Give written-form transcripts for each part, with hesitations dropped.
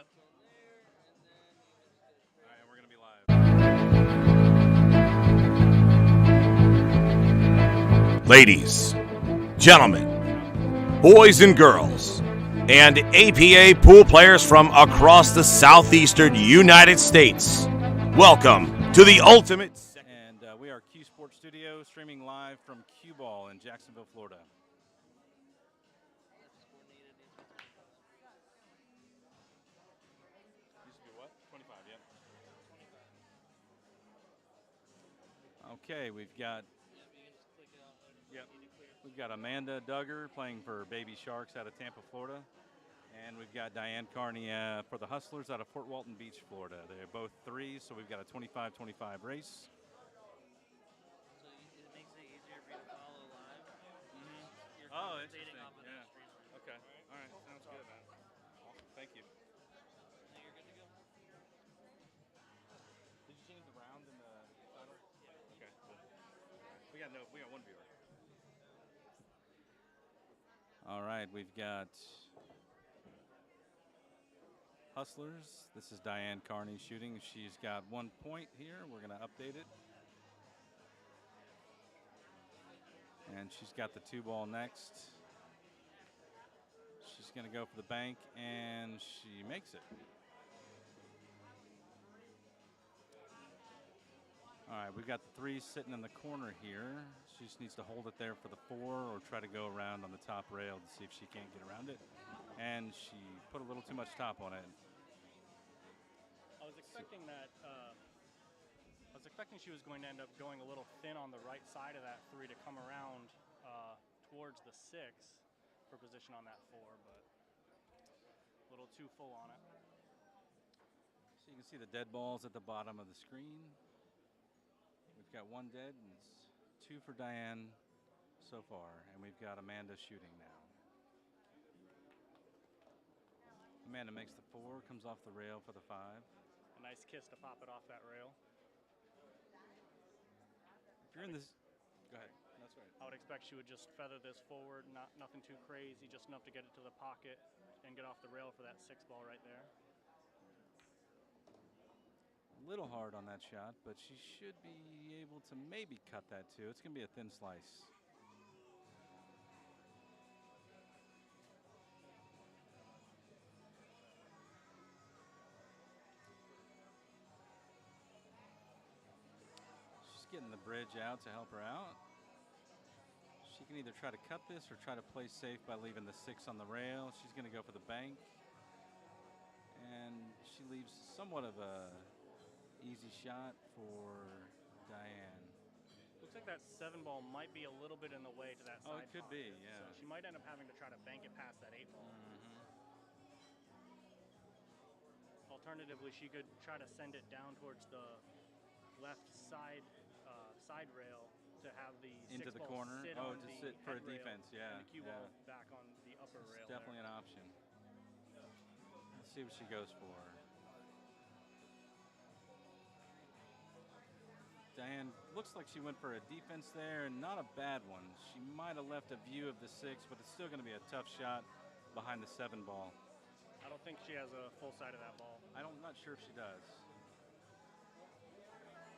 Yep. All right, and we're going to be live. Ladies, gentlemen, boys and girls, and APA pool players from across the southeastern United States, welcome to the ultimate. And we are Q Sports Studio, streaming live from QBALL in Jacksonville, Florida. Used to be what? 25, yep. Okay, we've got Amanda Duggar playing for Baby Sharks out of Tampa, Florida. And we've got Diane Carney for the Hustlers out of Fort Walton Beach, Florida. They're both threes, so we've got a 25-25 race. So it makes it easier for you to follow live. You're Oh, commentating interesting. off of that stream. Okay. All right. Sounds good, man. Awesome. Thank you. No, you're good to go. Did you change the round in the title? Yeah. Okay. Cool. We got one viewer. All right. We've got Hustlers. This is Diane Carney shooting. She's got 1 point here. We're going to update it. And she's got the 2-ball next. She's going to go for the bank, and she makes it. All right, we've got the 3 sitting in the corner here. She just needs to hold it there for the 4 or try to go around on the top rail to see if she can't get around it. And she put a little too much top on it. I was expecting that. I was expecting she was going to end up going a little thin on the right side of that 3 to come around towards the 6 for position on that 4, but a little too full on it. So you can see the dead balls at the bottom of the screen. We've got 1 dead, and it's 2 for Diane so far, and we've got Amanda shooting now. Amanda makes the 4, comes off the rail for the 5. A nice kiss to pop it off that rail. If you're in this, go ahead. That's right. I would expect she would just feather this forward, nothing too crazy, just enough to get it to the pocket and get off the rail for that 6-ball right there. A little hard on that shot, but she should be able to maybe cut that too. It's going to be a thin slice. She's getting the bridge out to help her out. She can either try to cut this or try to play safe by leaving the 6 on the rail. She's going to go for the bank. And she leaves somewhat of a easy shot for Diane. Looks like that 7-ball might be a little bit in the way to that side. Oh, it could be, yeah. So she might end up having to try to bank it past that 8-ball. Alternatively, she could try to send it down towards the left side side rail to have the into the 6-ball corner. sit Oh, on to the sit for a head rail defense, yeah. and the cue ball back on the upper rail. Definitely an option. Let's see what she goes for. Diane looks like she went for a defense there, and not a bad one. She might have left a view of the 6, but it's still going to be a tough shot behind the 7-ball. I don't think she has a full side of that ball. I'm not sure if she does.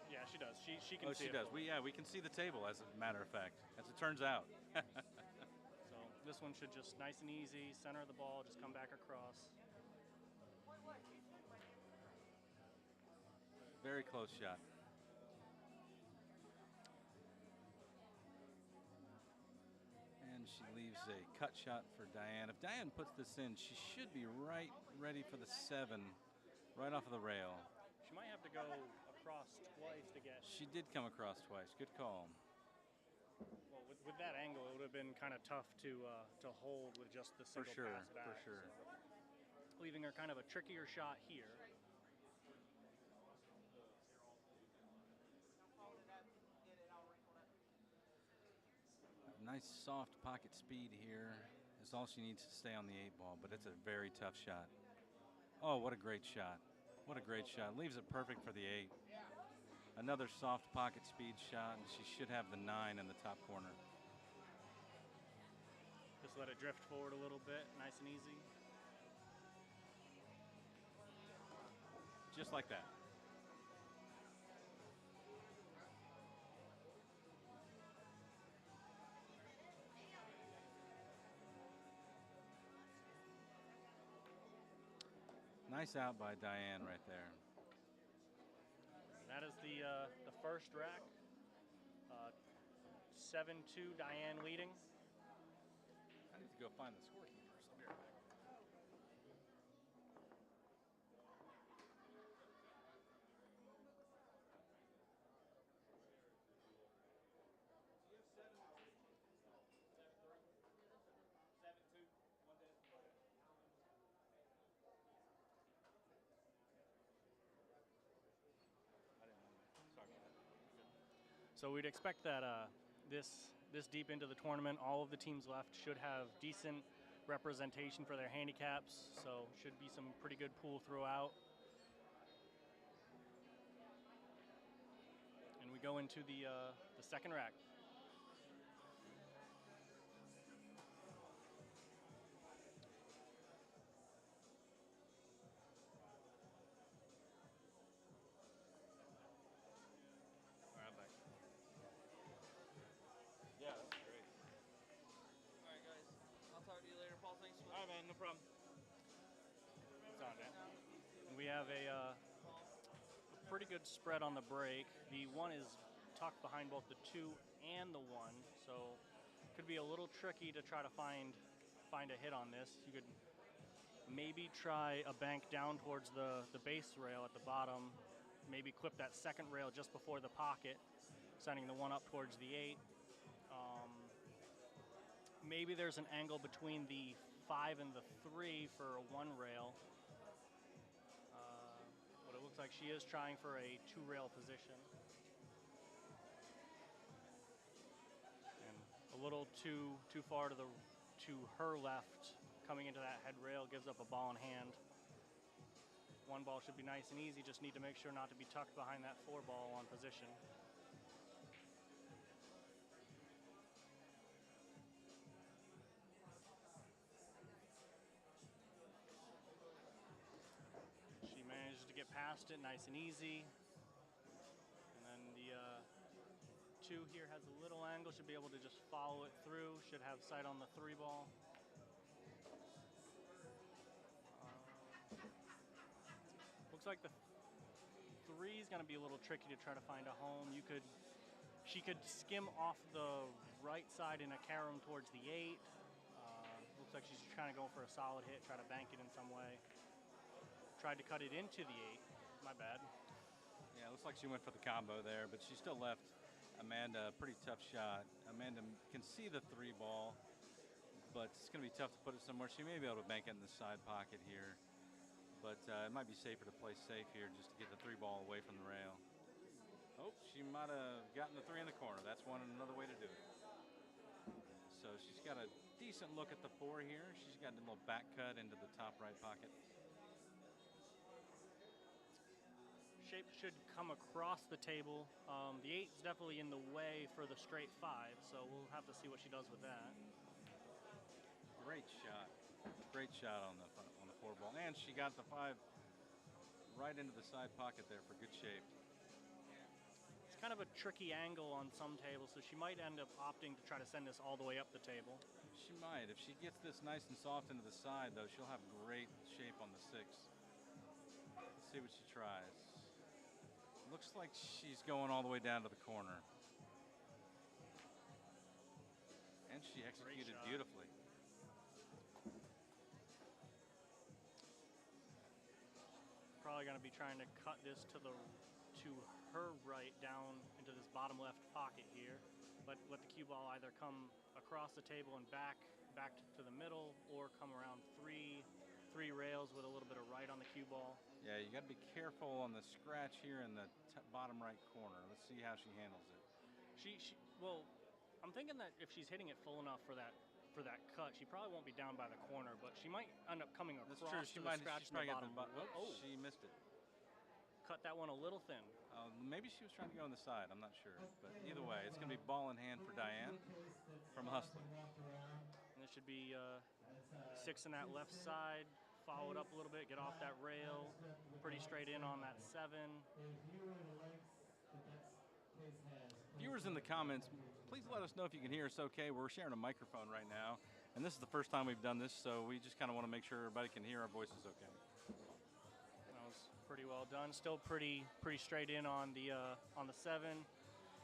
Yeah, she does. She can see she it. does. We can see the table, as a matter of fact, as it turns out. So this one should just nice and easy, center of the ball, just come back across. Very close shot. And she leaves a cut shot for Diane. If Diane puts this in, she should be right ready for the 7, right off of the rail. She might have to go across twice to get. She did come across twice. Good call. Well, with that angle, it would have been kind of tough to hold with just the single pass back. For sure. So leaving her kind of a trickier shot here. Nice soft pocket speed here is all she needs to stay on the 8-ball, but it's a very tough shot. Oh, what a great shot. What a great shot. Leaves it perfect for the 8. Another soft pocket speed shot, and she should have the 9 in the top corner. Just let it drift forward a little bit, nice and easy. just like that. Nice out by Diane right there. That is the first rack. 7-2, Diane leading. I need to go find the scorekeeper. So I'll be right back. So we'd expect that this deep into the tournament, all of the teams left should have decent representation for their handicaps. So should be some pretty good pool throughout. And we go into the second rack. Yeah, that's great. All right, guys. I'll talk to you later, Paul. Thanks. All right, man, no problem. It's on, Dan. And we have a pretty good spread on the break. The 1 is tucked behind both the 2 and the 1, so could be a little tricky to try to find a hit on this. You could maybe try a bank down towards the base rail at the bottom, maybe clip that second rail just before the pocket, sending the 1 up towards the 8. Maybe there's an angle between the 5 and the 3 for a 1 rail. But it looks like she is trying for a 2 rail position. And a little too far to her left, coming into that head rail, gives up a ball in hand. 1 ball should be nice and easy, just need to make sure not to be tucked behind that 4 ball on position. She managed to get past it nice and easy. And then the 2 here has a little angle, should be able to just follow it through, should have sight on the 3 ball. Looks like the 3 is going to be a little tricky to try to find a home. She could skim off the right side in a carom towards the 8. Looks like she's trying to go for a solid hit, try to bank it in some way. Tried to cut it into the 8. My bad. Yeah, it looks like she went for the combo there, but she still left Amanda a pretty tough shot. Amanda can see the 3 ball, but it's going to be tough to put it somewhere. She may be able to bank it in the side pocket here, but it might be safer to play safe here just to get the 3 ball away from the rail. Oh, she might have gotten the 3 in the corner. That's another way to do it. So she's got a decent look at the 4 here. She's got a little back cut into the top right pocket. Shape should come across the table. The 8 is definitely in the way for the straight 5, so we'll have to see what she does with that. Great shot. Great shot on the 4 ball. And she got the 5 right into the side pocket there for good shape. It's kind of a tricky angle on some tables, so she might end up opting to try to send this all the way up the table. She might. If she gets this nice and soft into the side, though, she'll have great shape on the 6. Let's see what she tries. Looks like she's going all the way down to the corner. And she executed beautifully. Probably going to be trying to cut this to her right down into this bottom left pocket here. Let the cue ball either come across the table and back to the middle, or come around three rails with a little bit of right on the cue ball. Yeah, you got to be careful on the scratch here in the bottom right corner. Let's see how she handles it. Well, I'm thinking that if she's hitting it full enough for that cut, she probably won't be down by the corner, but she might end up coming across. That's true. To the scratch in the bottom. Oh, she missed it. Cut that one a little thin. Maybe she was trying to go on the side. I'm not sure. But either way, it's going to be ball in hand for Diane from Hustler. And this should be 6 on that left side, follow it up a little bit, get off that rail, pretty straight in on that 7. Viewers in the comments, please let us know if you can hear us okay. We're sharing a microphone right now, and this is the first time we've done this, so we just kind of want to make sure everybody can hear our voices okay. That was pretty well done. Still pretty straight in on the 7.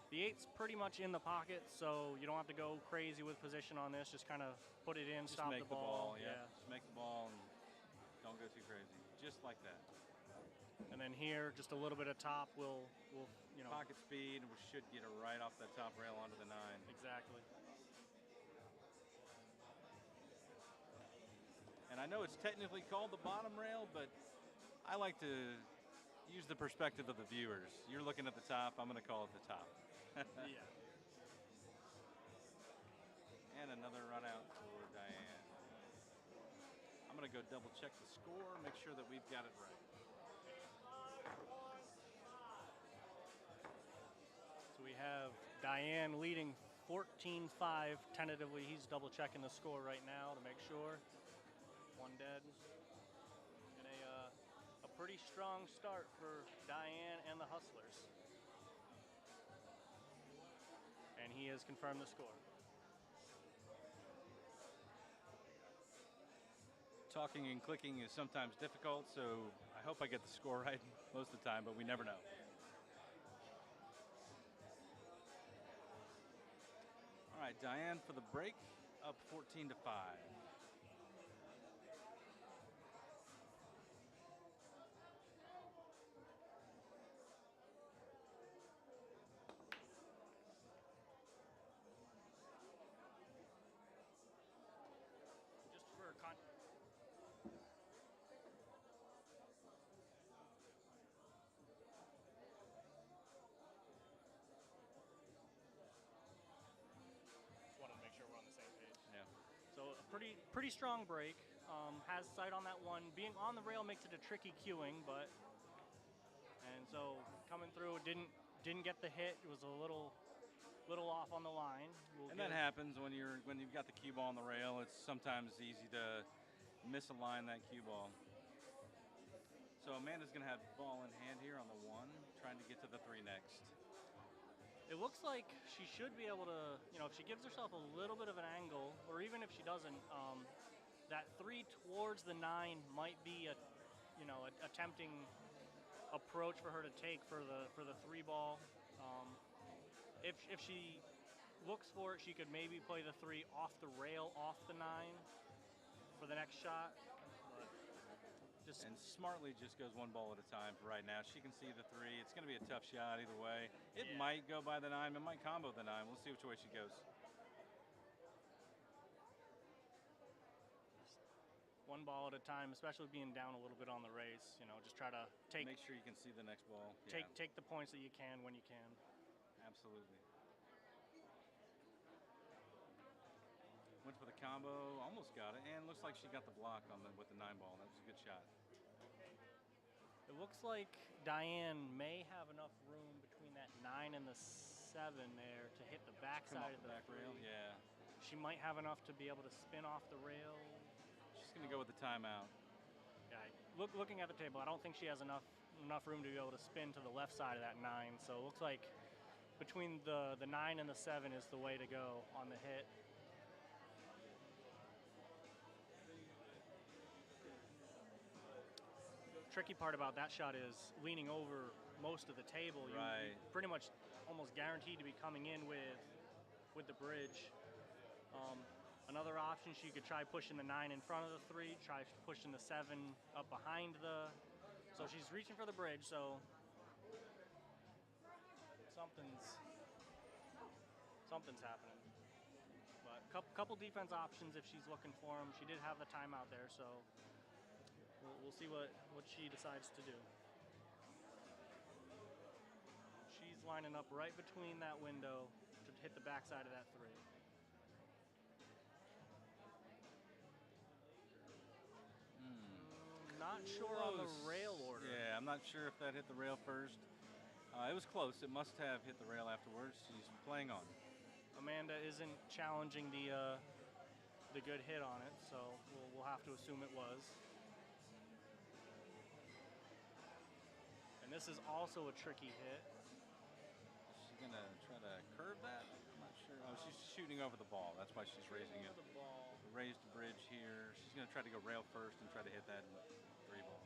The 8's pretty much in the pocket, so you don't have to go crazy with position on this. Just kind of put it in, Just stop make the ball. yeah. Just make the ball and don't go too crazy. Just like that. And then here, just a little bit of top will you know. Pocket speed, we should get it right off that top rail onto the 9. Exactly. And I know it's technically called the bottom rail, but I like to use the perspective of the viewers. You're looking at the top, I'm going to call it the top. Yeah. And another run out for Diane. I'm going to go double check the score, make sure that we've got it right. So we have Diane leading 14-5 tentatively. He's double checking the score right now to make sure. 1 dead. And a pretty strong start for Diane and the Hustlers. And he has confirmed the score. Talking and clicking is sometimes difficult, so I hope I get the score right most of the time, but we never know. All right, Diane for the break, up 14-5. Just for wanted to make sure we're on the same page. Yeah. So a pretty strong break. Has sight on that 1. Being on the rail makes it a tricky cueing, and so coming through didn't get the hit. It was a little off on the line. That happens when you've got the cue ball on the rail. It's sometimes easy to misalign that cue ball. So Amanda's going to have ball in hand here on the 1, trying to get to the 3 next. It looks like she should be able to, if she gives herself a little bit of an angle, or even if she doesn't, that 3 towards the 9 might be a tempting approach for her to take for the 3 ball. If she looks for it, she could maybe play the 3 off the rail, off the 9 for the next shot. And smartly just goes 1 ball at a time for right now. She can see the 3. It's going to be a tough shot either way. It might go by the 9. It might combo the 9. We'll see which way she goes. 1 ball at a time, especially being down a little bit on the race. Just try to make sure you can see the next ball. Take the points that you can when you can. Absolutely. Went for the combo, almost got it, and looks like she got the block with the 9 ball. That was a good shot. It looks like Diane may have enough room between that 9 and the 7 there to hit the backside of the back rail. Yeah. She might have enough to be able to spin off the rail. She's going to go with the timeout. Yeah, looking at the table, I don't think she has enough room to be able to spin to the left side of that 9. So it looks like between the 9 and the 7 is the way to go on the hit. Tricky part about that shot is leaning over most of the table. Right. You're pretty much almost guaranteed to be coming in with the bridge. Another option, she could try pushing the 9 in front of the 3, try pushing the 7 up behind the. So she's reaching for the bridge. So something's happening. But couple defense options if she's looking for them. She did have the timeout there, so. We'll see what she decides to do. She's lining up right between that window to hit the backside of that 3. Not sure on the rail order. Yeah, I'm not sure if that hit the rail first. It was close. It must have hit the rail afterwards. She's playing on. Amanda isn't challenging the good hit on it, so we'll have to assume it was. And this is also a tricky hit. Is she going to try to curve that? I'm not sure. Oh, she's shooting over the ball. That's why she's raising it. The ball. Raised bridge here. She's going to try to go rail first and try to hit that 3-ball.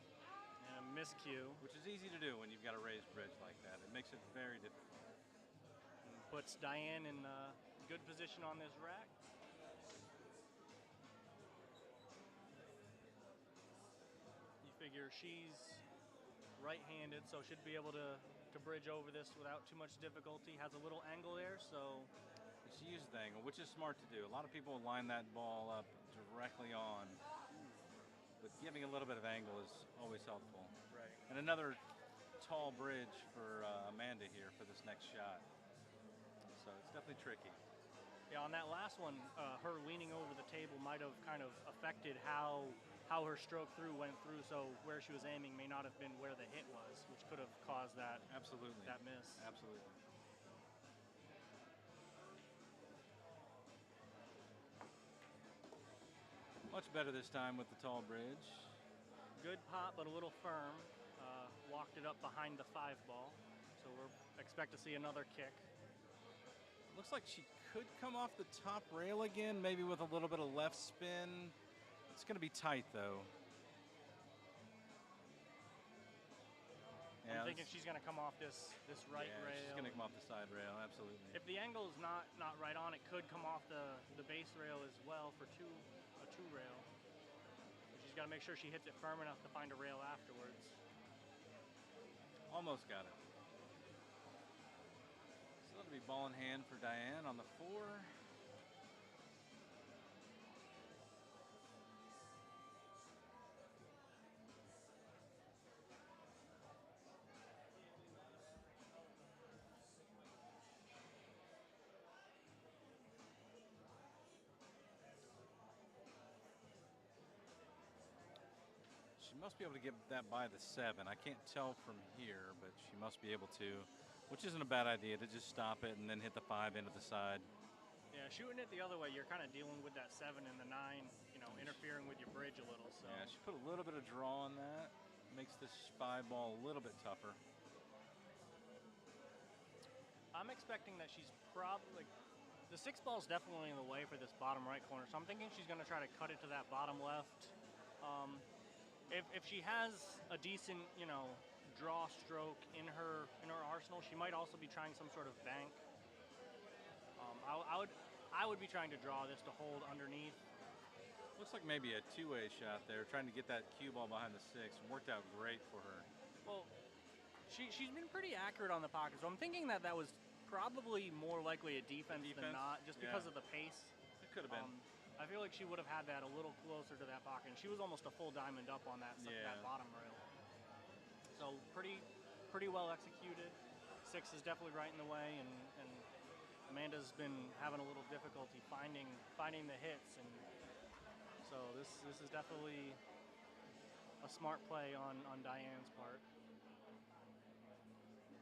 And a miscue. Which is easy to do when you've got a raised bridge like that. It makes it very difficult. And puts Diane in good position on this rack. You figure she's right-handed, so should be able to bridge over this without too much difficulty. Has a little angle there, so... She uses the angle, which is smart to do. A lot of people line that ball up directly on, but giving a little bit of angle is always helpful. Right. And another tall bridge for Amanda here for this next shot. So it's definitely tricky. Yeah, on that last one, her leaning over the table might have kind of affected how her stroke through went through, so where she was aiming may not have been where the hit was, which could have caused that Absolutely. That miss. Absolutely. Much better this time with the tall bridge. Good pop, but a little firm. Walked it up behind the 5-ball, so we'll expect to see another kick. Looks like she could come off the top rail again, maybe with a little bit of left spin. It's going to be tight, though. I'm thinking she's going to come off this right rail. She's going to come off the side rail, absolutely. If the angle is not right on, it could come off the base rail as well for a 2 rail. She's got to make sure she hits it firm enough to find a rail afterwards. Almost got it. So that'll be ball in hand for Diane on the 4. She must be able to get that by the 7. I can't tell from here, but she must be able to, which isn't a bad idea to just stop it and then hit the 5 into the side. Yeah, shooting it the other way, you're kind of dealing with that 7 and the 9, interfering with your bridge a little. So. Yeah, she put a little bit of draw on that. Makes this 5-ball a little bit tougher. I'm expecting that she's probably, the 6-ball's definitely in the way for this bottom right corner, so I'm thinking she's going to try to cut it to that bottom left. If she has a decent, draw stroke in her arsenal, she might also be trying some sort of bank. I would be trying to draw this to hold underneath. Looks like maybe a 2-way shot there, trying to get that cue ball behind the 6. Worked out great for her. Well, she's been pretty accurate on the pocket, so I'm thinking that was probably more likely a defense than not, just because of the pace. It could have been. I feel like she would have had that a little closer to that pocket, and she was almost a full diamond up on that bottom rail. So pretty well executed. 6 is definitely right in the way, and Amanda's been having a little difficulty finding the hits, and so this is definitely a smart play on Diane's part.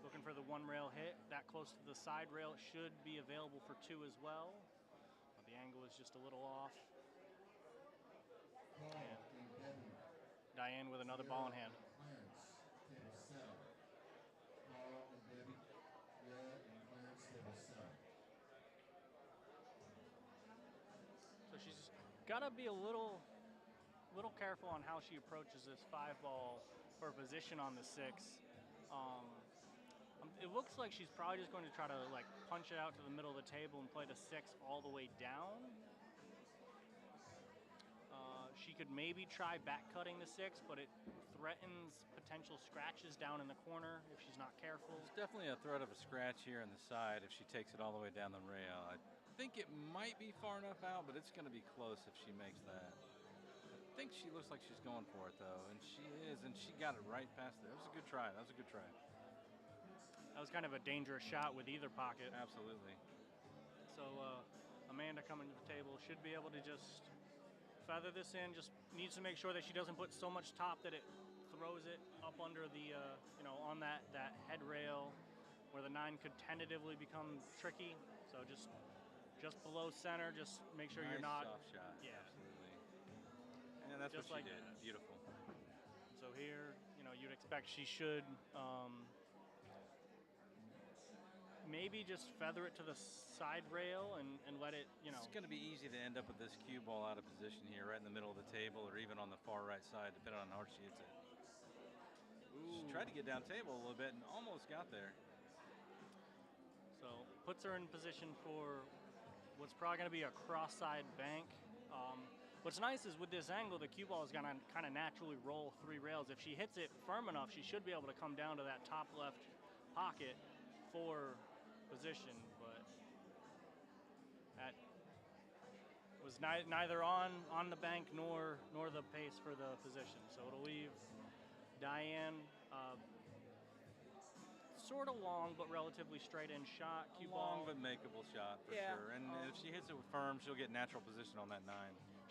Looking for the 1 rail hit. That close to the side rail should be available for 2 as well. The angle is just a little off. And Diane with another ball in hand. So she's got to be a little careful on how she approaches this 5-ball for position on the 6. It looks like she's probably just going to try to punch it out to the middle of the table and play the 6 all the way down. She could maybe try back cutting the 6, but it threatens potential scratches down in the corner if she's not careful. There's definitely a threat of a scratch here on the side if she takes it all the way down the rail. I think it might be far enough out, but it's going to be close if she makes that. I think she looks like she's going for it, though, and she is, and she got it right past there. That was a good try. That was kind of a dangerous shot with either pocket. Absolutely. So Amanda coming to the table should be able to just feather this in. Just needs to make sure that she doesn't put so much top that it throws it up under the, on that head rail where the 9 could tentatively become tricky. So just below center, just make sure nice you're not. Soft shot. Yeah. Absolutely. And that's Just what she like did. that. Beautiful. So here, you'd expect she should maybe just feather it to the side rail and let it, It's going to be easy to end up with this cue ball out of position here, right in the middle of the table, or even on the far right side, depending on how hard she hits it. She tried to get down table a little bit and almost got there. So puts her in position for what's probably going to be a cross-side bank. What's nice is with this angle, the cue ball is going to kind of naturally roll 3 rails. If she hits it firm enough, she should be able to come down to that top left pocket for position, but that was neither on the bank nor the pace for the position. So it'll leave Diane sort of long but relatively straight in shot. Cue Long ball, but makeable shot for Yeah, sure. And if she hits it firm, she'll get natural position on that 9.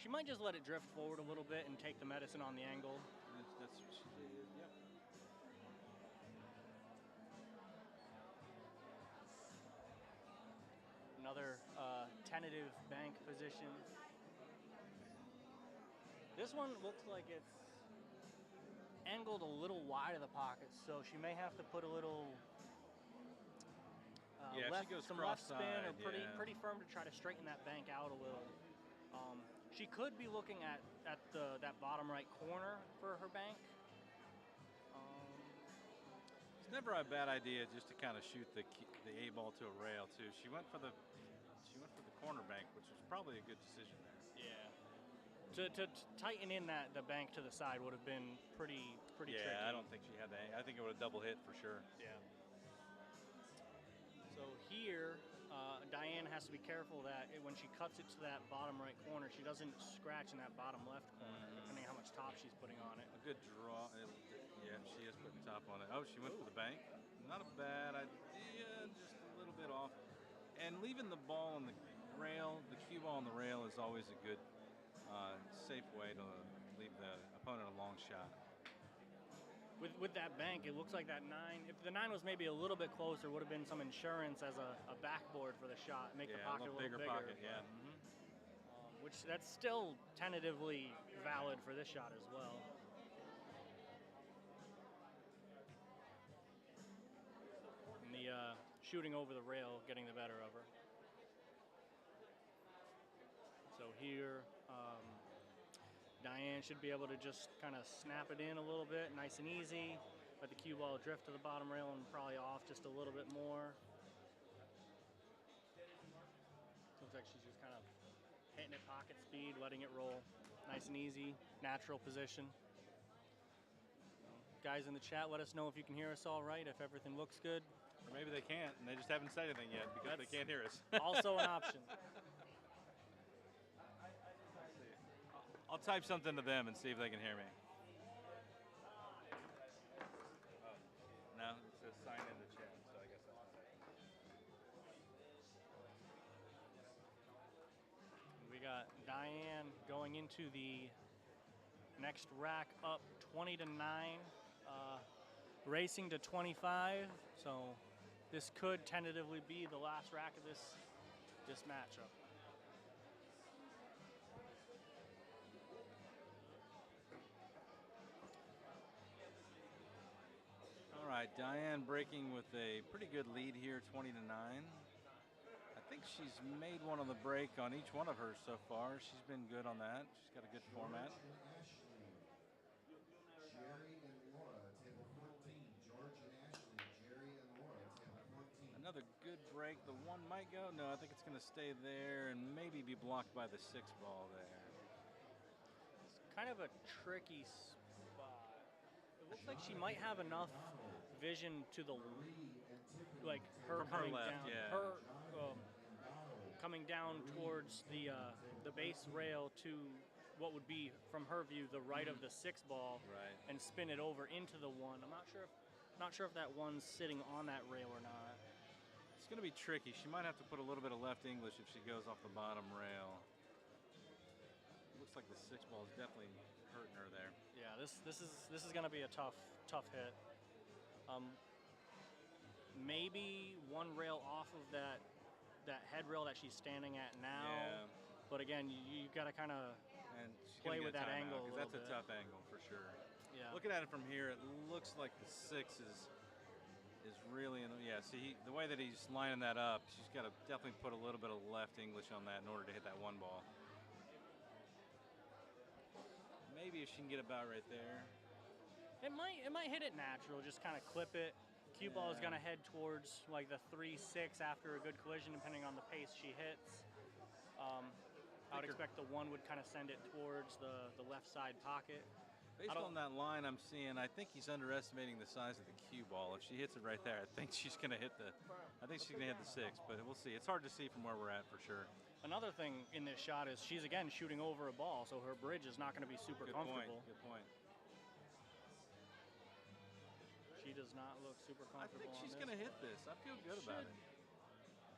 she might just let it drift forward a little bit and take the medicine on the angle. That's what she did. Yep. Another tentative bank position. This one looks like it's angled a little wide of the pocket, so she may have to put a little Yeah, if she goes some left spin or cross-side, pretty firm to try to straighten that bank out a little. She could be looking at that bottom right corner for her bank. It's never a bad idea just to kind of shoot the A ball to a rail too. She went for the corner bank, which was probably a good decision there. Yeah. To tighten in the bank to the side would have been pretty tricky. Yeah, I don't think she had that. I think it would have double hit for sure. Yeah. So here, Diane has to be careful that when she cuts it to that bottom right corner, she doesn't scratch in that bottom left corner, depending on how much top she's putting on it. A good draw. Yeah, she is putting top on it. Oh, she went for the bank. Not a bad idea, just a little bit off. And leaving the ball on the rail, the cue ball on the rail is always a good, safe way to leave the opponent a long shot. With that bank, it looks like that 9, if the 9 was maybe a little bit closer, would have been some insurance as a backboard for the shot, make the pocket a little bigger. Pocket, yeah. Which that's still tentatively valid for this shot as well. And the shooting over the rail, getting the better of her. So here, Diane should be able to just kind of snap it in a little bit, nice and easy. Let the cue ball drift to the bottom rail and probably off just a little bit more. Looks like she's just kind of hitting it pocket speed, letting it roll. Nice and easy, natural position. Guys in the chat, let us know if you can hear us all right, if everything looks good. Or maybe they can't, and they just haven't said anything yet because they can't hear us. Also an option. I'll type something to them and see if they can hear me. No, it says sign in the chat, so I guess that's not it. We got Diane going into the next rack up 20-9, racing to 25. So this could tentatively be the last rack of this matchup. All right, Diane breaking with a pretty good lead here, 20-9. I think she's made one on the break on each one of hers so far. She's been good on that. She's got a good format. Another good break. The 1 might go. No, I think it's going to stay there and maybe be blocked by the 6 ball there. It's kind of a tricky spot. It looks like she might have enough vision to the, like her From her coming left, down, yeah. her coming down towards the base rail to what would be, from her view, the right of the 6 ball, Right. and spin it over into the 1. I'm not sure if that one's sitting on that rail or not. It's going to be tricky. She might have to put a little bit of left English if she goes off the bottom rail. Looks like the 6 ball is definitely hurting her there. Yeah, this is going to be a tough hit. Maybe 1 rail off of that head rail that she's standing at now. Yeah. But again, you got to kind of And she's play gonna with get a that timeout, angle a 'cause little that's bit. a tough angle for sure. Yeah. Looking at it from here, it looks like the 6 is really see the way that he's lining that up, she's got to definitely put a little bit of left English on that in order to hit that 1 ball. Maybe if she can get about right there. It might hit it natural, just kind of clip it. Cue ball is going to head towards like the 3-6 after a good collision, depending on the pace she hits. I would expect the 1 would kind of send it towards the left side pocket. Based on that line I'm seeing, I think he's underestimating the size of the cue ball. If she hits it right there, I think she's going to hit the 6, but we'll see. It's hard to see from where we're at for sure. Another thing in this shot is she's again shooting over a ball, so her bridge is not going to be super comfortable. Good point. She does not look super comfortable. I think she's going to hit this. I feel good about it.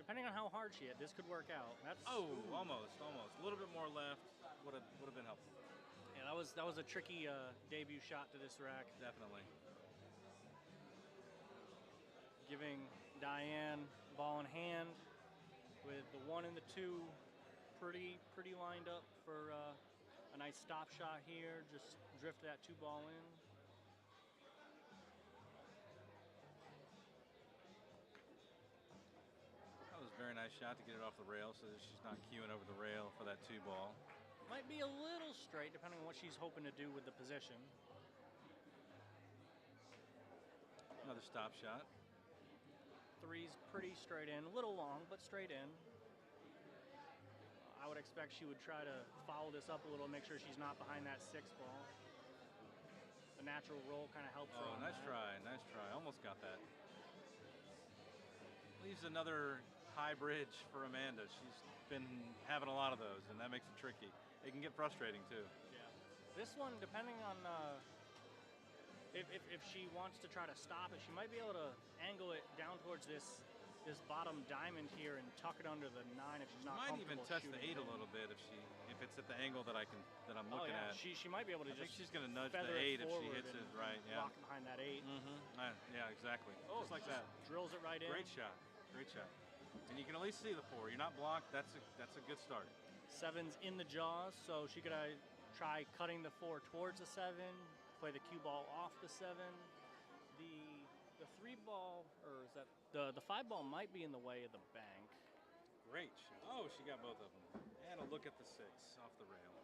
Depending on how hard she hit, this could work out. Almost. A little bit more left would have been helpful. Yeah, that was a tricky debut shot to this rack. Definitely. Giving Diane ball in hand with the 1 and the 2 pretty lined up for a nice stop shot here. Just drift that 2 ball in. That was a very nice shot to get it off the rail so that she's not cueing over the rail for that 2 ball. Might be a little straight depending on what she's hoping to do with the position. Another stop shot. 3's pretty straight in, a little long, but straight in. I would expect she would try to follow this up a little, make sure she's not behind that 6 ball. The natural roll kind of helps her. Nice try. Almost got that. Leaves another high bridge for Amanda. She's been having a lot of those, and that makes it tricky. It can get frustrating too. Yeah. This one, depending on if she wants to try to stop it, she might be able to angle it down towards this bottom diamond here and tuck it under the 9 if she's not comfortable. Might even touch the 8 a little bit if it's at the angle that I'm looking at. She might be able to I think she's going to nudge the 8 if she hits it right. Yeah. Lock behind that 8. Yeah, exactly. Just like that. Drills it right in. Great shot. And you can at least see the 4. You're not blocked. That's a good start. 7's in the jaws, so she could try cutting the 4 towards the 7, play the cue ball off the 7. The 3 ball, or is that the 5 ball might be in the way of the bank. Great shot. Oh, she got both of them. And a look at the 6 off the rail.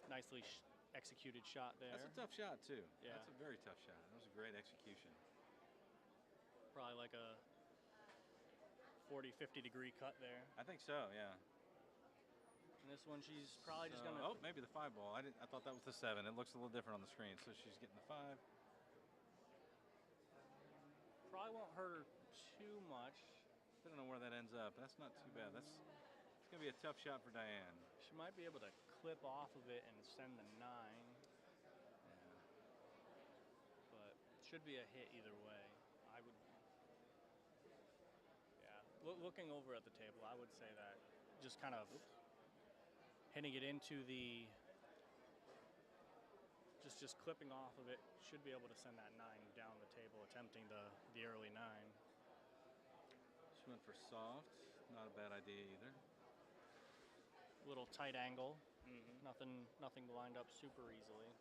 Nicely executed shot there. That's a tough shot too. Yeah. That's a very tough shot. That was a great execution. Probably like a 40-50 degree cut there. I think so, yeah. And this one, she's probably just gonna. Oh, maybe the 5 ball. I thought that was the 7. It looks a little different on the screen. So she's getting the 5. Probably won't hurt her too much. I don't know where that ends up. That's not too bad. It's gonna be a tough shot for Diane. She might be able to clip off of it and send the 9. Yeah. But should be a hit either way. I would. Yeah. Looking over at the table, I would say that just kind of hitting it into the. Just clipping off of it should be able to send that 9 down the table, attempting the early 9. She went for soft. Not a bad idea either. Little tight angle. Nothing lined up super easily.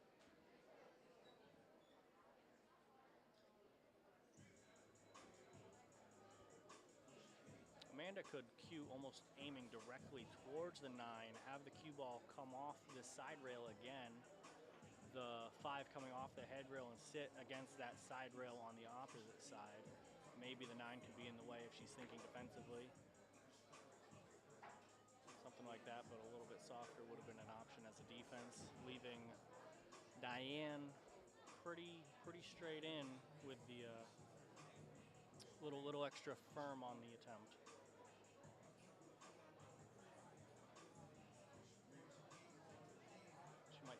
Amanda could cue almost aiming directly towards the 9, have the cue ball come off the side rail again, the 5 coming off the head rail and sit against that side rail on the opposite side. Maybe the 9 could be in the way if she's thinking defensively. Something like that, but a little bit softer would have been an option as a defense, leaving Diane pretty straight in with the little extra firm on the attempt.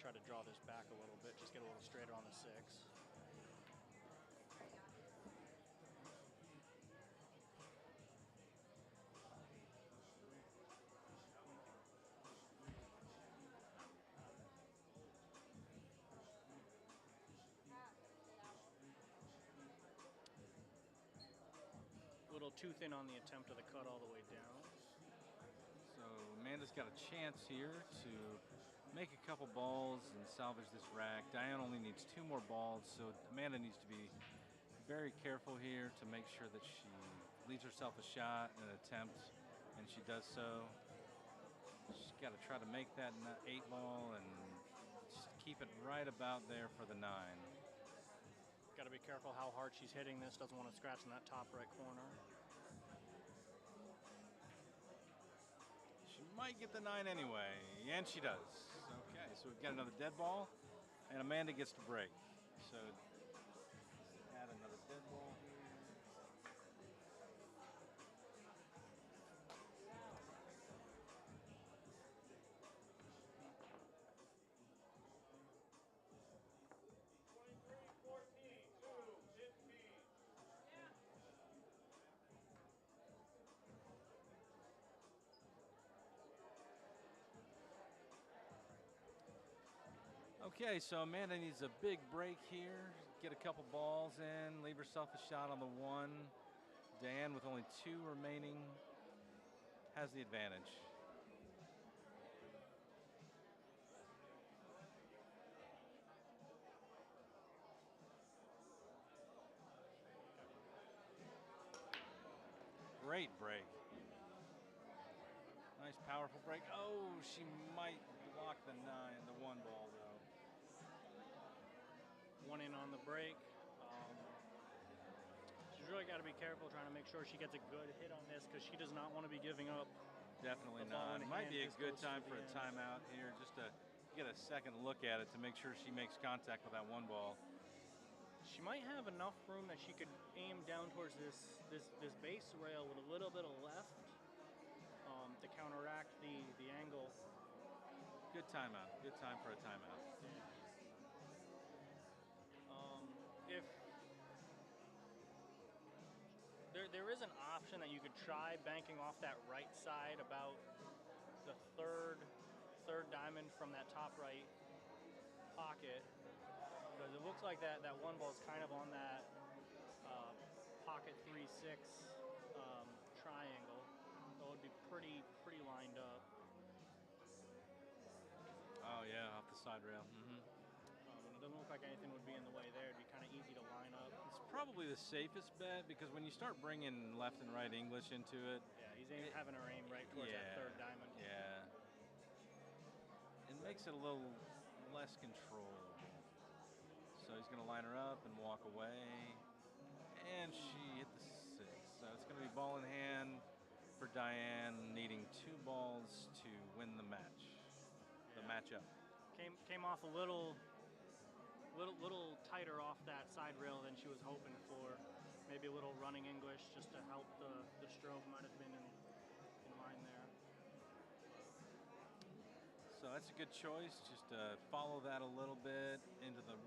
Try to draw this back a little bit, just get a little straighter on the 6. Little too thin on the attempt of the cut all the way down. So Amanda's got a chance here to make a couple balls and salvage this rack. Diane only needs 2 more balls, so Amanda needs to be very careful here to make sure that she leaves herself a shot and an attempt, and she does so. She's got to try to make that 8 ball and just keep it right about there for the 9. Got to be careful how hard she's hitting this. Doesn't want to scratch in that top right corner. She might get the 9 anyway, and she does. Okay, so we've got another dead ball, and Amanda gets to break. So add another dead ball here. Okay, so Amanda needs a big break here, get a couple balls in, leave herself a shot on the 1. Diane, with only 2 remaining, has the advantage. Great break. Nice, powerful break. Oh, she might block the 1 ball, though. 1 in on the break. She's really got to be careful trying to make sure she gets a good hit on this because she does not want to be giving up. Definitely not. It might be a good time for a timeout here just to get a second look at it to make sure she makes contact with that 1 ball. She might have enough room that she could aim down towards this base rail with a little bit of left to counteract the angle. Good timeout. Good time for a timeout. If there is an option that you could try banking off that right side about the third diamond from that top right pocket, because it looks like that 1 ball is kind of on that pocket 3-6 triangle. So it would be pretty lined up. Oh yeah, off the side rail. And it doesn't look like anything would be in the way there. It'd be kind of easy to line up. It's probably the safest bet because when you start bringing left and right English into it, he's having her aim right towards that 3rd diamond. Yeah, it makes it a little less controllable. So he's going to line her up and walk away, and she hit the 6. So it's going to be ball in hand for Diane, needing 2 balls to win the match. The matchup came off a little tighter off that side rail than she was hoping for. Maybe a little running English just to help the stroke might have been in line there. So that's a good choice. Just follow that a little bit into the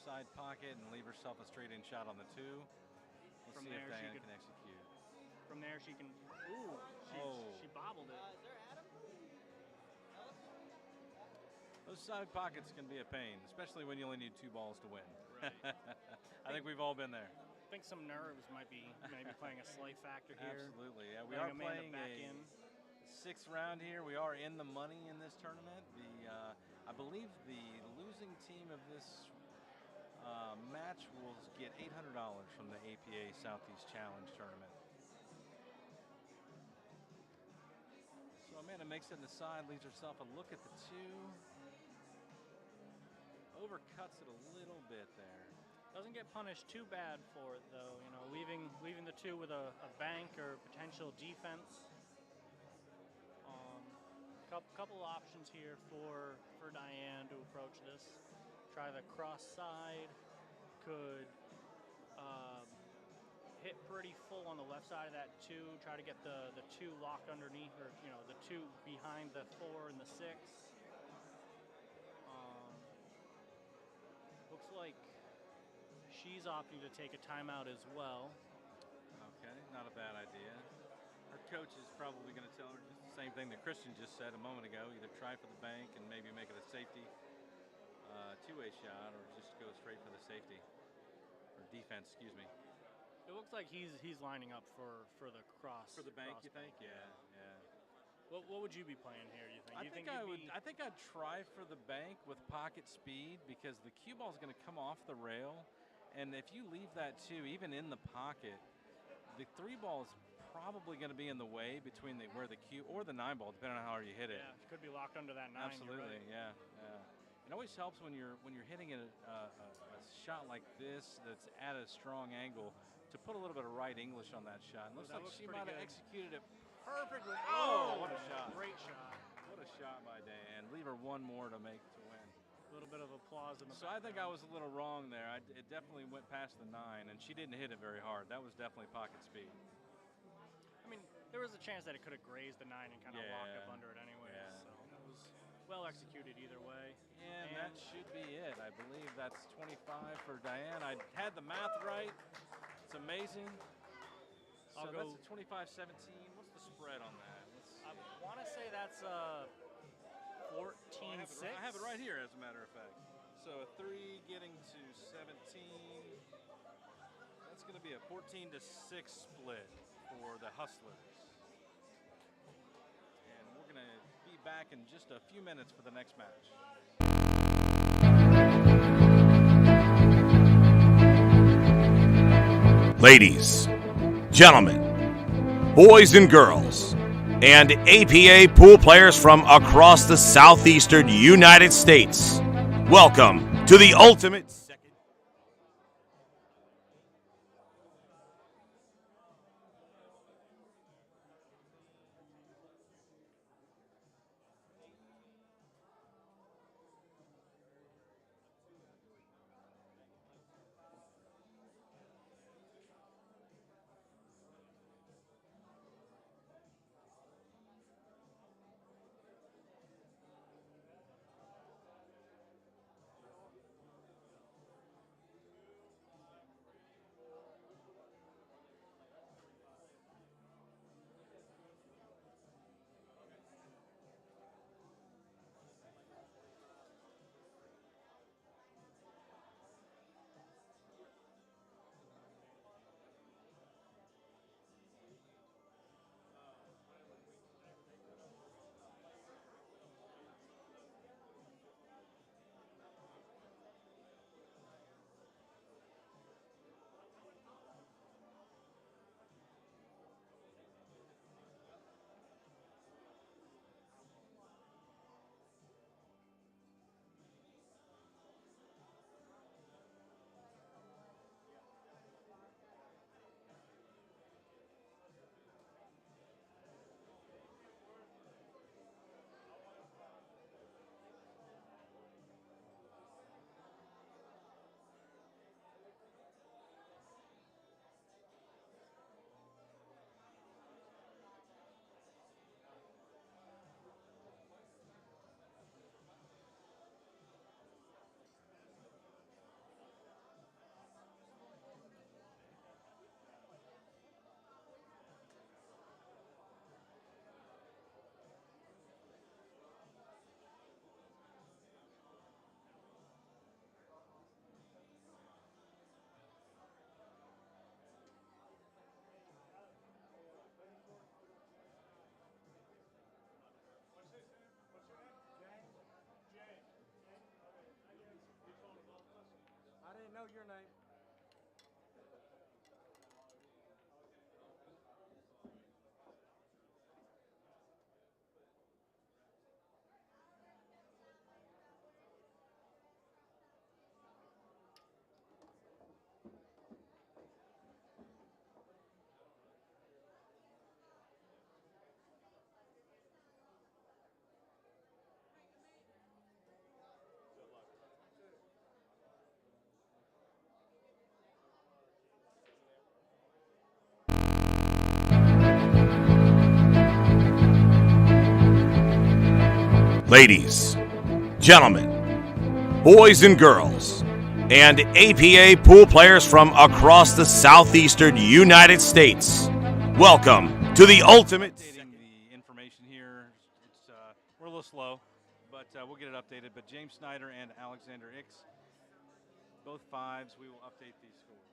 side pocket and leave herself a straight in shot on the 2. Let's see if Diane can execute. From there she can. She bobbled it. Is there Adam? Those side pockets can be a pain, especially when you only need 2 balls to win. Right. I think we've all been there. I think some nerves might be playing a slight factor here. Absolutely. Yeah, we are playing a 6th round here. We are in the money in this tournament. I believe the losing team of this match will get $800 from the APA Southeast Challenge tournament. So Amanda makes it in the side, leaves herself a look at the 2. Overcuts it a little bit there. Doesn't get punished too bad for it though. You know, leaving the 2 with a bank or potential defense. Couple options here for Diane to approach this. Try the cross side. Could hit pretty full on the left side of that 2. Try to get the 2 locked underneath, or the 2 behind the 4 and the 6. Looks like she's opting to take a timeout as well. Okay, not a bad idea. Her coach is probably going to tell her just the same thing that Christian just said a moment ago. Either try for the bank and maybe make it a safety 2-way shot, or just go straight for the safety or defense. Excuse me. It looks like he's lining up for the cross. For the bank, you think? Yeah. What would you be playing here? You think? I think I'd try for the bank with pocket speed because the cue ball is going to come off the rail, and if you leave that too, even in the pocket, the 3 ball is probably going to be in the way between where the cue or the 9 ball, depending on how hard you hit it. Yeah, it could be locked under that 9. Absolutely, You're right. yeah. It always helps when you're hitting a shot like this that's at a strong angle to put a little bit of right English on that shot. It looks like she might have executed it perfectly. Oh, what a shot! Great shot. What a shot by Diane. Leave her 1 more to make to win. A little bit of applause in the So I think I was a little wrong there. It definitely went past the 9, and she didn't hit it very hard. That was definitely pocket speed. I mean, there was a chance that it could have grazed the 9 and kind of locked up under it anyway. Yeah. So it was well executed either way. And that should be it. I believe that's 25 for Diane. I had the math right. It's amazing. So that's a 25-17. What's the spread on that? I want to say that's 14-6. I have it right here, as a matter of fact. So a 3 getting to 17. That's going to be a 14-6 split for the Hustlers. And we're going to be back in just a few minutes for the next match. Ladies, gentlemen, boys and girls, and APA pool players from across the southeastern United States, welcome to the ultimate second. I didn't know your name. Ladies, gentlemen, boys and girls, and APA pool players from across the southeastern United States, welcome to the ultimate. The information here, we're a little slow, but we'll get it updated. But James Snyder and Alexander Ix, both 5s. We will update these scores.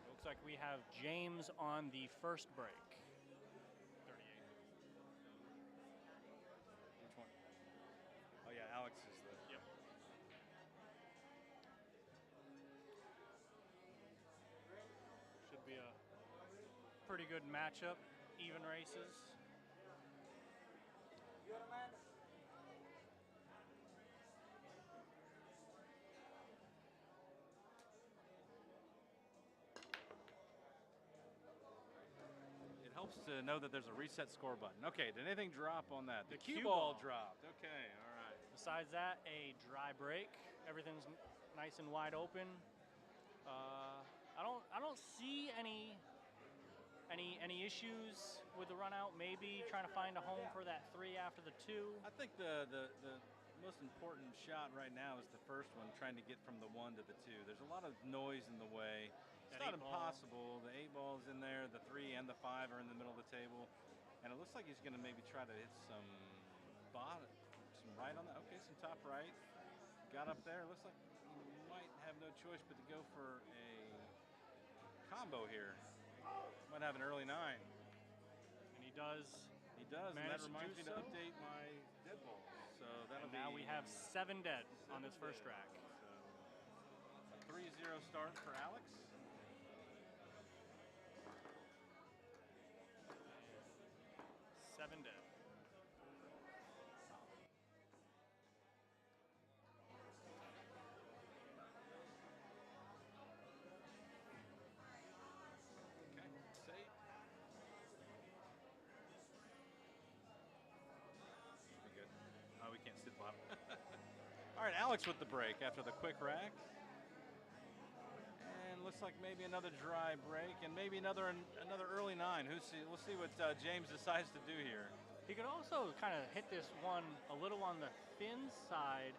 Looks like we have James on the first break. 38. pretty good matchup, even races. It helps to know that there's a reset score button. Okay, did anything drop on that? The cue cue ball ball. dropped. Okay, all right. Besides that, a dry break. Everything's nice and wide open. I don't see any issues with the run out. Maybe trying to find a home for that 3 after the 2. I think the most important shot right now is the first one, trying to get from the 1 to the 2. There's a lot of noise in the way. It's That not 8 ball. impossible. The 8 ball's in there, the 3 and the 5 are in the middle of the table. And it looks like he's going to maybe try to hit some bottom, some right on that. Okay, some top right. Got up there. Looks like he might have no choice but to go for a combo here. Might have an early 9. And he does. He does, and that Managed to reminds do me to so. update my dead balls. So that'll And now we have 7 dead on this first rack. So a 3-0 start for Alex. 7 dead. Okay, safe. Be good. Oh, we can't see the bottom. All right, Alex with the break after the quick rack. And looks like maybe another dry break and maybe another early 9. We'll see what James decides to do here. He could also kind of hit this one a little on the thin side,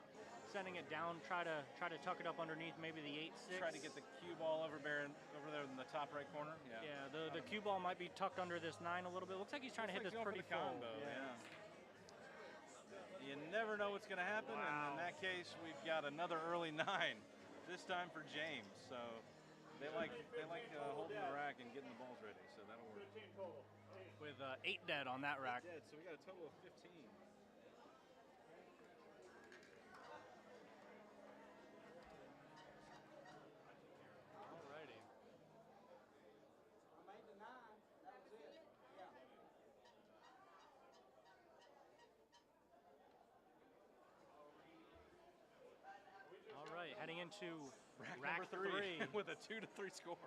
sending it down, try to tuck it up underneath maybe the 8-6. Try to get the cue ball over there in the top right corner. Yeah. Yeah, the cue ball might be tucked under this 9 a little bit. Looks like he's trying to hit this pretty full. Combo. Yeah. You never know what's going to happen, and in that case, we've got another early 9. This time for James. So they like holding the rack and getting the balls ready. So that'll work. With 8 dead on that rack. Dead. So we got a total of 15. Alrighty. I made the 9. That was it. Yeah. All right, heading into Rack number 3 with a 2-3 score.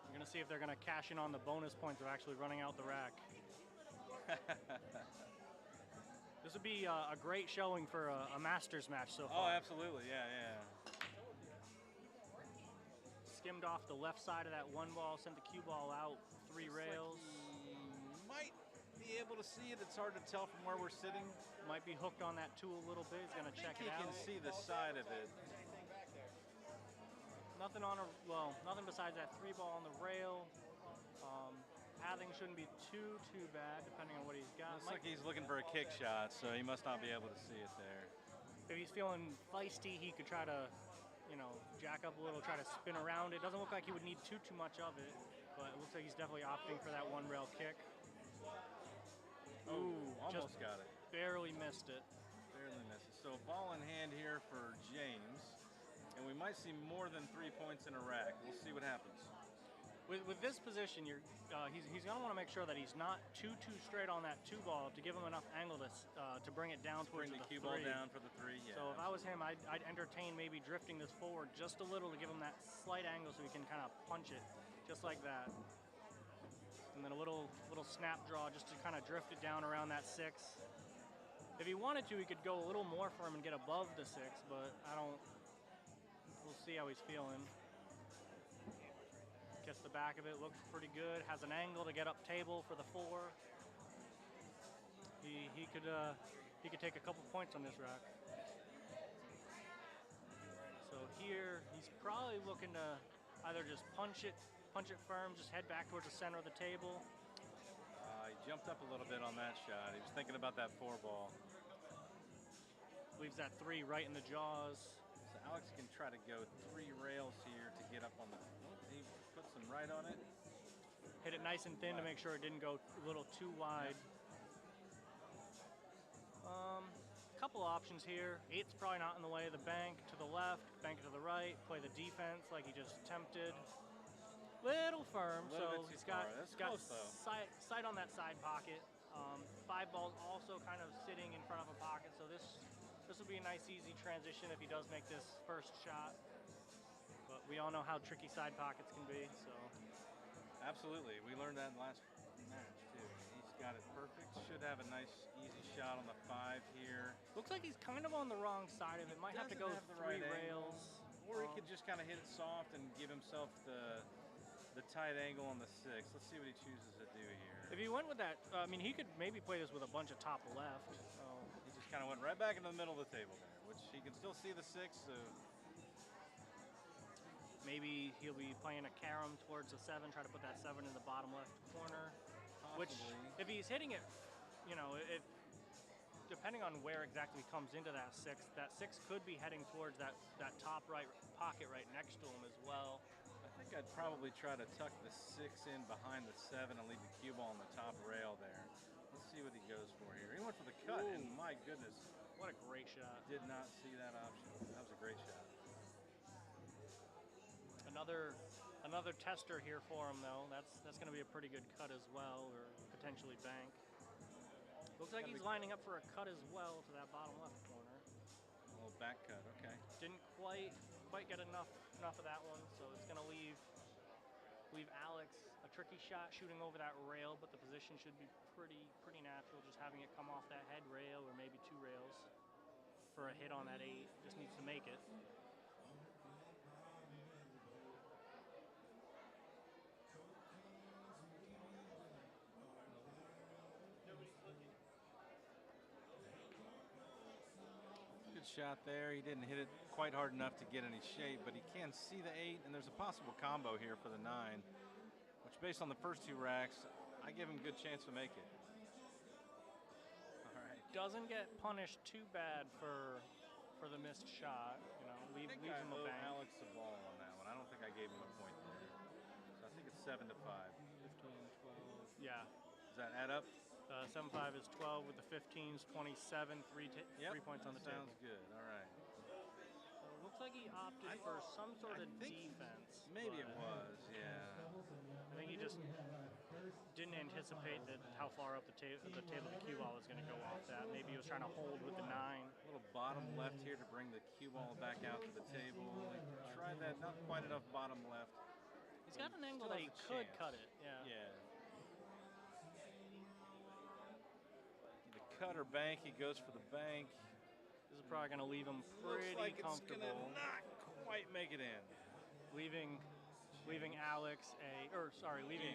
We're going to see if they're going to cash in on the bonus points of actually running out the rack. This would be a great showing for a Masters match so Oh, far. absolutely. Yeah. Skimmed off the left side of that 1 ball, sent the cue ball out 3 rails. Like he might be able to see it. It's hard to tell from where we're sitting. Might be hooked on that 2 a little bit. He's going to check it out. He can see the side of it. Nothing nothing besides that 3 ball on the rail. Pathing shouldn't be too bad, depending on what he's got. Looks like he's looking for a kick shot, so he must not be able to see it there. If he's feeling feisty, he could try to, jack up a little, try to spin around it. Doesn't look like he would need too much of it, but it looks like he's definitely opting for that 1 rail kick. Ooh, almost just got it. Barely missed it. Barely missed it. So ball in hand here for James, and we might see more than 3 points in a rack. We'll see what happens. With this position, he's going to want to make sure that he's not too straight on that 2 ball to give him enough angle to bring it down towards Bring the cue 3. ball down for the 3. Yeah. So if I was him, I'd entertain maybe drifting this forward just a little to give him that slight angle so he can kind of punch it just like that. And then a little snap draw just to kind of drift it down around that 6. If he wanted to, he could go a little more for him and get above the 6, but we'll see how he's feeling. Gets the back of it, looks pretty good. Has an angle to get up table for the 4. He could take a couple points on this rack. So here he's probably looking to either just punch it firm, just head back towards the center of the table. He jumped up a little bit on that shot. He was thinking about that 4 ball. Leaves that 3 right in the jaws. So Alex can try to go 3 rails here to get up on the. He put some right on it. Hit it nice and thin to make sure it didn't go a little too wide. couple options here. 8's probably not in the way. The bank to the left, bank to the right, play the defense like he just attempted. Little firm, so he's got sight on that side pocket. 5 ball's also kind of sitting in front of a pocket, so this will be a nice easy transition if he does make this first shot. But we all know how tricky side pockets can be, so. Absolutely, we learned that in last match too. He's got it perfect. Should have a nice easy shot on the 5 here. Looks like he's kind of on the wrong side of it. Might have to go 3 rails. Or he could just kind of hit it soft and give himself the tight angle on the 6. Let's see what he chooses to do here. If he went with that, I mean, he could maybe play this with a bunch of top left. He just kind of went right back into the middle of the table there, which he can still see the 6, so. Maybe he'll be playing a carom towards the 7, try to put that 7 in the bottom left corner. Possibly. Which, if he's hitting it, you know, depending on where exactly he comes into that 6 could be heading towards that top right pocket right next to him as well. I think I'd probably try to tuck the 6 in behind the 7 and leave the cue ball on the top rail there. Let's see what he goes for here. He went for the cut, and my goodness. What a great shot. Did not see that option. That was a great shot. Another tester here for him, though. That's going to be a pretty good cut as well, or potentially bank. Looks like he's lining up for a cut as well to that bottom left corner. A little back cut, okay. Didn't quite get enough of that one, so it's going to leave Alex a tricky shot shooting over that rail, but the position should be pretty natural, just having it come off that head rail or maybe 2 rails for a hit on that 8. Just needs to make it. Shot there. He didn't hit it quite hard enough to get any shape, but he can see the 8, and there's a possible combo here for the 9, which based on the first 2 racks, I give him a good chance to make it. All right. Doesn't get punished too bad for the missed shot. You know, leaves him a bank. Alex the ball on that one. I don't think I gave him a point there. So I think it's 7-5. 15, 12. Yeah. Does that add up? 7-5 is 12 with the 15s, 27, 3 points on the table. Sounds good. All right. Looks like he opted for some sort of defense. Maybe it was, yeah. I think he just didn't anticipate how far up the table the cue ball was going to go off that. Maybe he was trying to hold with the 9. A little bottom left here to bring the cue ball back out to the table. He tried that, not quite enough bottom left. He's got an angle that he could cut it. Yeah. Yeah. Cut or bank, he goes for the bank. This is probably going to leave him pretty Looks like comfortable. It's going to not quite make it in. Leaving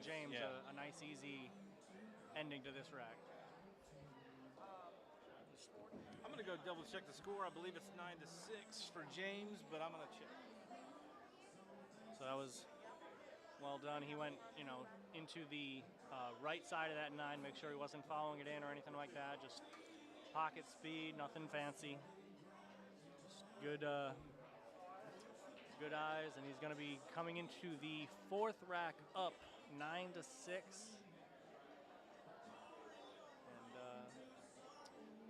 James a nice easy ending to this rack. I'm going to go double check the score. I believe it's 9-6 for James, but I'm going to check. So that was well done. He went, into the right side of that 9, make sure he wasn't following it in or anything like that. Just pocket speed, nothing fancy. Just good eyes, and he's going to be coming into the 4th rack up, 9-6. And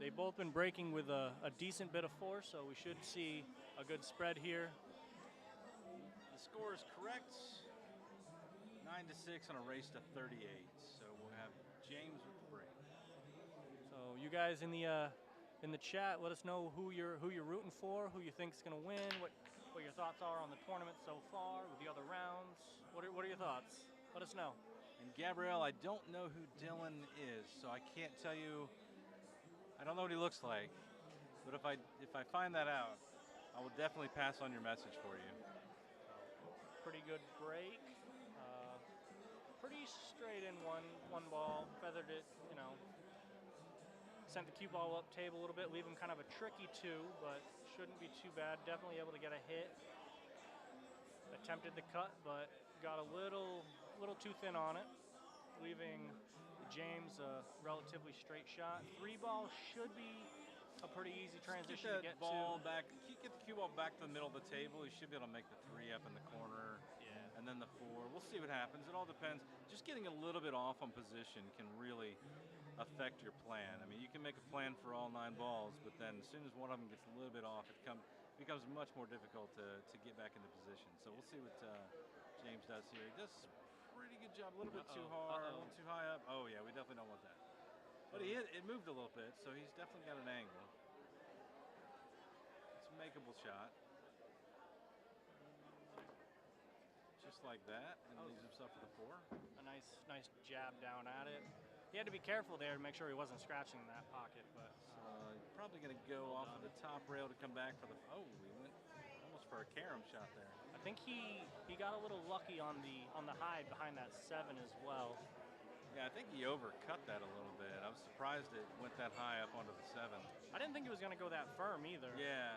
they've both been breaking with a decent bit of force, so we should see a good spread here. The score is correct. 9-6 on a race to 38. So we'll have James with the break. So you guys in the chat, let us know who you're rooting for, who you think is going to win, what your thoughts are on the tournament so far with the other rounds. What are your thoughts? Let us know. And Gabrielle, I don't know who Dylan is, so I can't tell you. I don't know what he looks like, but if I find that out, I will definitely pass on your message for you. Pretty good break. Pretty straight in one ball, feathered it, sent the cue ball up table a little bit, leave him kind of a tricky 2, but shouldn't be too bad. Definitely able to get a hit. Attempted the cut, but got a little too thin on it, leaving James a relatively straight shot. 3 ball should be a pretty easy transition to get ball to. Back. Get the cue ball back to the middle of the table. He should be able to make the 3 up in the corner. And then the 4. We'll see what happens. It all depends. Just getting a little bit off on position can really affect your plan. I mean, you can make a plan for all 9 balls, but then as soon as one of them gets a little bit off, it becomes much more difficult to get back into position. So we'll see what James does here. He does a pretty good job. A little bit too hard, a little too high up. Oh yeah, we definitely don't want that. But it moved a little bit, so he's definitely got an angle. It's a makeable shot. Just like that, and leaves himself with a 4. A nice jab down at it. He had to be careful there to make sure he wasn't scratching that pocket, but probably going to go off of the top rail to come back for the. Oh, we went almost for a carom shot there. I think he got a little lucky on the hide behind that 7 as well. Yeah, I think he overcut that a little bit. I was surprised it went that high up onto the 7. I didn't think he was going to go that firm either. Yeah.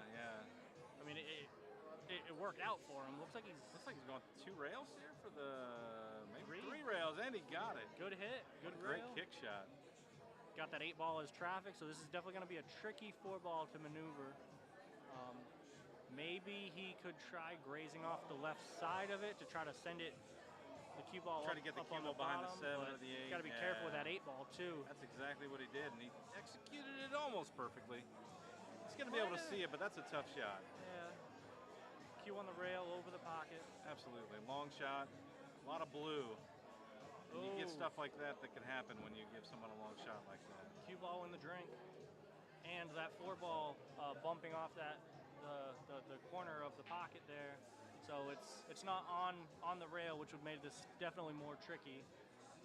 I mean, it worked out for him. Looks like he's going 2 rails here for the maybe 3 rails, and he got it. Good hit. Good Great rail. kick shot. Got that 8 ball as traffic, so this is definitely going to be a tricky 4 ball to maneuver. Maybe he could try grazing off the left side of it to try to send it the cue ball try to get the cue ball behind the 7 or the 8. Got to be careful with that 8 ball too. That's exactly what he did, and he executed it almost perfectly. He's going to be able to see it, but that's a tough shot. Yeah. Cue on the rail over the pocket. Absolutely. Long shot, a lot of blue. And you get stuff like that can happen when you give someone a long shot like that. Cue ball in the drink. And that 4 ball bumping off the corner of the pocket there. So it's not on the rail, which would make this definitely more tricky.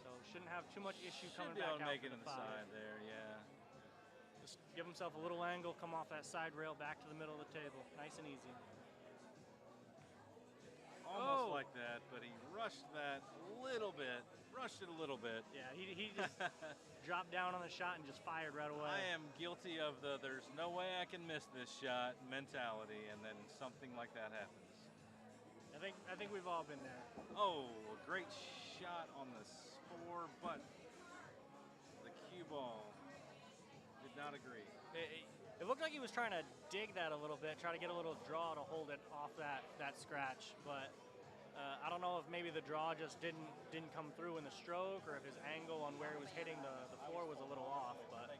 So shouldn't have too much issue coming back out. Make it in the side there, yeah. Just give himself a little angle, come off that side rail back to the middle of the table. Nice and easy. Almost like that, but he rushed that a little bit. Rushed it a little bit. Yeah, he just dropped down on the shot and just fired right away. I am guilty of the "there's no way I can miss this shot" mentality, and then something like that happens. I think we've all been there. Oh, a great shot on the score, but the cue ball did not agree. It looked like he was trying to dig that a little bit, try to get a little draw to hold it off that scratch, but I don't know if maybe the draw just didn't come through in the stroke, or if his angle on where he was hitting the floor was a little off. But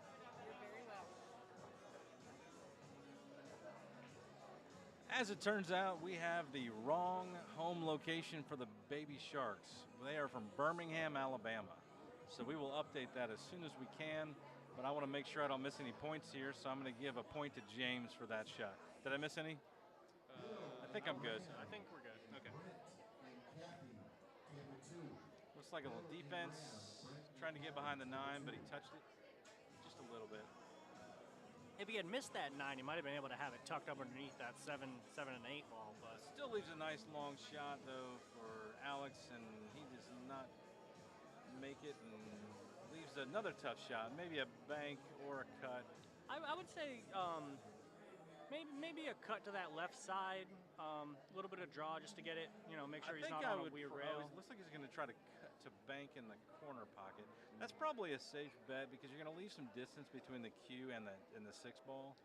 as it turns out, we have the wrong home location for the Baby Sharks. They are from Birmingham, Alabama. So we will update that as soon as we can. But I want to make sure I don't miss any points here, so I'm going to give a point to James for that shot. Did I miss any? I think I'm good. I think we're good. Okay. Looks like a little defense, trying to get behind the 9, but he touched it just a little bit. If he had missed that 9, he might have been able to have it tucked up underneath that 7 and 8 ball. But still leaves a nice long shot, though, for Alex, and he does not make it, and leaves another tough shot, maybe a bank or a cut. I would say maybe a cut to that left side, a little bit of draw just to get it, make sure he's not on a weird rail. It looks like he's going to try to cut to bank in the corner pocket. That's probably a safe bet because you're going to leave some distance between the cue and the 6 ball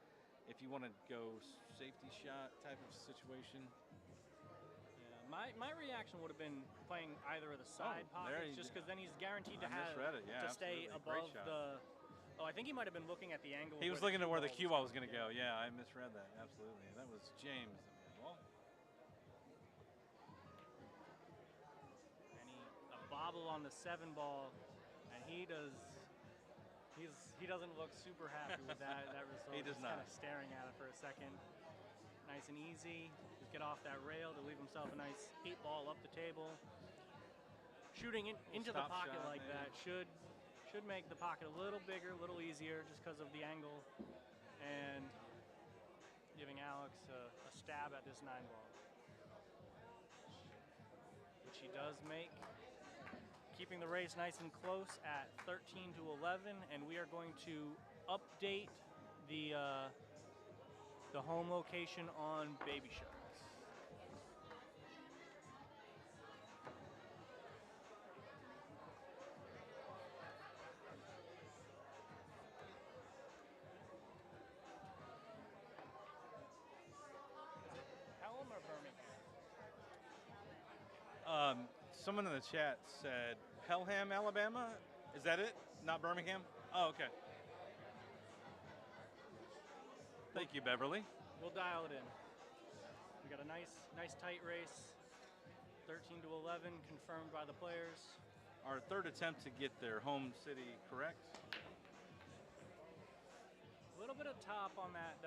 if you want to go safety shot type of situation. My reaction would have been playing either of the side pockets, just because then he's guaranteed to stay above the. Oh, I think he might have been looking at the angle. He was looking at where the cue ball was going to go. Yeah, I misread that. Absolutely, that was James. Well, and a bobble on the 7 ball, and he doesn't look super happy with that result. He does He's not. Kind of staring at it for a second. Nice and easy. Just get off that rail to leave himself a nice 8 ball up the table. Shooting into the pocket like that should make the pocket a little bigger, a little easier, just because of the angle, and giving Alex a stab at this 9 ball, which he does make. Keeping the race nice and close at 13 to 11, and we are going to update the home location on Baby Sharks. Pelham or Birmingham? Someone in the chat said Pelham, Alabama. Is that it? Not Birmingham? Oh, okay. Thank you, Beverly. We'll dial it in. We got a nice tight race. 13 to 11 confirmed by the players. Our third attempt to get their home city correct. A little bit of top on that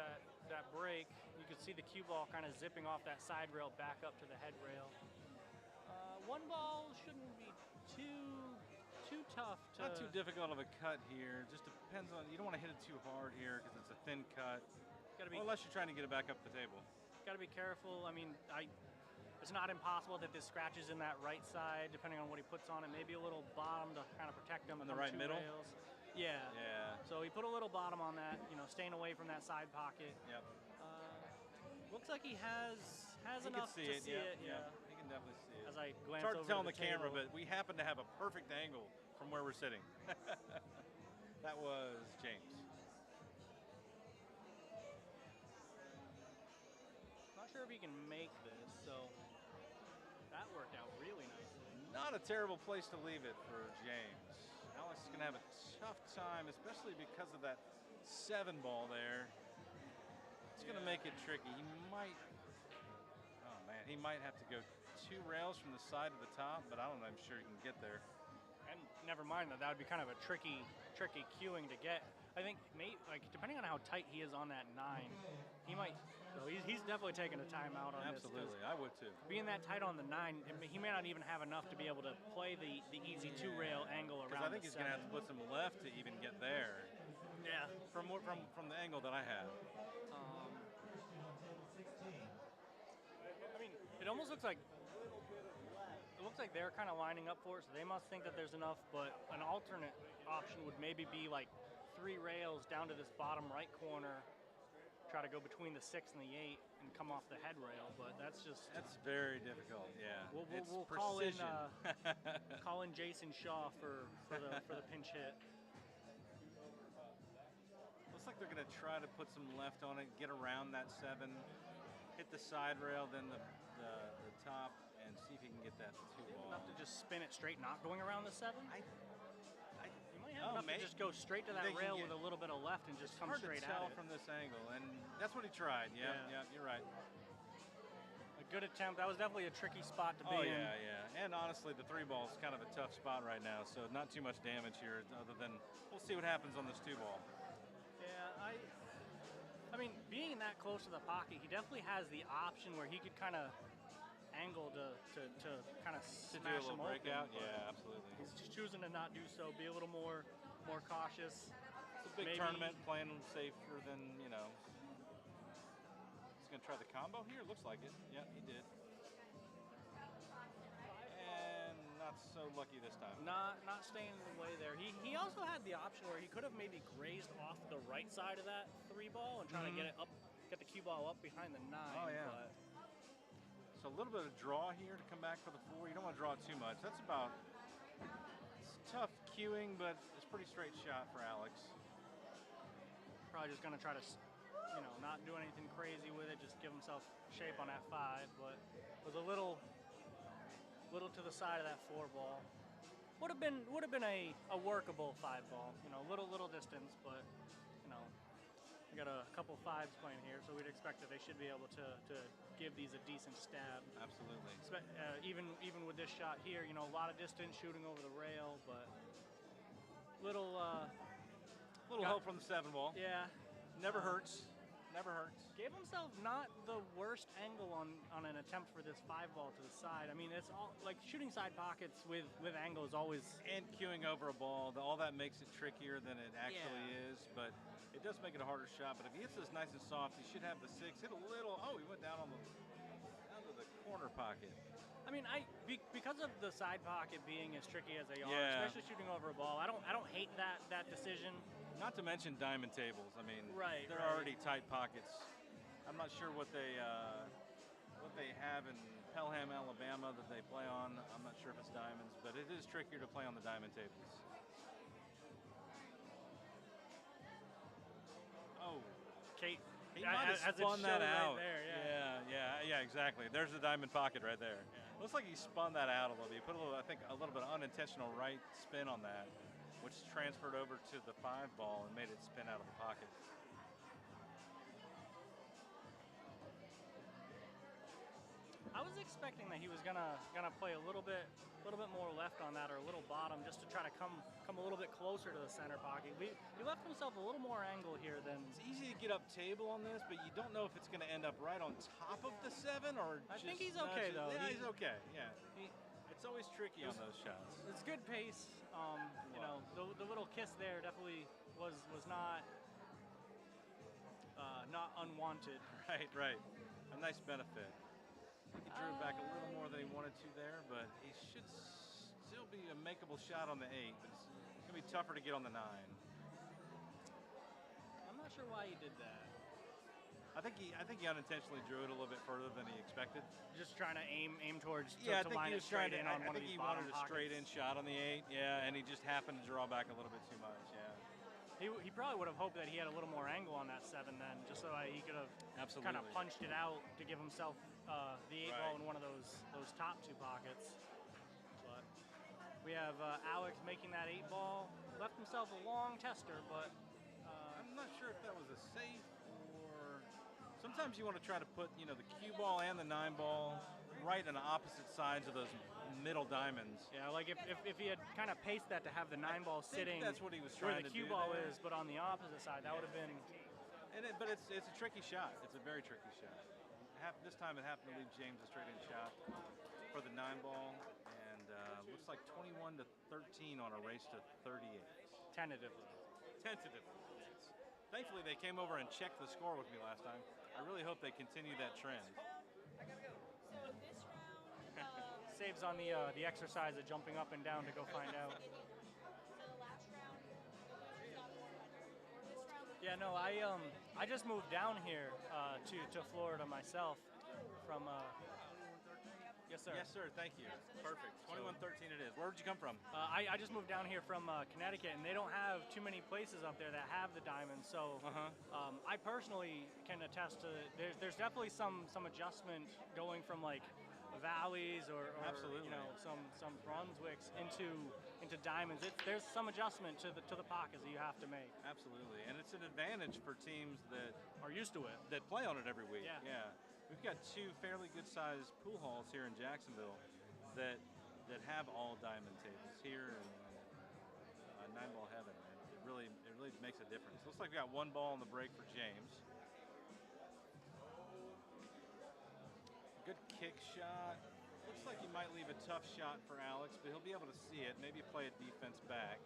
break. You could see the cue ball kind of zipping off that side rail back up to the head rail. One ball shouldn't be too tough to... Not too difficult of a cut here. Just depends on, you don't want to hit it too hard here because it's a thin cut. Gotta be, well, unless you're trying to get it back up the table. Got to be careful. I mean, it's not impossible that this scratches in that right side, depending on what he puts on it. Maybe a little bottom to kind of protect him on the from right two middle. Rails. Yeah. Yeah. So he put a little bottom on that, staying away from that side pocket. Yep. Looks like he has enough to see it. Yeah. He can definitely see it. As I glance it's hard over to tell on the the camera, table. but we happen to have a perfect angle from where we're sitting. That was James. Not sure if he can make this, so that worked out really nicely. Not a terrible place to leave it for James. Alex is going to have a tough time, especially because of that 7 ball there. It's going to make it tricky. He might have to go 2 rails from the side to the top, but I'm sure he can get there. And never mind that would be kind of a tricky cueing to get. I think depending on how tight he is on that 9, he might. So he's definitely taking a timeout on Absolutely, this. I would too. Being that tight on the 9, he may not even have enough to be able to play the easy 2 rail angle around. I think he's going to have to put some left to even get there. Yeah. From the angle that I have. I mean, it almost looks like they're kind of lining up for it, so they must think that there's enough. But an alternate option would maybe be like 3 rails down to this bottom right corner, try to go between the 6 and the 8 and come off the head rail. But that's very difficult. Yeah, we'll call in Jason Shaw for the pinch hit. Looks like they're going to try to put some left on it, get around that 7, hit the side rail, then the top, and see if he can get that 2 ball. Enough to just spin it straight, not going around the 7? You might have enough to just go straight to that rail with a little bit of left and just come straight at it. It's hard to tell at it. from this angle, and that's what he tried. Yeah, you're right. A good attempt. That was definitely a tricky spot to be in. Yeah. And honestly, the 3 ball is kind of a tough spot right now, so not too much damage here other than we'll see what happens on this 2 ball. Yeah, I mean, being that close to the pocket, he definitely has the option where he could kind of angle to kind of smash do a little breakout. Yeah, absolutely. He's just choosing to not do so. Be a little more cautious. It's a big tournament, playing safer than He's gonna try the combo here. Looks like it. Yeah, he did. And not so lucky this time. Not staying in the way there. He also had the option where he could have maybe grazed off the right side of that 3 ball and trying to get it up, get the cue ball up behind the 9. Oh yeah. But so a little bit of draw here to come back for the 4. You don't want to draw too much. It's tough cueing, but it's a pretty straight shot for Alex. Probably just going to try to, not do anything crazy with it, just give himself shape on that 5, but it was a little to the side of that 4 ball. Would have been a workable 5 ball, little distance, but we got a couple 5s playing here, so we'd expect that they should be able to give these a decent stab. Absolutely. Even with this shot here, a lot of distance shooting over the rail, but little hope from the 7 ball. Yeah. Never hurts. Never hurts. Gave himself not the worst angle on an attempt for this 5 ball to the side. I mean, it's all like shooting side pockets with angle is always... And cueing over a ball, all that makes it trickier than it actually is, but it does make it a harder shot. But if he hits this nice and soft, he should have the 6. Hit a little, he went down to the corner pocket. I mean, because of the side pocket being as tricky as they are, especially shooting over a ball, I don't hate that decision. Not to mention diamond tables. I mean, they're right. already tight pockets. I'm not sure what they have in Pelham, Alabama that they play on. I'm not sure if it's diamonds, but it is trickier to play on the diamond tables. Oh, Kate. He might have spun that out. Right there, yeah, exactly. There's the diamond pocket right there. Yeah. Looks like he spun that out a little bit. He put a little bit of unintentional right spin on that. which transferred over to the 5 ball and made it spin out of the pocket. I was expecting that he was gonna play a little bit more left on that, or a little bottom, just to try to come a little bit closer to the center pocket. He left himself a little more angle here than. It's easy to get up table on this, but you don't know if it's going to end up right on top of the 7 or. I think he's okay though. Yeah, he's okay. Yeah, it's always tricky on those shots. It's good pace. You know, the little kiss there definitely was not unwanted. Right. A nice benefit. He drew it back a little more than he wanted to there, but he should still be a makeable shot on the 8. But it's gonna be tougher to get on the 9. I'm not sure why he did that. I think he unintentionally drew it a little bit further than he expected. Just trying to aim towards. Yeah, to I think line he it was trying straight to. in on I one of think these he wanted bottom a straight in pockets. shot on the 8. Yeah, and he just happened to draw back a little bit too much. Yeah. He probably would have hoped that he had a little more angle on that 7 then, just so that he could have kind of punched it out to give himself the 8 ball in one of those top 2 pockets. But we have Alex making that 8 ball. Left himself a long tester, but I'm not sure if that was a safe or. Sometimes you want to try to put the cue ball and the 9 ball right on the opposite sides of those middle diamonds. Yeah, like if he had kind of paced that to have the 9 ball sitting that's what he was where trying the to cue do ball there. is, but on the opposite side, that would have been. But it's a tricky shot. It's a very tricky shot. This time it happened to leave James a straight in shot for the 9 ball, and looks like 21 to 13 on a race to 38. Tentatively. Yes. Thankfully, they came over and checked the score with me last time. I really hope they continue that trend. So this round, Saves on the exercise of jumping up and down to go find out. so the last round, the losers got more money. This round, Yeah, no, I just moved down here to Florida myself from. Yes, sir. Yes, sir. Thank you. Perfect. 21-13 it is. Where would you come from? I just moved down here from Connecticut, and they don't have too many places up there that have the diamonds. So I personally can attest to there's definitely some adjustment going from like valleys or Absolutely. some Brunswicks into diamonds. There's some adjustment to the pockets that you have to make. Absolutely, and it's an advantage for teams that Are used to it. that play on it every week. Yeah. We've got 2 fairly good-sized pool halls here in Jacksonville that have all diamond tables here in 9 ball heaven. And it really makes a difference. Looks like we got 1 ball on the break for James. Good kick shot. Looks like he might leave a tough shot for Alex, but he'll be able to see it. Maybe play a defense back.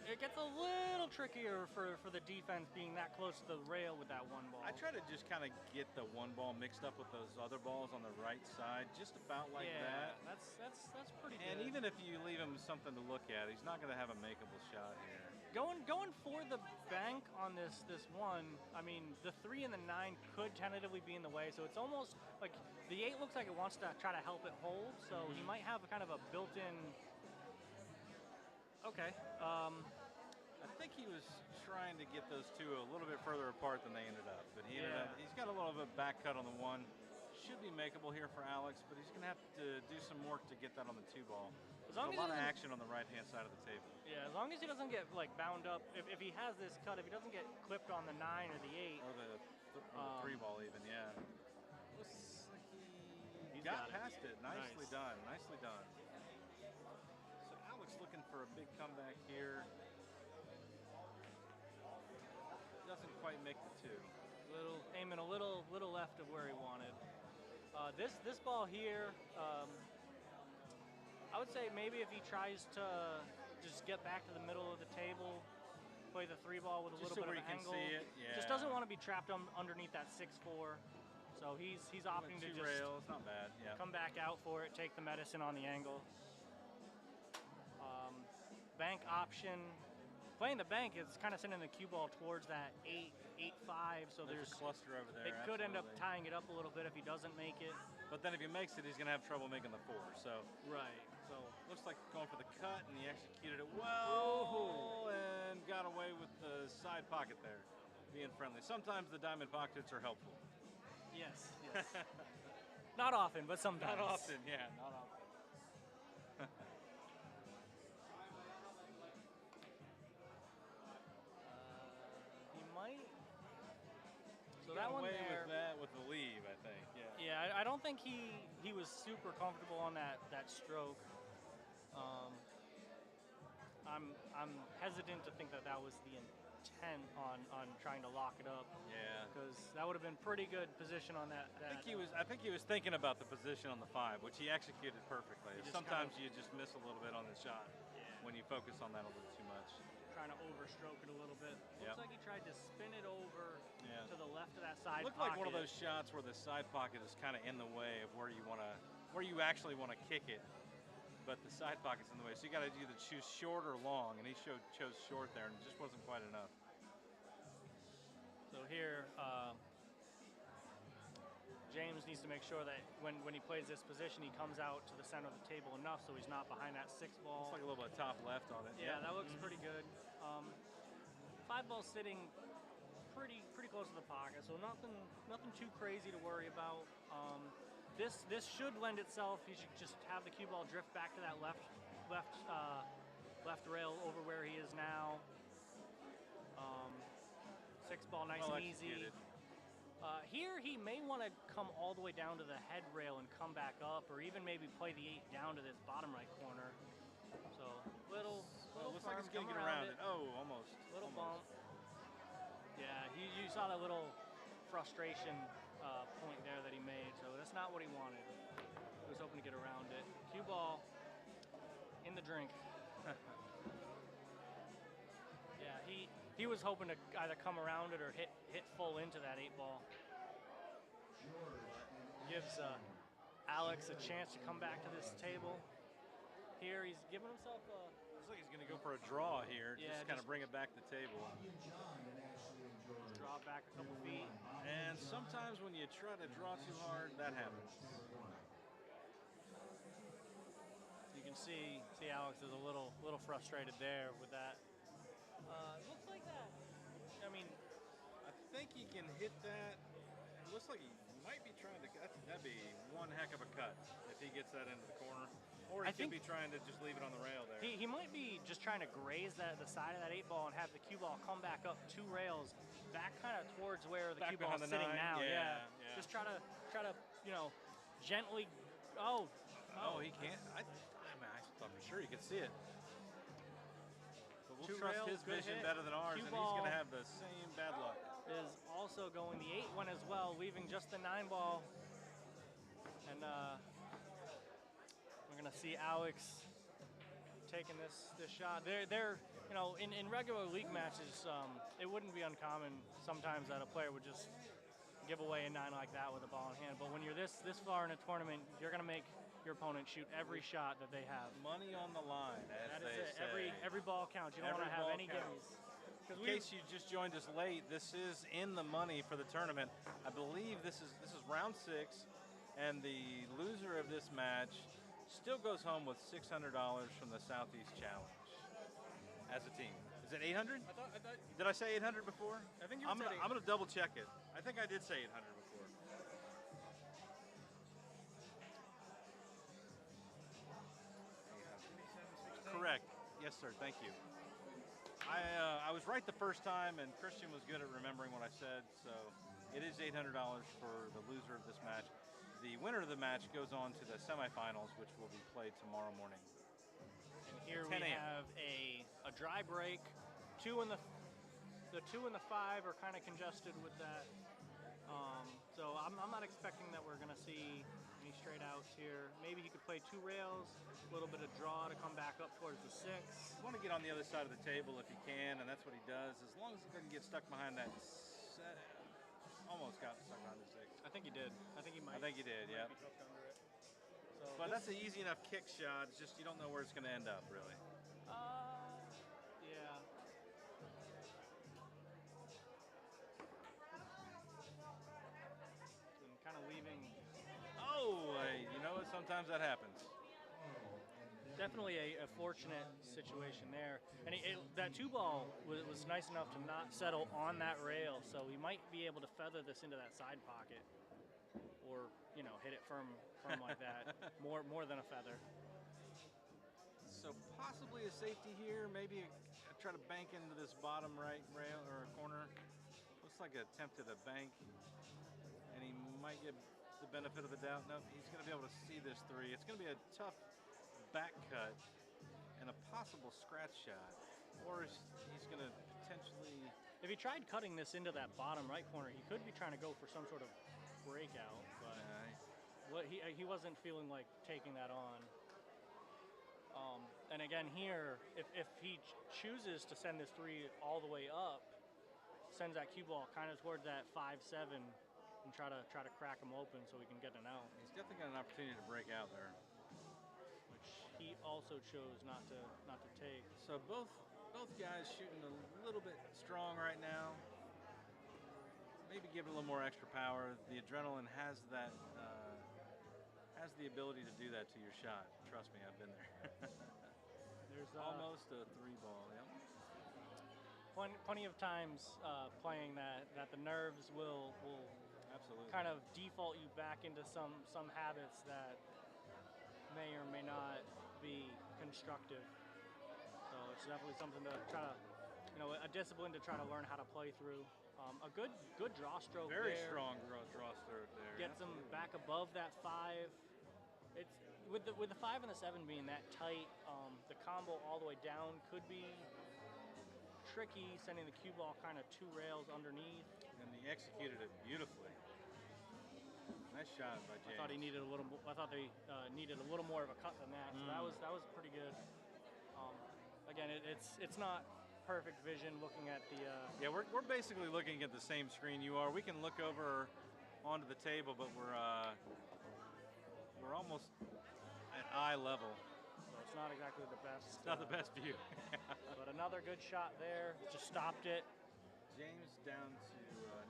It gets a little trickier for the defense being that close to the rail with that 1 ball. I try to just kind of get the 1 ball mixed up with those other balls on the right side, just about like that. That's pretty good. And even if you leave him something to look at, he's not going to have a makeable shot here. Going for the bank on this one, I mean, the 3 and the 9 could tentatively be in the way, so it's almost like the 8 looks like it wants to try to help it hold, so he might have a kind of a built-in. Okay. I think he was trying to get those 2 a little bit further apart than they ended up, but he's got a little bit of back cut on the 1. Should be makeable here for Alex, but he's going to have to do some work to get that on the 2 ball. As long There's a as lot of he doesn't- action on the right-hand side of the table. Yeah, as long as he doesn't get like bound up. If he has this cut, if he doesn't get clipped on the 9 or the 8. Or the 3 ball even, yeah. Looks like he got got it. past it. Nicely Nice. done. Nicely done. So Alex looking for a big comeback here. Doesn't quite make the 2. Aiming a little left of where he wanted. This ball here, I would say maybe if he tries to just get back to the middle of the table, play the 3 ball with a Just little so bit where of you an can angle. see it, Just yeah. doesn't want to be trapped underneath that 6-4. So he's opting to 2 just rails, not bad. Yeah. come back out for it, take the medicine on the angle. Bank option. Playing the bank is kind of sending the cue ball towards that 8-5. So There's a cluster over there. it could end up absolutely. tying it up a little bit if he doesn't make it. But then if he makes it, he's going to have trouble making the 4. So Right. So looks like going for the cut, and he executed it well and got away with the side pocket there, being friendly. Sometimes the diamond pockets are helpful. Yes. Not often, but sometimes. Not often, yeah, not often. Get that one away there. with that with the leave, I think. Yeah. Yeah, I don't think he was super comfortable on that stroke. I'm hesitant to think that was the intent on trying to lock it up. Yeah. Because that would have been pretty good position on that. I think he was thinking about the position on the 5, which he executed perfectly. Sometimes you just miss a little bit on the shot when you focus on that a little too much. Trying to overstroke it a little bit. Looks like he tried to spin it over to the left of that side Looked pocket. like one of those shots where the side pocket is kind of in the way of where you actually want to kick it, but the side pocket's in the way. So you got to either choose short or long, and he chose short there, and it just wasn't quite enough. So here, James needs to make sure that when he plays this position, he comes out to the center of the table enough so he's not behind that 6 ball. Looks like a little bit of top left on it. Yeah, that looks pretty good. 5 ball sitting pretty close to the pocket, so nothing too crazy to worry about. This should lend itself. He should just have the cue ball drift back to that left rail over where he is now. 6 ball, nice and easy. Here he may want to come all the way down to the head rail and come back up, or even maybe play the 8 down to this bottom right corner. So little looks like it's going to get around it. Oh, almost. Little bump. Yeah, you saw that little frustration point there that he made. So that's not what he wanted. He was hoping to get around it. Cue ball in the drink. Yeah, he was hoping to either come around it or hit full into that 8 ball. Gives Alex a chance to come back to this table. Here he's giving himself a... Looks like he's going to go for a draw here, Yeah, just kind of bring it back to the table. Draw it back a couple feet. And sometimes when you try to draw too hard, that happens. You can see Alex is a little frustrated there with that. Looks like that. I mean, I think he can hit that. It looks like he might be trying to. That'd be one heck of a cut if he gets that into the corner. Or he could be trying to just leave it on the rail there. He might be just trying to graze the side of that 8 ball and have the cue ball come back up 2 rails, back kind of towards where the cue ball is sitting 9. now. Yeah. Just try to gently. Oh, he can't. I thought for sure he could see it. But we'll 2 trust rails, his vision hit. better than ours, Cue and he's going to ball have the same bad luck. is also going the 8 one as well, leaving just the 9 ball. And we're gonna see Alex taking this shot. They're in regular league matches, it wouldn't be uncommon sometimes that a player would just give away a 9 like that with a ball in hand. But when you're this far in a tournament, you're gonna make your opponent shoot every shot that they have. Money on the line, as That they is it. say. Every ball counts. You don't want to have any gimmies. In case you just joined us late, this is in the money for the tournament. I believe this is round 6, and the loser of this match still goes home with $600 from the Southeast Challenge as a team. Is it 800? Did I say 800 before? I think you I'm said going to double check it. I think I did say 800 before. Correct. Yes, sir. Thank you. I was right the first time, and Christian was good at remembering what I said, so it is $800 for the loser of this match. The winner of the match goes on to the semifinals, which will be played tomorrow morning. And here we have a dry break. The 2 and the 5 are kind of congested with that. So I'm not expecting that we're going to see any straight outs here. Maybe he could play 2 rails, a little bit of draw to come back up towards the 6. You want to get on the other side of the table if you can, and that's what he does. As long as he doesn't get stuck behind that almost got stuck behind the 6. I think he did. I think he might. I think he did, yeah. Be tucked under it. So but that's an easy enough kick shot. It's just you don't know where it's going to end up, really. Yeah. And kind of leaving. Oh, you know what? Sometimes that happens. Definitely a fortunate situation there. And that 2 ball was nice enough to not settle on that rail, so he might be able to feather this into that side pocket, or hit it firm like that. More than a feather. So possibly a safety here. Maybe try to bank into this bottom right rail or corner. Looks looks like an attempt at a bank, and he might get the benefit of the doubt. Nope, he's going to be able to see this 3. It's going to be a tough back cut and a possible scratch shot, or he's going to potentially. If he tried cutting this into that bottom right corner, he could be trying to go for some sort of breakout, but he wasn't feeling like taking that on. And again here, if he chooses to send this 3 all the way up, sends that cue ball kind of toward that 5-7 and try to crack him open so we can get an out. He's definitely got an opportunity to break out there, which he also chose not to take. So both guys shooting a little bit strong right now. Maybe give it a little more extra power. The adrenaline has that has the ability to do that to your shot. Trust me, I've been there. There's almost a 3-ball. Yep. Plenty of times playing that the nerves will absolutely kind of default you back into some habits that may or may not be constructive. So it's definitely something to try to, a discipline to try to learn how to play through. A good draw stroke. Very there. strong draw stroke there. Gets him back above that 5. It's with the 5 and the 7 being that tight. The combo all the way down could be tricky, sending the cue ball kind of 2 rails underneath. And he executed it beautifully. Nice shot by James. I thought they needed a little more of a cut than that. So that was pretty good. Again, it's not perfect vision looking at the. Yeah, we're basically looking at the same screen you are. We can look over onto the table, but we're almost at eye level. So it's not exactly the best. It's not the best view. But another good shot there. Just stopped it. James down to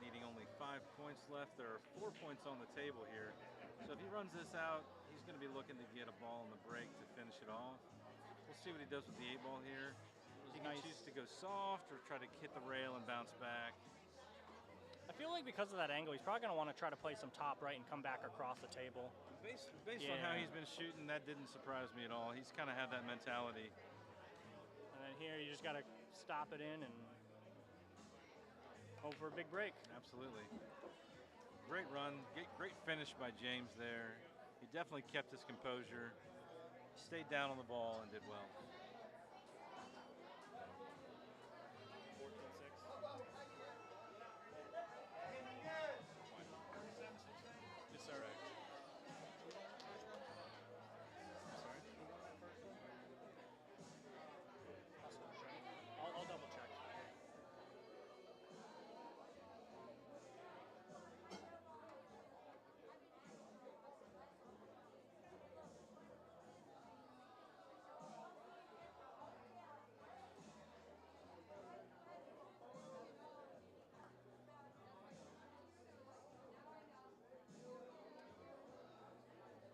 needing only 5 points left. There are 4 points on the table here. So if he runs this out, he's going to be looking to get a ball in the break to finish it off. We'll see what he does with the 8-ball here. He can choose to go soft or try to hit the rail and bounce back. I feel like because of that angle, he's probably going to want to try to play some top right and come back across the table. Based on how he's been shooting, that didn't surprise me at all. He's kind of had that mentality. And then here, you just got to stop it in and hope for a big break. Absolutely. Great run, great finish by James there. He definitely kept his composure, stayed down on the ball, and did well. 14-6. Yes, sir. I'll double check.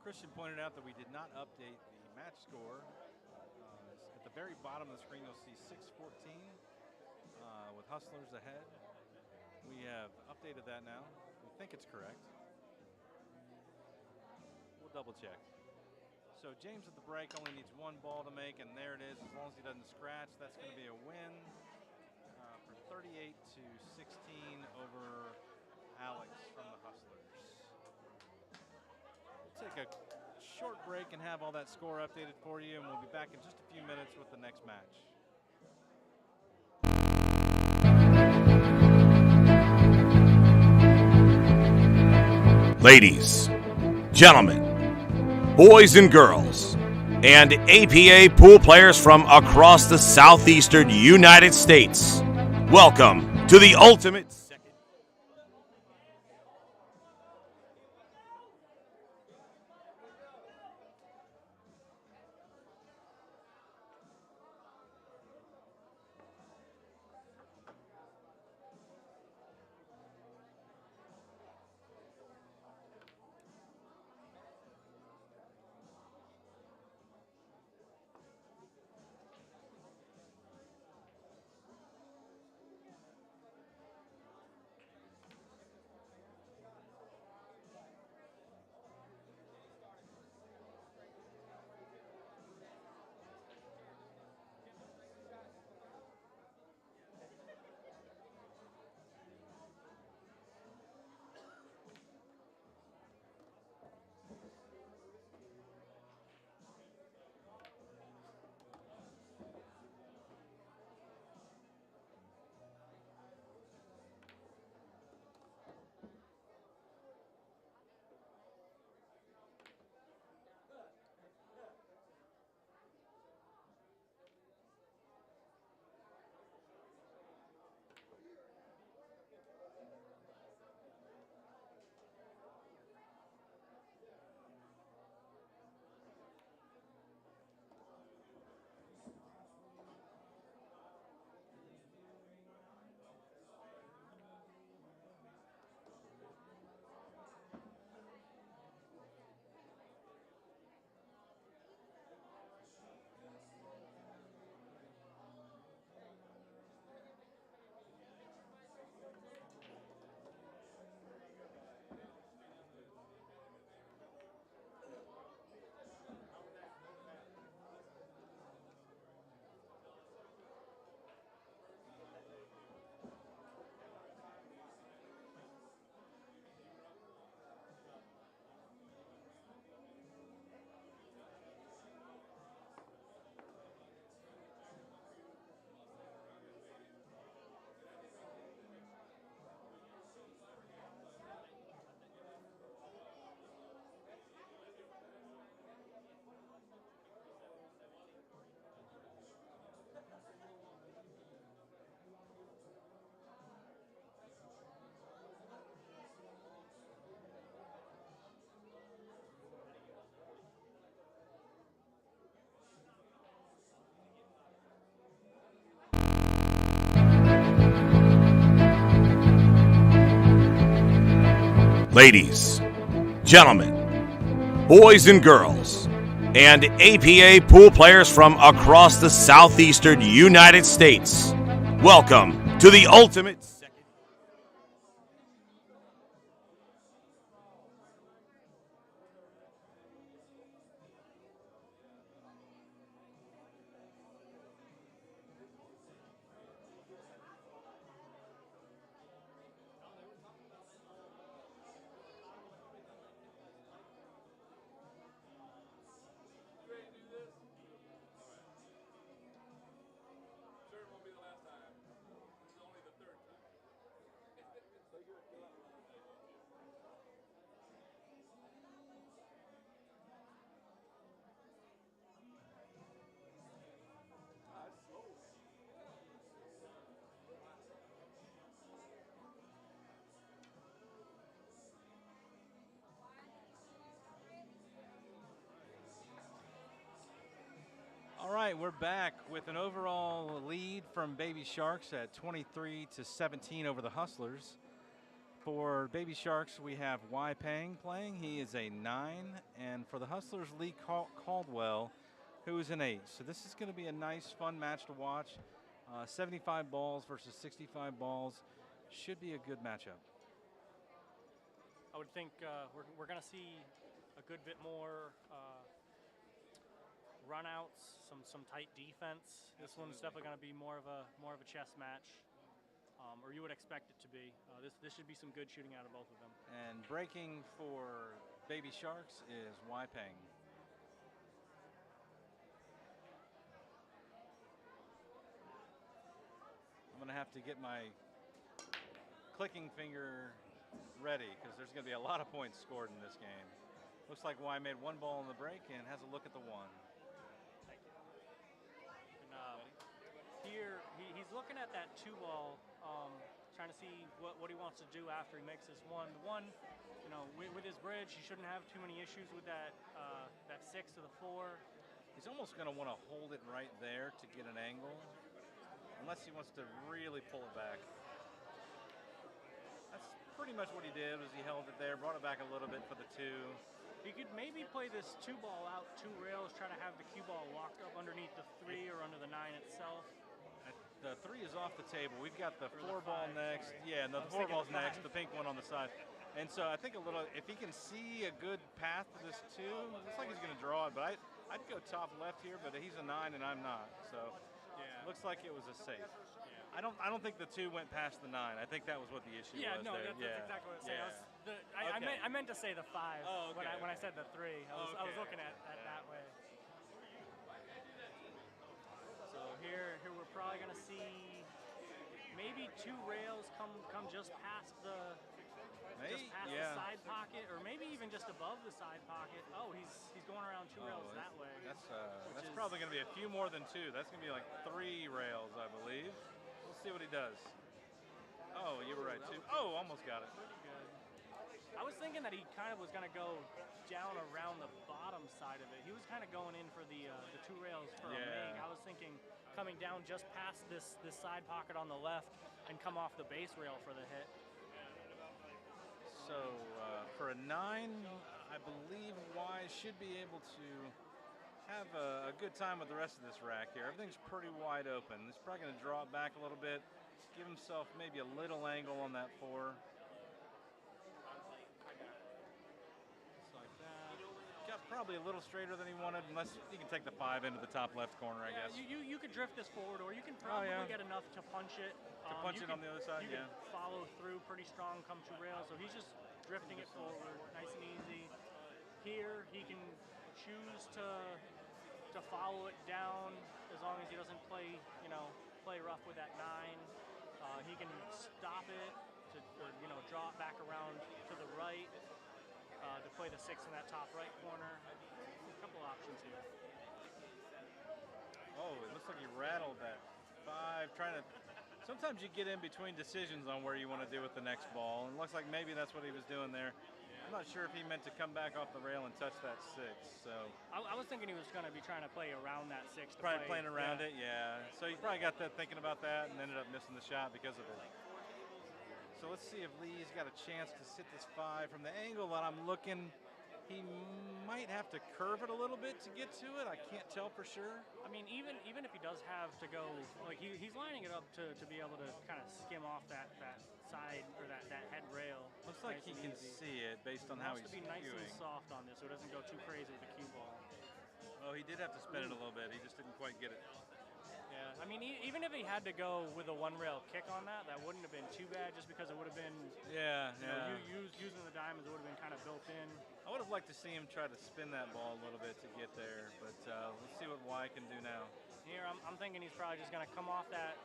Christian pointed out that we did not update the match score. At the very bottom of the screen, you'll see 6-14 with Hustlers ahead. We have updated that now. We think it's correct. We'll double check. So James at the break only needs 1 ball to make, and there it is. As long as he doesn't scratch, that's going to be a win for 38-16 over Alex from the Hustlers. We'll take a short break and have all that score updated for you, and we'll be back in just a few minutes with the next match. Ladies, gentlemen, boys and girls, and APA pool players from across the southeastern United States, welcome to the ultimate second. Ladies, gentlemen, boys and girls, and APA pool players from across the southeastern United States, welcome to the ultimate second. All right, we're back with an overall lead from Baby Sharks at 23-17 over the Hustlers. For Baby Sharks, we have Y Pang playing. He is a 9. And for the Hustlers, Lee Caldwell, who is an 8. So this is going to be a nice, fun match to watch. 75 balls versus 65 balls. Should be a good matchup. I would think we're going to see a good bit more runouts, some tight defense. This one's definitely going to be more of a chess match, or you would expect it to be. This should be some good shooting out of both of them. And breaking for Baby Sharks is Y Pang. I'm going to have to get my clicking finger ready because there's going to be a lot of points scored in this game. Looks like Y made one ball in the break and has a look at the one. Here, he's looking at that 2-ball, trying to see what he wants to do after he makes this one. The one, with his bridge, he shouldn't have too many issues with that 6 to the 4. He's almost going to want to hold it right there to get an angle, unless he wants to really pull it back. That's pretty much what he did, was he held it there, brought it back a little bit for the 2. He could maybe play this 2-ball out 2 rails, try to have the cue ball locked up underneath the 3 or under the 9 itself. The 3 is off the table. We've got the 4-ball next. Sorry. Yeah, no, the 4-ball's next, the pink one on the side. And so I think if he can see a good path to this 2, it looks like he's going to draw it. But I'd go top left here, but he's a 9 and I'm not. So yeah, looks like it was a safe. Yeah. I don't think the 2 went past the 9. I think that was what the issue was. That's exactly what I was saying. I meant to say the 5 when I said the 3. I was looking at that way. So here we're probably going to see maybe 2 rails come just past the the side pocket, or maybe even just above the side pocket. Oh, he's going around 2 rails that way. That's probably going to be a few more than 2. That's going to be like 3 rails, I believe. We'll see what he does. Oh, you were right too. Oh, almost got it. Pretty good. I was thinking that he kind of was going to go down around the bottom side of it. He was kind of going in for the 2 rails for a make. I was thinking coming down just past this side pocket on the left and come off the base rail for the hit. So for a 9, I believe Y should be able to have a good time with the rest of this rack here. Everything's pretty wide open. He's probably going to draw it back a little bit, give himself maybe a little angle on that 4. Got probably a little straighter than he wanted, unless you can take the 5 into the top left corner, I guess. You could drift this forward, or you can probably get enough to punch it. Punch it on the other side, you can follow through pretty strong, come 2 rails. So he's just drifting it forward, nice and easy. Here he can choose to follow it down as long as he doesn't play rough with that 9. He can stop it or draw it back around to the right. To play the 6 in that top right corner. A couple options here. Oh, it looks like he rattled that 5, trying to... Sometimes you get in between decisions on where you want to do with the next ball, and it looks like maybe that's what he was doing there. I'm not sure if he meant to come back off the rail and touch that 6. So I was thinking he was going to be trying to play around that 6. Probably playing around it, yeah. So he probably got that thinking about that and ended up missing the shot because of it. So let's see if Lee's got a chance to sit this 5. From the angle that I'm looking, he might have to curve it a little bit to get to it. I can't tell for sure. I mean, even if he does have to go, like he's lining it up to be able to kind of skim off that side or that head rail. Looks like he can see it based on how he's to be nice skewing. and soft on this, so it doesn't go too crazy with the cue ball. Oh, he did have to spin it a little bit. He just didn't quite get it. Yeah, I mean, even if he had to go with a one-rail kick on that, that wouldn't have been too bad, just because it would have been, using the diamonds, it would have been kind of built in. I would have liked to see him try to spin that ball a little bit to get there, but let's see what Y can do now. Here, I'm thinking he's probably just going to come off that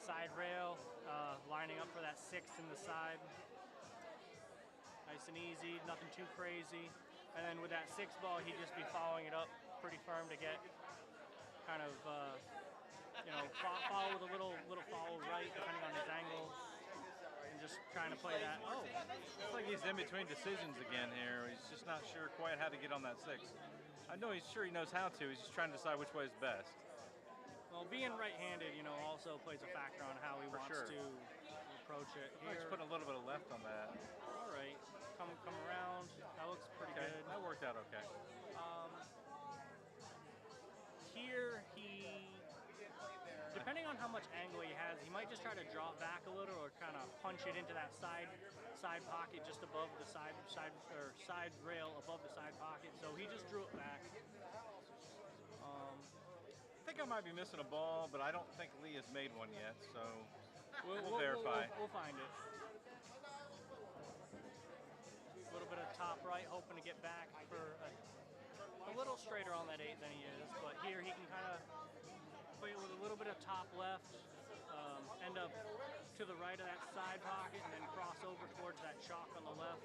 side rail, lining up for that 6 in the side. Nice and easy, nothing too crazy. And then with that 6 ball, he'd just be following it up pretty firm to get kind of, follow with a little follow right, depending on his angle, and just trying to play that. Oh, looks like he's in between decisions again here. He's just not sure quite how to get on that 6. I know he's sure he knows how to. He's just trying to decide which way is best. Well, being right-handed, also plays a factor on how he wants to approach it. He's putting a little bit of left on that. All right, come around. That looks pretty good. That worked out okay. Here depending on how much angle he has, he might just try to drop back a little or kind of punch it into that side pocket just above the side rail above the side pocket. So he just drew it back. I think I might be missing a ball, but I don't think Lee has made one yet, so we'll verify. We'll find it. A little bit of top right, hoping to get back for a little straighter on that 8 than he is, but here he can kind of play it with a little bit of top left, end up to the right of that side pocket, and then cross over towards that chalk on the left.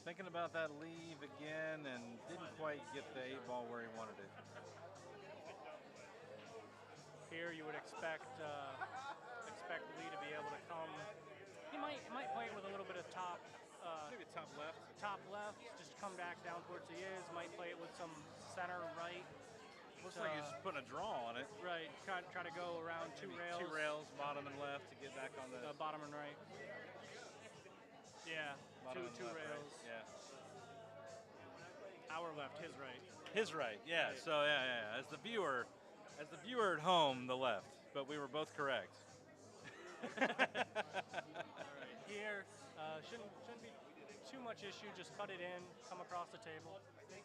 Thinking about that leave again and didn't quite get the 8 ball where he wanted it. Here you would expect Lee to be able to come. He might play it with a little bit of top. Maybe top left. Top left, just come back down towards the is. Might play it with some center right. Looks like he's putting a draw on it. Right, try to go around 2 rails. 2 rails, bottom and left to get back on the bottom and right. Yeah, two rails. Right. Yeah. Our left, his right. His right, yeah. So yeah. As the viewer at home, the left, but we were both correct. All right, here shouldn't be too much issue. Just cut it in, come across the table.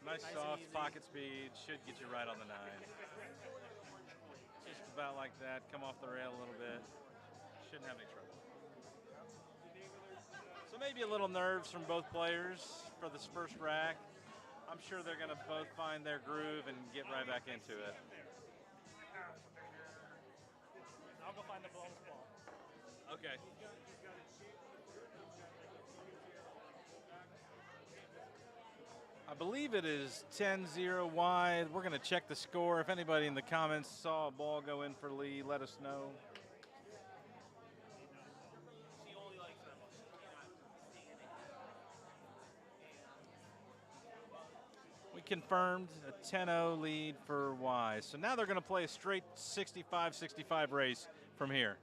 Nice soft pocket speed, should get you right on the 9. Just about like that. Come off the rail a little bit. Shouldn't have any trouble. So maybe a little nerves from both players for this first rack. I'm sure they're going to both find their groove and get right back into it. I'll go find the bonus ball. Okay. I believe it is 10-0 wide. We're going to check the score. If anybody in the comments saw a ball go in for Lee, let us know. We confirmed a 10-0 lead for Y. So now they're going to play a straight 65-65 race from here.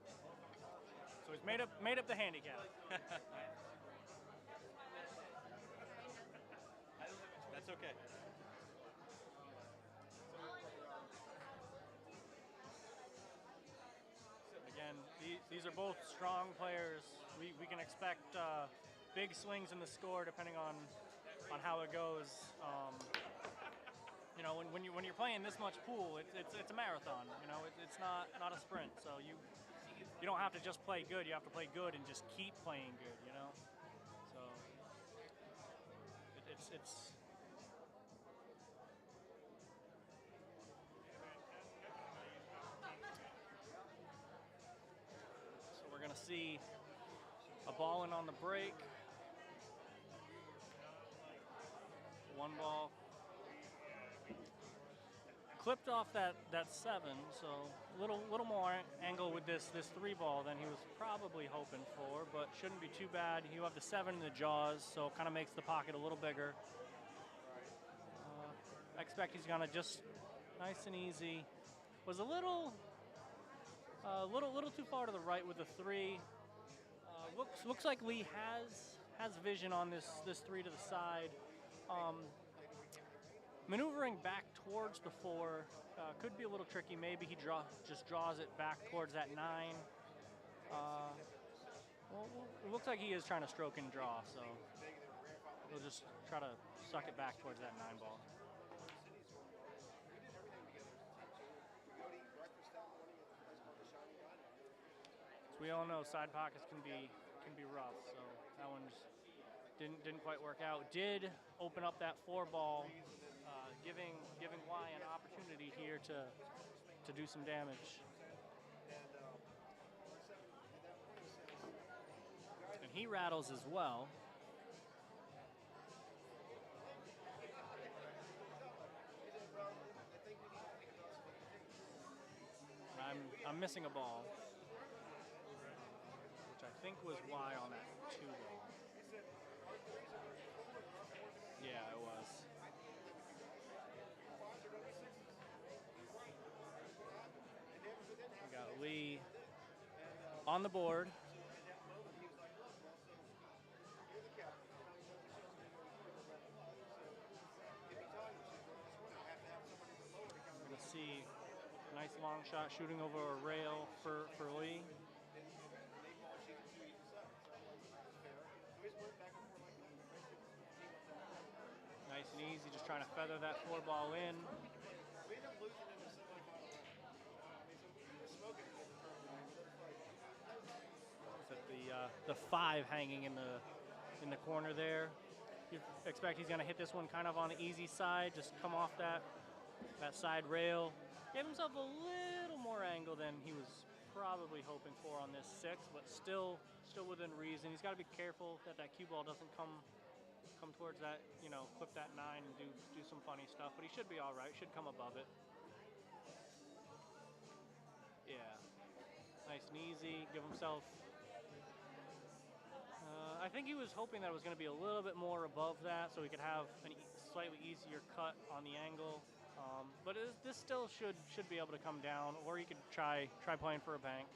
So he's made up the handicap. That's okay. Again, these are both strong players. We can expect big swings in the score depending on how it goes. When you're playing this much pool, it's a marathon. It's not a sprint. So you don't have to just play good. You have to play good and just keep playing good. So it's. So we're gonna see a ball in on the break. 1 ball. Clipped off that 7, so a little more angle with this 3 ball than he was probably hoping for, but shouldn't be too bad. You have the 7 in the jaws, so it kind of makes the pocket a little bigger. I expect he's gonna just nice and easy. Was a little too far to the right with the 3. Looks like Lee has vision on this 3 to the side. Maneuvering back towards the 4 could be a little tricky. Maybe he just draws it back towards that 9. Well, it looks like he is trying to stroke and draw, so he'll just try to suck it back towards that 9 ball. As we all know, side pockets can be rough, so that one just didn't quite work out. Did open up that 4 ball, giving Y an opportunity here to do some damage. And he rattles as well. And I'm missing a ball, which I think was Y on that 2 ball. Yeah, it was. We got Lee on the board. We're going to see a nice long shot shooting over a rail for Lee. Nice and easy, just trying to feather that 4 ball in. The 5 hanging in the corner there. You expect he's going to hit this one kind of on the easy side, just come off that side rail. Gave himself a little more angle than he was probably hoping for on this 6, but still within reason. He's got to be careful that cue ball doesn't come towards that, clip that 9 and do some funny stuff, but he should be all right, should come above it. Yeah, nice and easy, give himself, I think he was hoping that it was going to be a little bit more above that so he could have a slightly easier cut on the angle, but this still should be able to come down, or he could try playing for a bank.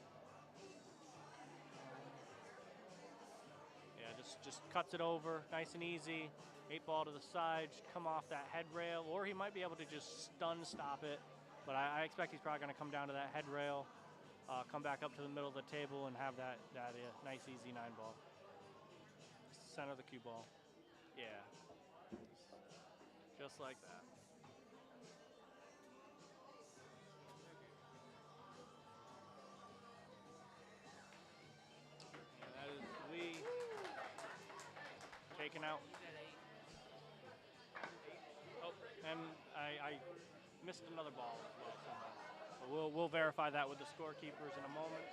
Just cuts it over, nice and easy. 8 ball to the side, come off that head rail, or he might be able to just stun stop it. But I expect he's probably going to come down to that head rail, come back up to the middle of the table, and have that nice easy 9 ball. Center of the cue ball. Yeah, just like that. And that is Lee. Taken out. Oh, and I missed another ball as well. So we'll verify that with the scorekeepers in a moment.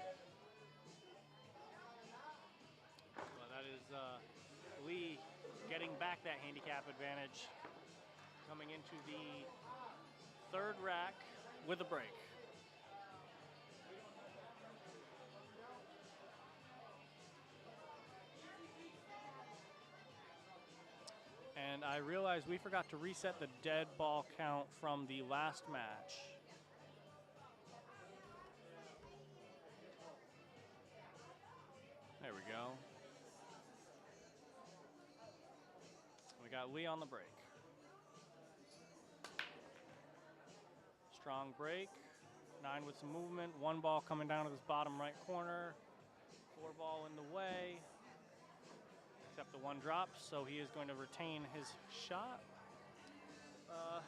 Well, that is Lee getting back that handicap advantage, coming into the 3rd rack with a break. And I realized we forgot to reset the dead ball count from the last match. There we go. We got Lee on the break. Strong break. 9 with some movement. 1 ball coming down to this bottom right corner. 4 ball in the way. Except the 1 drops, so he is going to retain his shot.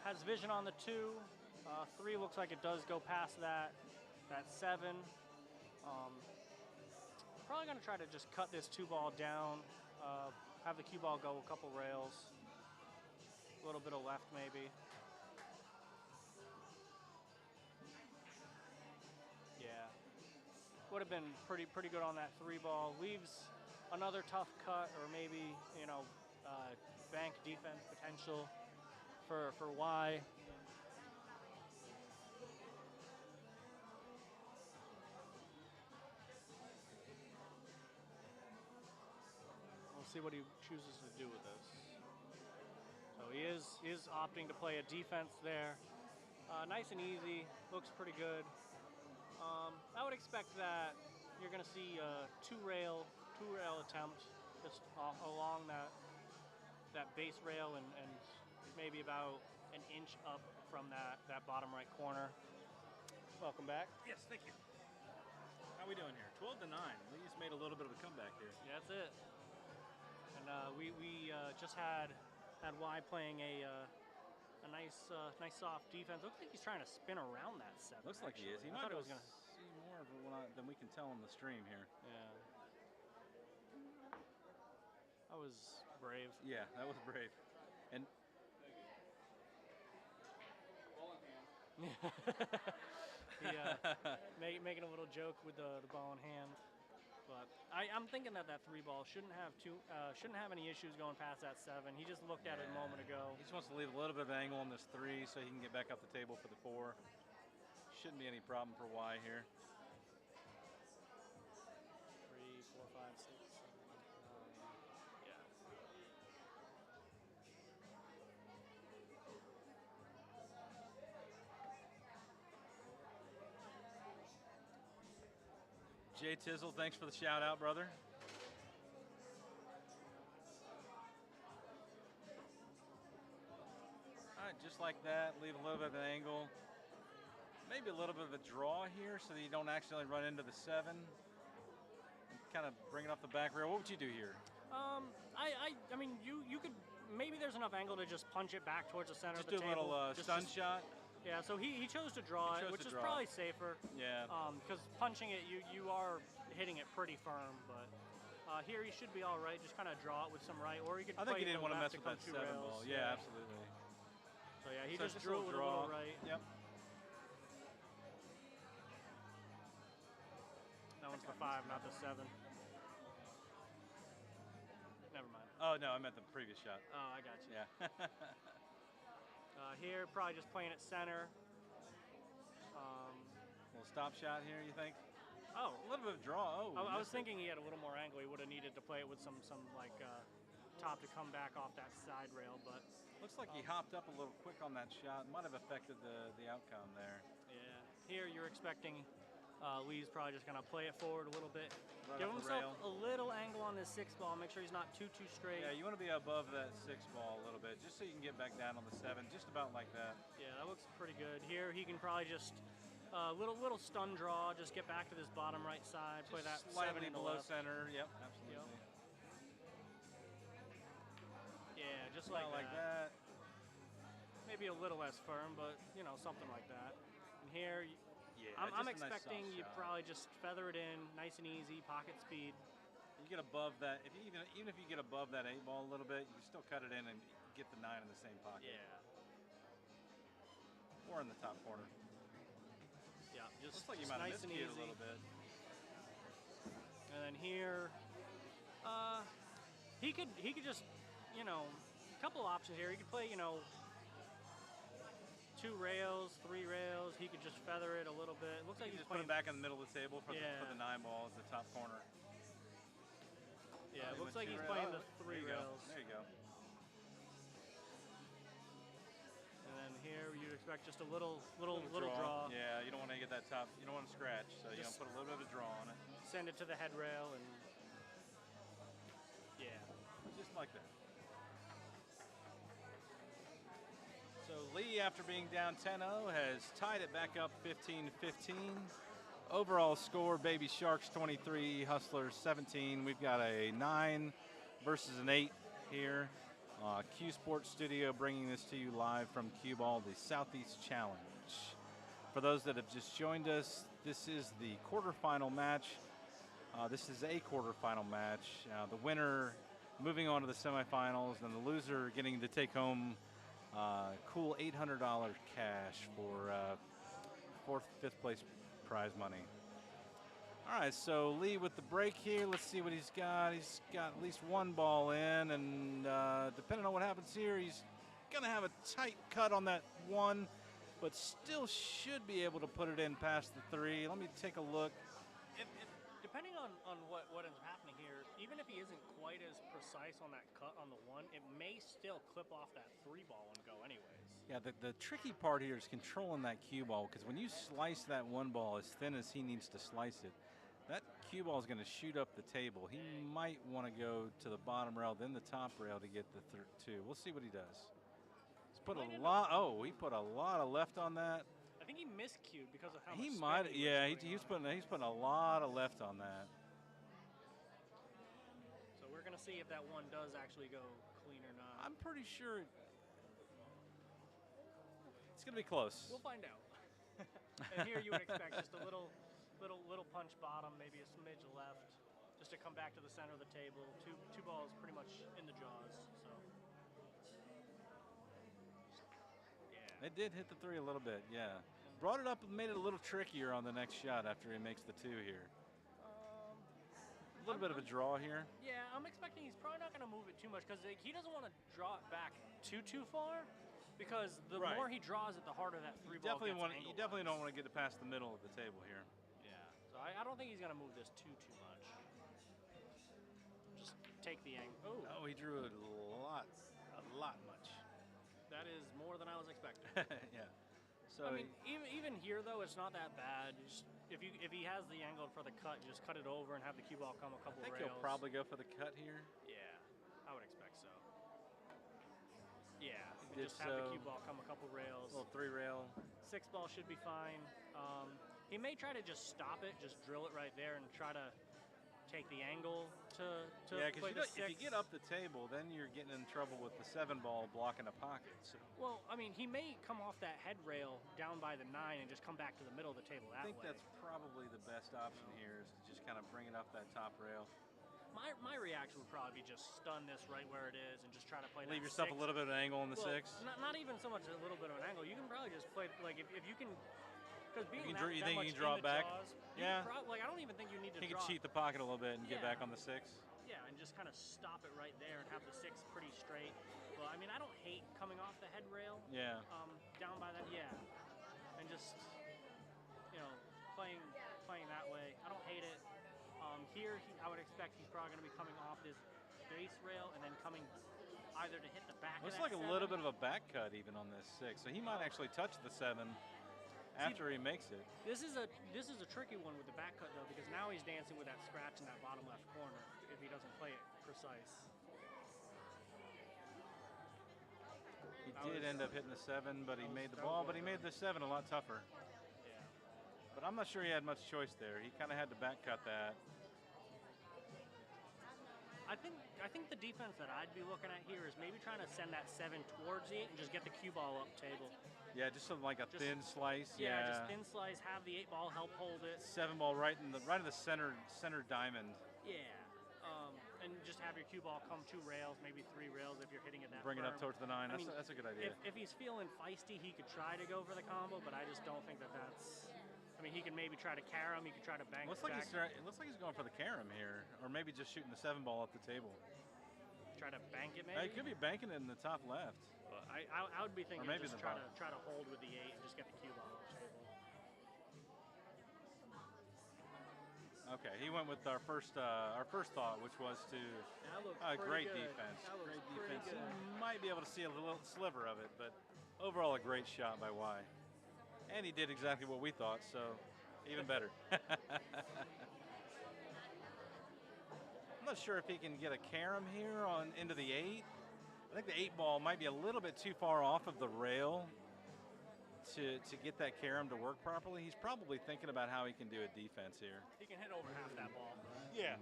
Has vision on the 2. 3 looks like it does go past that 7. Probably going to try to just cut this 2 ball down, have the cue ball go a couple rails, a little bit of left maybe. Yeah, would have been pretty good on that 3 ball. Leaves another tough cut, or maybe, bank defense potential for Y. We'll see what he chooses to do with this. So he is opting to play a defense there. Nice and easy, looks pretty good. I would expect that you're going to see a two-rail attempt just along that base rail and maybe about an inch up from that bottom right corner. Welcome back. Yes, thank you. How are we doing here? 12-9. Lee's made a little bit of a comeback here. Yeah, that's it. And we just had Y playing a nice soft defense. Looks like he's trying to spin around that 7. Looks like he is. He I might thought be it was able going to see more of it than we can tell on the stream here. Yeah. That was brave. Yeah, that was brave. And making a little joke with the ball in hand. But I'm thinking that 3-ball shouldn't have any issues going past that 7. He just looked at it a moment ago. he just wants to leave a little bit of angle on this 3 so he can get back up the table for the 4. Shouldn't be any problem for Y here. 3, 4, 5, 6, 7, 8, 9. Yeah. Jay Tizzle, thanks for the shout out, brother. All right, just like that, leave a little bit of an angle. Maybe a little bit of a draw here so that you don't accidentally run into the 7. And kind of bring it off the back rail. What would you do here? I mean, you could, maybe there's enough angle to just punch it back towards the center Just of the do a table. little stun shot. Yeah, so he chose to draw He it, chose which to is draw. probably safer. Yeah. Because punching it, you are hitting it pretty firm, but here he should be all right. Just kind of draw it with some right, or he could. I think play he didn't to the want to mess left with that come 7 2 ball. rails. Yeah, absolutely. So yeah, he So just drew it with a little right. Yep. That one's the 5, not the 7. Never mind. Oh no, I meant the previous shot. Oh, I got you. Yeah. Here, probably just playing it center. Little stop shot here, you think? Oh, A little bit of draw. Oh, I was missed it. thinking he had a little more angle. He would have needed to play it with some like top to come back off that side rail, but Looks like he hopped up a little quick on that shot. Might have affected the outcome there. yeah. Here you're expecting Lee's probably just gonna play it forward a little bit. Right Give off the himself rail. a little angle on this 6 ball. Make sure he's not too straight. Yeah, you want to be above that 6 ball a little bit, just so you can get back down on the 7, just about like that. Yeah, that looks pretty good. Here he can probably just little stun draw. Just get back to this bottom right side. Play that Just slightly 7 in the below left. center. Yep, absolutely. Yeah, just About like like that. Maybe a little less firm, but you know, something like that. And here, Yeah, I'm just a nice expecting soft you shot. probably just feather it in, nice and easy, pocket speed. You get above that. If you even if you get above that 8 ball a little bit, you can still cut it in and get the 9 in the same pocket. Yeah, Or in the top corner. yeah, just, Looks like you just might nice have and miskeyed easy. a little bit. And then here, he could just, you know, a couple options here. He could play, you know, 2 rails, 3 rails. He could just feather it a little bit. Looks like You he's just put playing. him back in the middle of the table for Yeah. the 9 ball at the top corner. Yeah, Oh, it he looks went like 2 he's rails. playing Oh, the 3 there you go. rails. There you go. And then here you'd expect just a little Little draw. Yeah, you don't want to get that top. You don't want to scratch, so you Just- put a little bit of a draw on it, Send it to the head rail and yeah. just like that. So Lee, after being down 10-0, has tied it back up 15-15. Overall score: Baby Sharks 23, Hustlers 17. We've got a 9 versus an 8 here. Q Sports Studio bringing this to you live from QBALL, the Southeast Challenge. For those that have just joined us, this is the quarterfinal match. This is a quarterfinal match. The winner moving on to the semifinals, and the loser getting to take home cool $800 cash for 4th, 5th place prize money. All right, so Lee with the break here. Let's see what he's got. He's got at least 1 ball in, and depending on what happens here, he's going to have a tight cut on that 1, but still should be able to put it in past the 3. Let me take a look. depending on what ends up happening here, even if he isn't quite as precise on that cut on the 1, it may still clip off that 3 ball and go anyways. Yeah, the tricky part here is controlling that cue ball, because when you slice that 1 ball as thin as he needs to slice it, that cue ball is going to shoot up the table. He might want to go to the bottom rail, then the top rail to get the 2. We'll see what he does. He's put a lot. Oh, he put a lot of left on that. I think he miscued because of how much. He spin might. he Yeah, was he's putting on. putting a lot of left on that. So we're gonna see if that 1 does actually go clean or not. I'm pretty sure it's gonna be close. We'll find out. And here you would expect just a little punch bottom, maybe a smidge left, just to come back to the center of the table. Two balls pretty much in the jaws. So yeah, It did hit the 3 a little bit. Yeah, brought it up and made it a little trickier on the next shot after he makes the 2 here. A little bit of a draw here. yeah. I'm expecting he's probably not gonna move it too much because he doesn't want to draw it back too far. Because the Right. more he draws it, the harder that 3 ball You gets. definitely don't want to get it past the middle of the table here. Yeah. So I don't think he's gonna move this too much. Just take the angle. Oh, he drew a lot much. That is more than I was expecting. Yeah. So I mean, even here though, it's not that bad. Just if he has the angle for the cut, just cut it over and have the cue ball come a couple I think rails. he'll probably go for the cut here. Yeah, I would expect so. Yeah, Did just have the so. cue ball come a couple rails. Little 3 rail. 6 ball should be fine. He may try to just stop it, just drill it right there, and try to take the angle to Yeah, play because the 6. if you get up the table, then you're getting in trouble with the 7 ball blocking a pocket. So Well, I mean, he may come off that head rail down by the 9 and just come back to the middle of the table that I think way. that's probably the best option here is to just kind of bring it off that top rail. My reaction would probably be just stun this right where it is and just try to play that Leave yourself 6. a little bit of an angle on the Well, 6. Not even so much a little bit of an angle. You can probably just play like if you can, because being You that, think that you much can draw in it the back? jaws, Yeah. like I don't even think you need to He draw. could cheat the pocket a little bit and get Yeah. back on the 6. Yeah, and just kind of stop it right there and have the 6 pretty straight. Well, I mean, I don't hate coming off the head rail. Yeah. Down by that, yeah, and just playing that way. I don't hate it. Here, I would expect he's probably going to be coming off this base rail and then coming either to hit the back. Looks of like that a little 7. bit of a back cut even on this 6. So he might actually touch the 7 after he makes it. This is a tricky one with the back cut though, because now he's dancing with that scratch in that bottom left corner if he doesn't play it precise. He That did was- end up hitting the 7, but he made the that ball, was but he made the 7 a lot tougher. Yeah. But I'm not sure he had much choice there. He kind of had to back cut that. I think the defense that I'd be looking at here is maybe trying to send that 7 towards the 8 and just get the cue ball up table. Yeah, just something like a Just- thin slice. Yeah, just thin slice, have the 8 ball help hold it. 7 ball right in the center diamond. Yeah. And just have your cue ball come 2 rails, maybe 3 rails if you're hitting it that Bring it up firm. towards the 9. I mean, That's a good idea. If he's feeling feisty, he could try to go for the combo, but I just don't think that's. I mean, he can maybe try to carry him. He could try to bank Looks it like back. it looks like he's going for the carom here, or maybe just shooting the 7 ball up the table. Try to bank it He maybe. could be banking it in the top left. But I would be thinking maybe just the try bottom. to hold with the 8 and just get the cue ball up table. Okay, he went with our first thought, which was to That looked great pretty good. defense. That looks Great pretty defense. good. He might be able to see a little sliver of it, but overall a great shot by Y. And he did exactly what we thought, so even better. I'm not sure if he can get a carom here on into the 8. I think the 8 ball might be a little bit too far off of the rail to get that carom to work properly. He's probably thinking about how he can do a defense here. He can hit over half that ball. Yeah,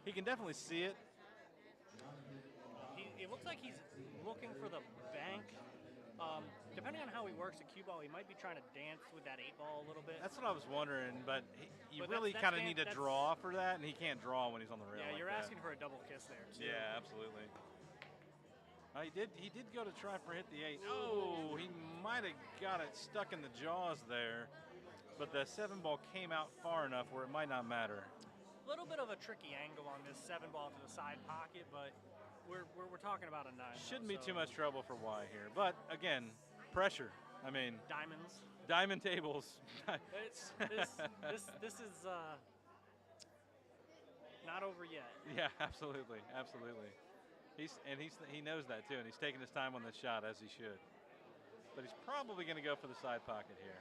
he can definitely see it. It looks like he's looking for the bank. Depending on how he works the cue ball, he might be trying to dance with that 8 ball a little bit. That's what I was wondering, but you But really that's kind of dan- need to that's- draw for that, and he can't draw when he's on the rail. Yeah, like you're that. asking for a double kiss there too. Yeah, absolutely. He did go to try for hit the 8. Oh, he might have got it stuck in the jaws there, but the 7 ball came out far enough where it might not matter. A little bit of a tricky angle on this 7 ball to the side pocket, but we're talking about a 9. Shouldn't though, be so too much trouble for Y here, but again, pressure. I mean, diamonds. diamond tables. This is not over yet. Yeah, absolutely, absolutely. He knows that too, and he's taking his time on this shot as he should. But he's probably going to go for the side pocket here.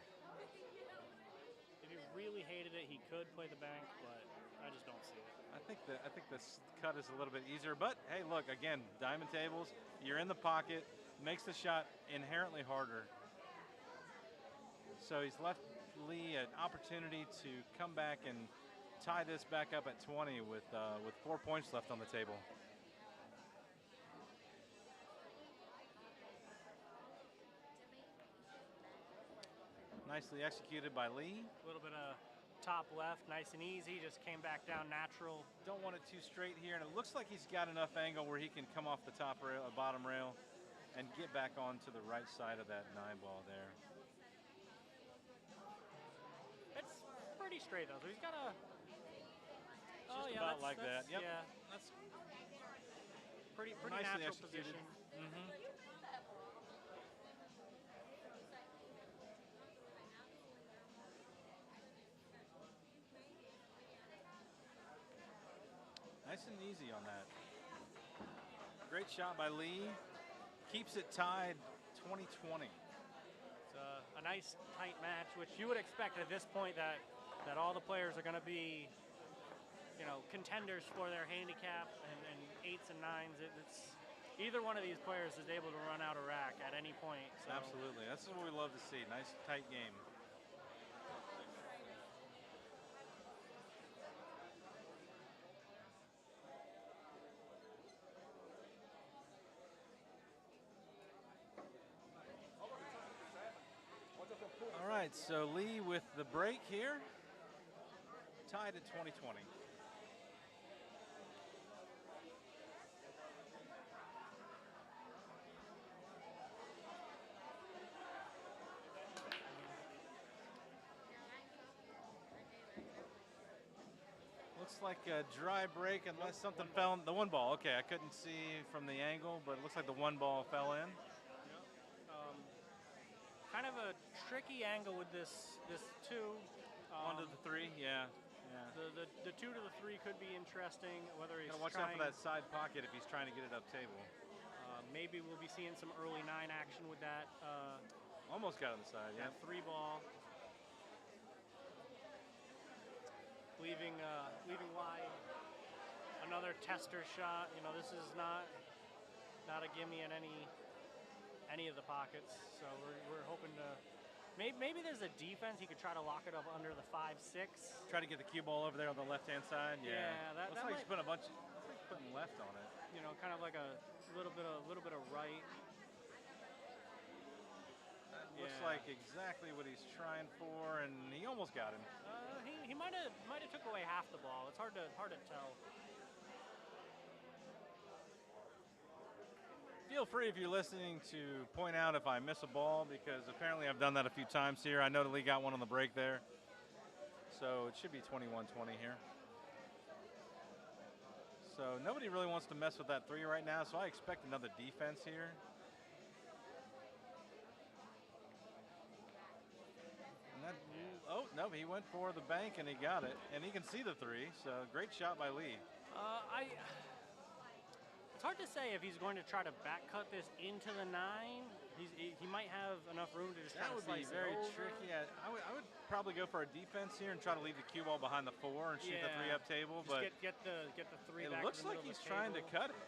If he really hated it, he could play the bank, but I just don't see it. I think this cut is a little bit easier, but hey, look again, diamond tables. You're in the pocket, makes the shot inherently harder. So he's left Lee an opportunity to come back and tie this back up at 20 with 4 points left on the table. Nicely executed by Lee. A little bit of top left, nice and easy, just came back down natural. Don't want it too straight here, and it looks like he's got enough angle where he can come off the top rail, bottom rail, and get back onto the right side of that 9-ball there. It's pretty straight though, so he's got a... Just about like that. Yep. Yeah, that's pretty Nicely natural executed. position. Nice and easy on that. Great shot by Lee. Keeps it tied 20-20. It's a nice tight match, which you would expect at this point that all the players are going to be, you know, contenders for their handicap and 8s and 9s. It's either one of these players is able to run out a rack at any point. So. Absolutely. That's what we love to see. Nice tight game. All right, so Lee with the break here, tied at 20-20. Looks like a dry break unless something fell in the 1-ball. Okay, I couldn't see from the angle, but it looks like the 1-ball fell in. Kind of a tricky angle with this 2. 1 to the 3, yeah. The 2 to the 3 could be interesting. Whether he's Gotta watch out for that side pocket if he's trying to get it up table. Maybe we'll be seeing some early 9 action with that. Almost got on the side, yeah. That 3-ball. Leaving wide. Another tester shot. You know, this is not a gimme in any of the pockets. So we're hoping to. Maybe there's a defense. He could try to lock it up under the 5-6. Try to get the cue ball over there on the left-hand side. Yeah, that looks like he's putting putting left on it. You know, kind of like a little bit of right. Looks like exactly what he's trying for, and he almost got him. He might have took away half the ball. It's hard to tell. Feel free if you're listening to point out if I miss a ball, because apparently I've done that a few times here. I know that Lee got one on the break there. So it should be 21-20 here. So nobody really wants to mess with that 3 right now, so I expect another defense here. And that, oh, no, he went for the bank and he got it. And he can see the 3, so great shot by Lee. It's hard to say if he's going to try to back cut this into the 9. He might have enough room to just that would be very tricky. I would probably go for a defense here and try to leave the cue ball behind the 4 and shoot the 3 up table. Just but get the 3 back. It looks like he's trying to cut it.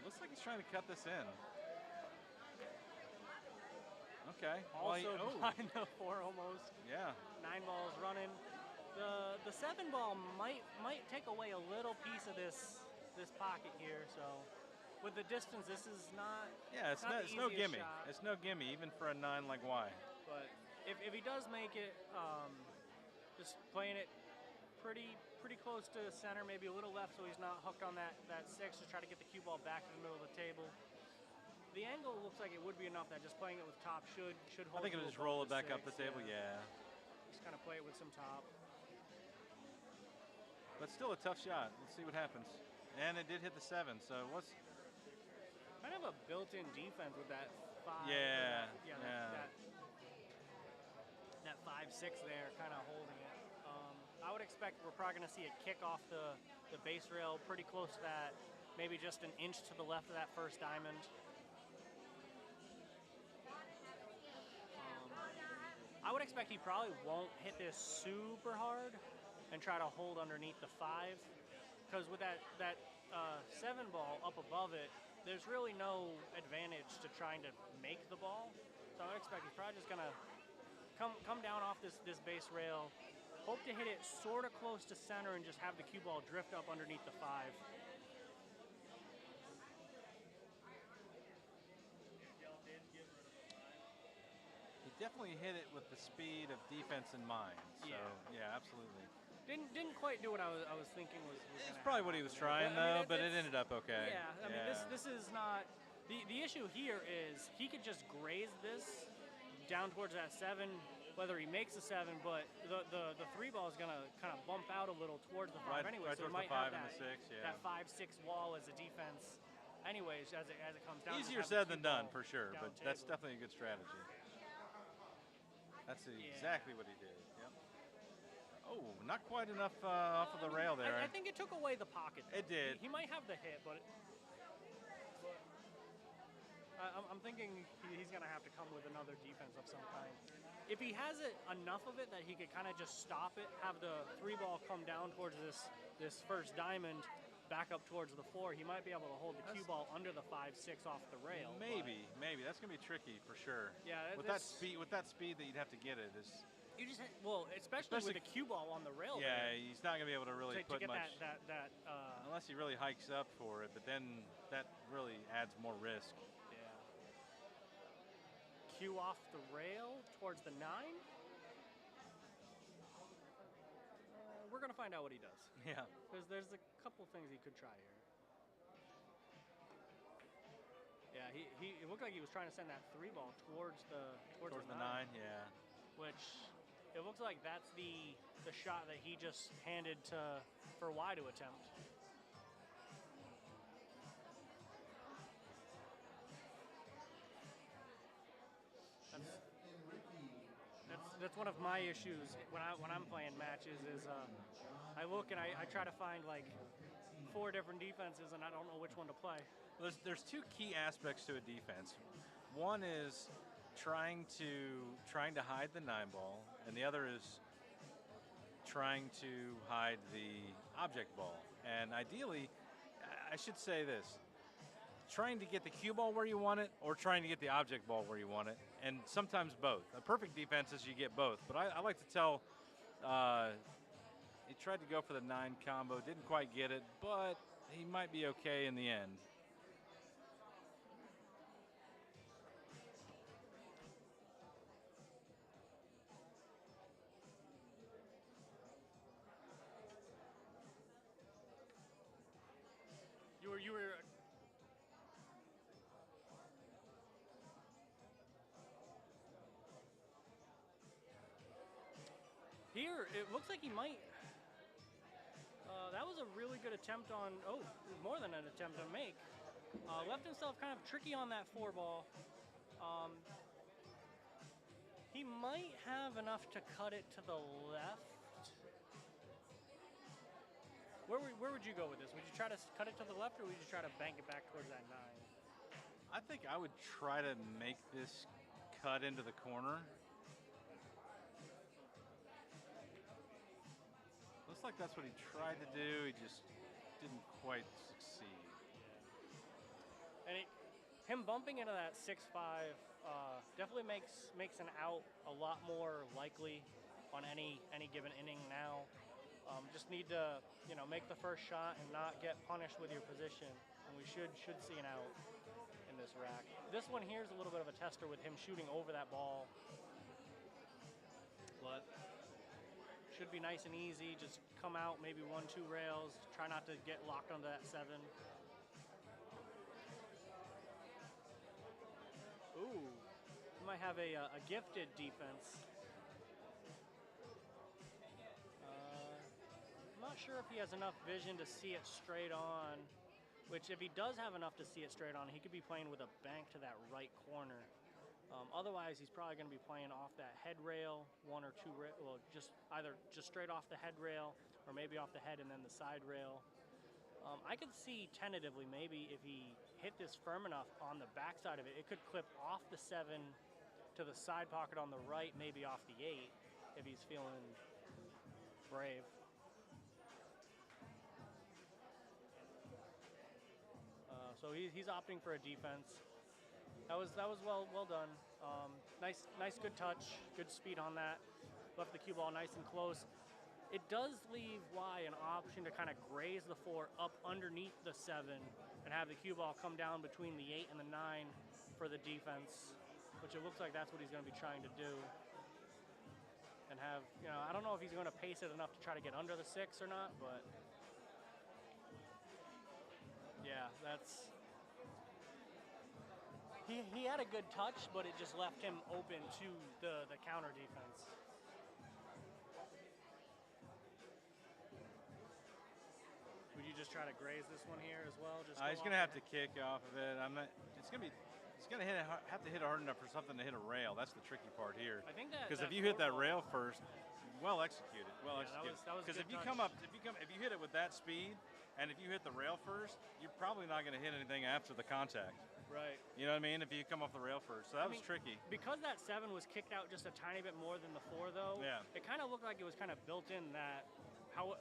Looks like he's trying to cut this in. Okay. Also behind the 4 almost. Yeah. 9 balls running. The 7 ball might take away a little piece of this pocket here. So with the distance, this is not. Yeah, it's no gimme. Shot. It's no gimme even for a 9 like Y. But if he does make it, just playing it pretty close to center, maybe a little left, so he's not hooked on that 6. Just try to get the cue ball back to the middle of the table. The angle looks like it would be enough that just playing it with top should hold. I think it'll just roll it back up the table. Yeah. Just kind of play it with some top. But still a tough shot. Let's see what happens. And it did hit the 7. So what's kind of a built-in defense with that 5. Yeah. That 5-6 there, kind of holding it. I would expect we're probably going to see a kick off the the base rail pretty close to that, maybe just an inch to the left of that first diamond. I would expect he probably won't hit this super hard and try to hold underneath the 5, because with that 7 ball up above it, there's really no advantage to trying to make the ball. So I would expect he's probably just gonna come down off this base rail, hope to hit it sort of close to center and just have the cue ball drift up underneath the 5. He definitely hit it with the speed of defense in mind. So yeah, absolutely. Didn't quite do what I was thinking was It's probably what he was trying though, but it ended up okay. Yeah, I mean this is not the issue here is he could just graze this down towards that 7, whether he makes a 7, but the 3 ball is gonna kind of bump out a little towards the 5 anyway, right so it towards might the 5 have and that, the 6, yeah. that 5-6 wall as a defense. Anyways, as it comes down. Easier said than done for sure, but that's definitely a good strategy. That's exactly what he did. Yep. Oh, not quite enough off of the rail there. I think it took away the pocket. It did. He might have the hit, but I'm thinking he's going to have to come with another defense of some kind. If he has it enough of it that he could kind of just stop it, have the 3 ball come down towards this first diamond, back up towards the 4, he might be able to hold the cue ball under the 5-6 off the rail. Maybe that's gonna be tricky for sure. Yeah, with that speed that you'd have to get it is. You just especially with the cue ball on the rail. Yeah, he's not gonna be able to really put get much. That unless he really hikes up for it, but then that really adds more risk. Yeah. Cue off the rail towards the 9. We're gonna find out what he does. Yeah. Because there's a couple things he could try here. Yeah, it looked like he was trying to send that 3 ball towards the 9. Yeah. Which it looks like that's the shot that he just handed for Y to attempt. That's one of my issues when I'm playing matches is I look and I try to find like 4 different defenses and I don't know which one to play. There's 2 key aspects to a defense. One is trying to hide the 9 ball, and the other is trying to hide the object ball. And ideally, I should say this: trying to get the cue ball where you want it, or trying to get the object ball where you want it, and sometimes both. A perfect defense is you get both. But I like to tell. He tried to go for the 9 combo, didn't quite get it, but he might be okay in the end. You were. Here, it looks like he might. That was a really good attempt on. Oh, more than an attempt to make. Left himself kind of tricky on that 4 ball. He might have enough to cut it to the left. Where would you go with this? Would you try to cut it to the left, or would you try to bank it back towards that 9? I think I would try to make this cut into the corner. Looks like that's what he tried to do. He just didn't quite succeed. And him bumping into that 6-5 definitely makes an out a lot more likely on any given inning now. Just need to make the first shot and not get punished with your position, and we should see an out in this rack. This one here is a little bit of a tester with him shooting over that ball, but should be nice and easy. Just come out maybe 1-2 rails. Try not to get locked onto that 7. Ooh, you might have a gifted defense. I'm not sure if he has enough vision to see it straight on, which if he does have enough to see it straight on, he could be playing with a bank to that right corner. Otherwise, he's probably going to be playing off that head rail, one or two, well, just either just straight off the head rail or maybe off the head and then the side rail. I could see tentatively maybe if he hit this firm enough on the backside of it, it could clip off the 7 to the side pocket on the right, maybe off the 8 if he's feeling brave. So he's opting for a defense. That was well done. Nice good touch, good speed on that. Left the cue ball nice and close. It does leave Y an option to kind of graze the 4 up underneath the 7 and have the cue ball come down between the 8 and the 9 for the defense, which it looks like that's what he's going to be trying to do. And have, I don't know if he's going to pace it enough to try to get under the 6 or not, but yeah, that's. He had a good touch, but it just left him open to the counter defense. Would you just try to graze this one here as well? Just he's gonna have to kick off of it. It's gonna have to hit it hard enough for something to hit a rail. That's the tricky part here. I think that because if you hit that rail first, well executed. That was because if you hit it with that speed, and if you hit the rail first, you're probably not gonna hit anything after the contact. Right. You know what I mean? If you come off the rail first. So that was tricky. Because that 7 was kicked out just a tiny bit more than the 4, though, it kind of looked like it was kind of built in that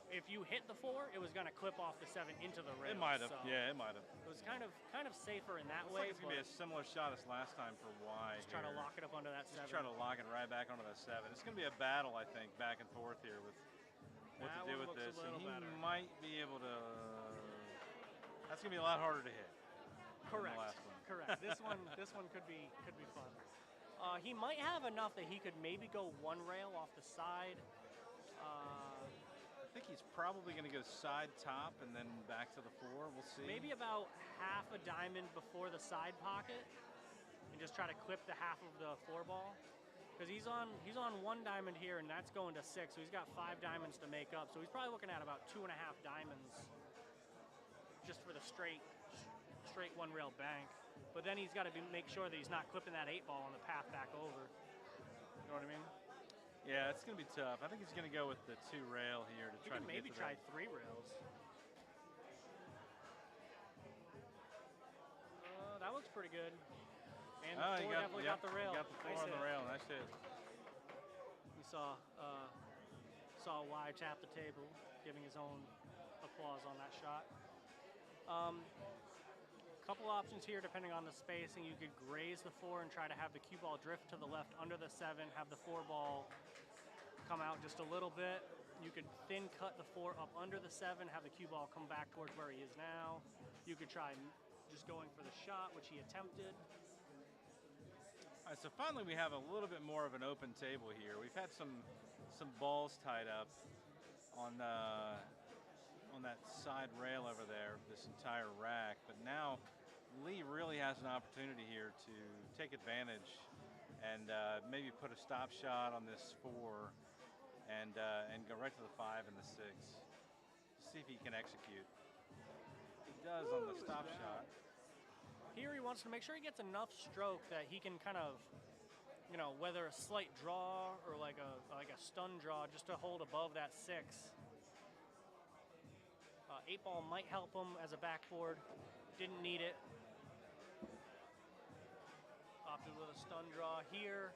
if you hit the 4, it was going to clip off the 7 into the rail. It might have. So It might have. It was kind of safer in that Like way. it's going to be a similar shot as last time for Y. Just try to lock it up under that 7. Just try to lock it right back onto that 7. It's going to be a battle, I think, back and forth here with what to do with this. And he might be able to. That's going to be a lot harder to hit. Correct. Than the last one. Correct. This one could be fun. He might have enough that he could maybe go 1 rail off the side. I think he's probably going to go side top and then back to the 4. We'll see. Maybe about half a diamond before the side pocket, and just try to clip the half of the 4 ball. Because he's on 1 diamond here, and that's going to 6. So he's got 5 diamonds to make up. So he's probably looking at about 2.5 diamonds just for the straight 1 rail bank. But then he's got to make sure that he's not clipping that 8 ball on the path back over. You know what I mean? Yeah, it's going to be tough. I think he's going to go with the 2 rail here to try to maybe get to try that. 3 rails. That looks pretty good. And the 4 definitely got the rail. Got the 4 on the rail. Nice hit. We saw Y tap the table, giving his own applause on that shot. Couple options here depending on the spacing. You could graze the 4 and try to have the cue ball drift to the left under the 7, have the 4 ball come out just a little bit. You could thin cut the 4 up under the 7, have the cue ball come back towards where he is now. You could try just going for the shot, which he attempted. All right, so finally we have a little bit more of an open table here. We've had some balls tied up on that side rail over there, this entire rack, but now Lee really has an opportunity here to take advantage and maybe put a stop shot on this 4 and go right to the 5 and the 6. See if he can execute. He does on the stop shot. Here he wants to make sure he gets enough stroke that he can kind of, whether a slight draw or like a stun draw, just to hold above that 6. 8 ball might help him as a backboard. Didn't need it. Opted with a stun draw here.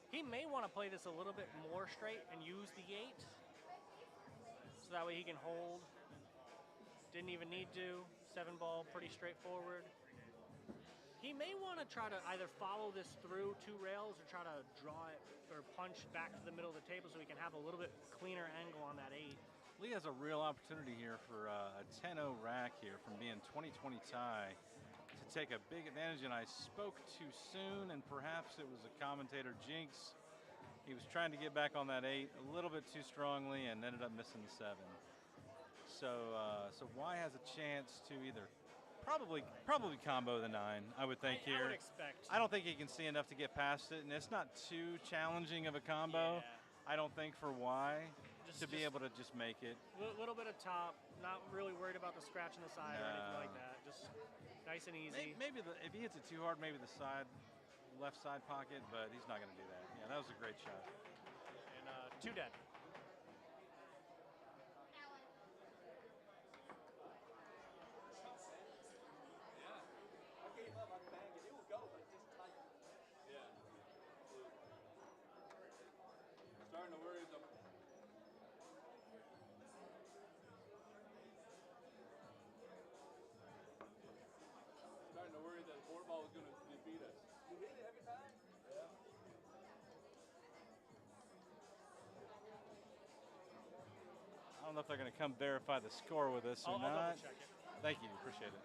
He may want to play this a little bit more straight and use the 8. So that way he can hold. Didn't even need to. 7 ball, pretty straightforward. He may want to try to either follow this through 2 rails or try to draw it or punch back to the middle of the table so he can have a little bit cleaner angle on that 8. Lee has a real opportunity here for a 10-0 rack here from being 20-20 tie to take a big advantage, and I spoke too soon, and perhaps it was a commentator jinx. He was trying to get back on that 8 a little bit too strongly and ended up missing the 7. So Y has a chance to either probably combo the 9, I would think here. I would expect. I don't think he can see enough to get past it, and it's not too challenging of a combo. Yeah. I don't think for Y to be able to just make it. A little bit of top, not really worried about the scratch on the side or anything like that. Just Nice and easy. Maybe if he hits it too hard, maybe the left side pocket, but he's not going to do that. Yeah, that was a great shot. And 2 dead. Starting to worry that 4-ball was going to defeat us. You hit it every time? Yeah. I don't know if they're going to come verify the score with us or I'll not. double check it. Thank you. Appreciate it.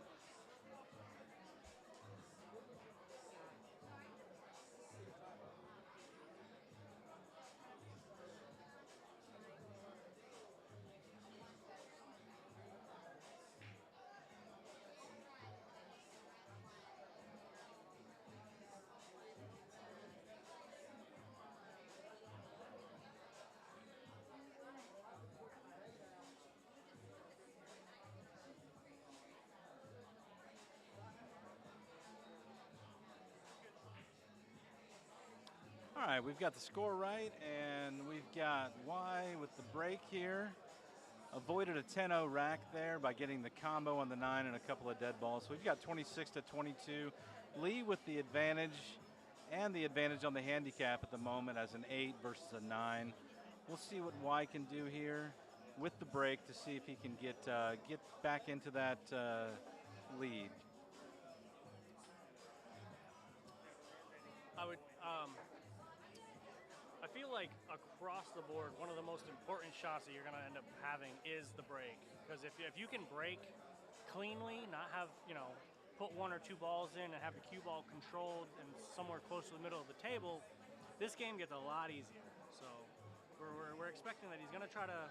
All right, we've got the score right, and we've got Y with the break here. Avoided a 10-0 rack there by getting the combo on the 9 and a couple of dead balls. So we've got 26 to 22. Lee with the advantage and the advantage on the handicap at the moment as an 8 versus a 9. We'll see what Y can do here with the break to see if he can get back into that lead. I feel like across the board, one of the most important shots that you're going to end up having is the break. Because if you can break cleanly, not have, put 1 or 2 balls in and have the cue ball controlled and somewhere close to the middle of the table, this game gets a lot easier. So we're expecting that he's going to try to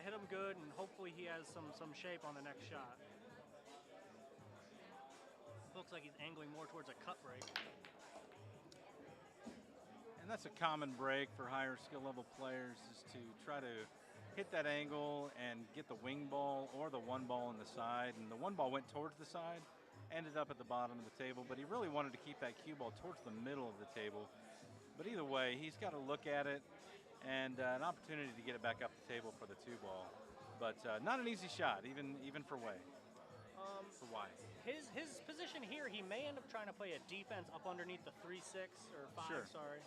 hit him good, and hopefully he has some shape on the next shot. Looks like he's angling more towards a cut break. And that's a common break for higher skill level players, is to try to hit that angle and get the wing ball or the 1 ball on the side. And the 1 ball went towards the side, ended up at the bottom of the table, but he really wanted to keep that cue ball towards the middle of the table. But either way, he's got to look at it and an opportunity to get it back up the table for the 2 ball. But not an easy shot, even for Way. For Y. His position here, he may end up trying to play a defense up underneath the 3-6 or 5. Sure. Sorry.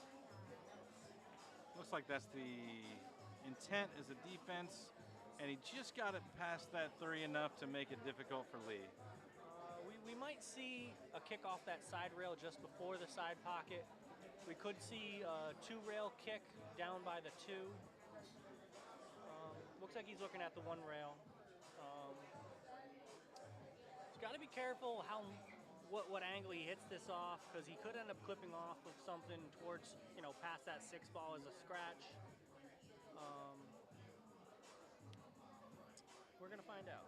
Looks like that's the intent as a defense, and he just got it past that 3 enough to make it difficult for Lee. We might see a kick off that side rail just before the side pocket. We could see a 2-rail kick down by the 2. Looks like he's looking at the 1 rail. He's got to be careful what angle he hits this off, because he could end up clipping off with something towards, past that 6 ball as a scratch. We're going to find out.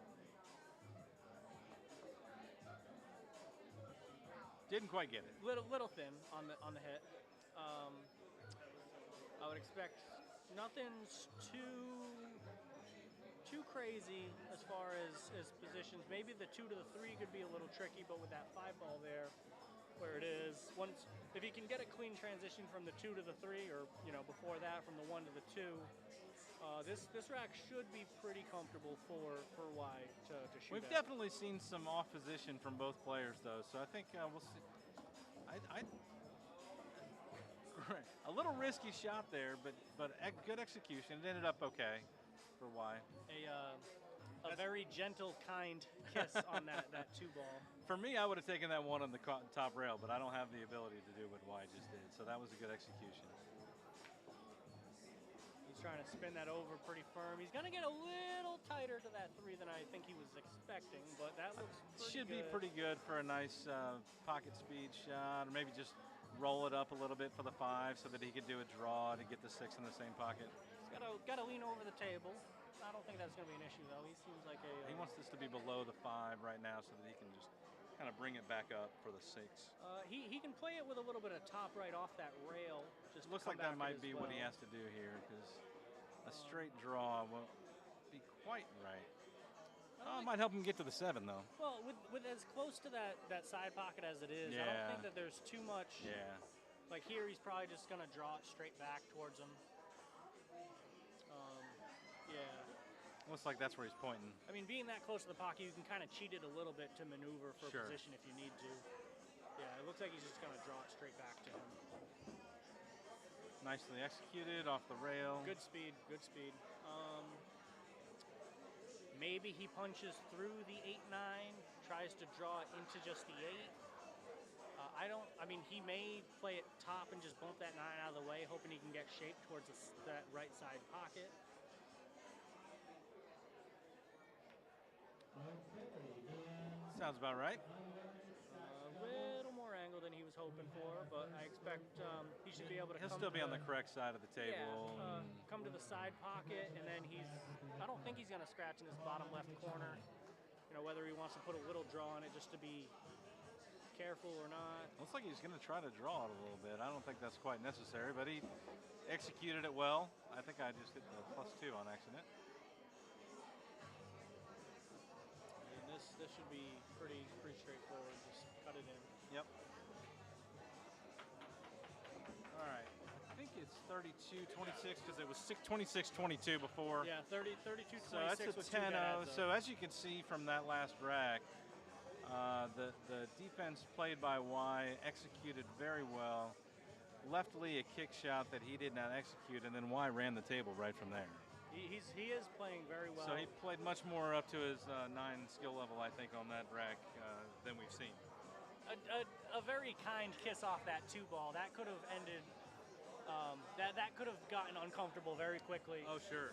Didn't quite get it. Little thin on the hit. I would expect nothing's too crazy as far as positions. Maybe the 2 to the 3 could be a little tricky, but with that 5 ball there, where it is, if he can get a clean transition from the 2 to the 3, or before that from the 1 to the 2, this rack should be pretty comfortable for Y to shoot. We've definitely seen some off position from both players, though, so I think we'll see. A little risky shot there, but good execution. It ended up okay for Y. A very gentle, kind kiss on that 2 ball. For me, I would have taken that 1 on the top rail, but I don't have the ability to do what Y just did, so that was a good execution. He's trying to spin that over pretty firm. He's going to get a little tighter to that 3 than I think he was expecting, but that looks Should be pretty good for a nice pocket speed shot, or maybe just roll it up a little bit for the 5 so that he could do a draw to get the 6 in the same pocket. He's got to lean over the table. I don't think that's going to be an issue, though. He seems like He wants this to be below the 5 right now so that he can just kind of bring it back up for the 6. He can play it with a little bit of top right off that rail. Just looks like that might be what he has to do here, because a straight draw won't be quite right. Oh, it might help him get to the 7 though. Well, with as close to that side pocket as it is, I Yeah. don't think that there's too much. Yeah. Like here, he's probably just gonna draw it straight back towards him. Yeah. Looks like that's where he's pointing. I mean, being that close to the pocket, you can kind of cheat it a little bit to maneuver for Sure. position if you need to. Yeah, it looks like he's just gonna draw it straight back to him. Nicely executed off the rail. Good speed, good speed. Maybe he punches through the 8-9, tries to draw it into just the 8. I mean, he may play it top and just bump that 9 out of the way, hoping he can get shaped towards that right side pocket. Sounds about right. A little more angle than he was hoping for, but I expect he should be able to. He'll still be on the correct side of the table. Yeah, come to the side pocket, and then I don't think he's going to scratch in this bottom left corner. You know, whether he wants to put a little draw on it just to be careful or not. Looks like he's going to try to draw it a little bit. I don't think that's quite necessary, but he executed it well. I think I just hit the +2 on accident. And this should be pretty straightforward. Just cut it in. Yep. All right. I think it's 32-26 because it was 26-22 before. Yeah, 32-26. So that's a 10-0. So as you can see from that last rack, the defense played by Y executed very well. Left Lee a kick shot that he did not execute, and then Y ran the table right from there. He is playing very well. So he played much more up to his 9 skill level, I think, on that rack than we've seen. A very kind kiss off that 2-ball. That could have ended. That could have gotten uncomfortable very quickly. Oh, sure.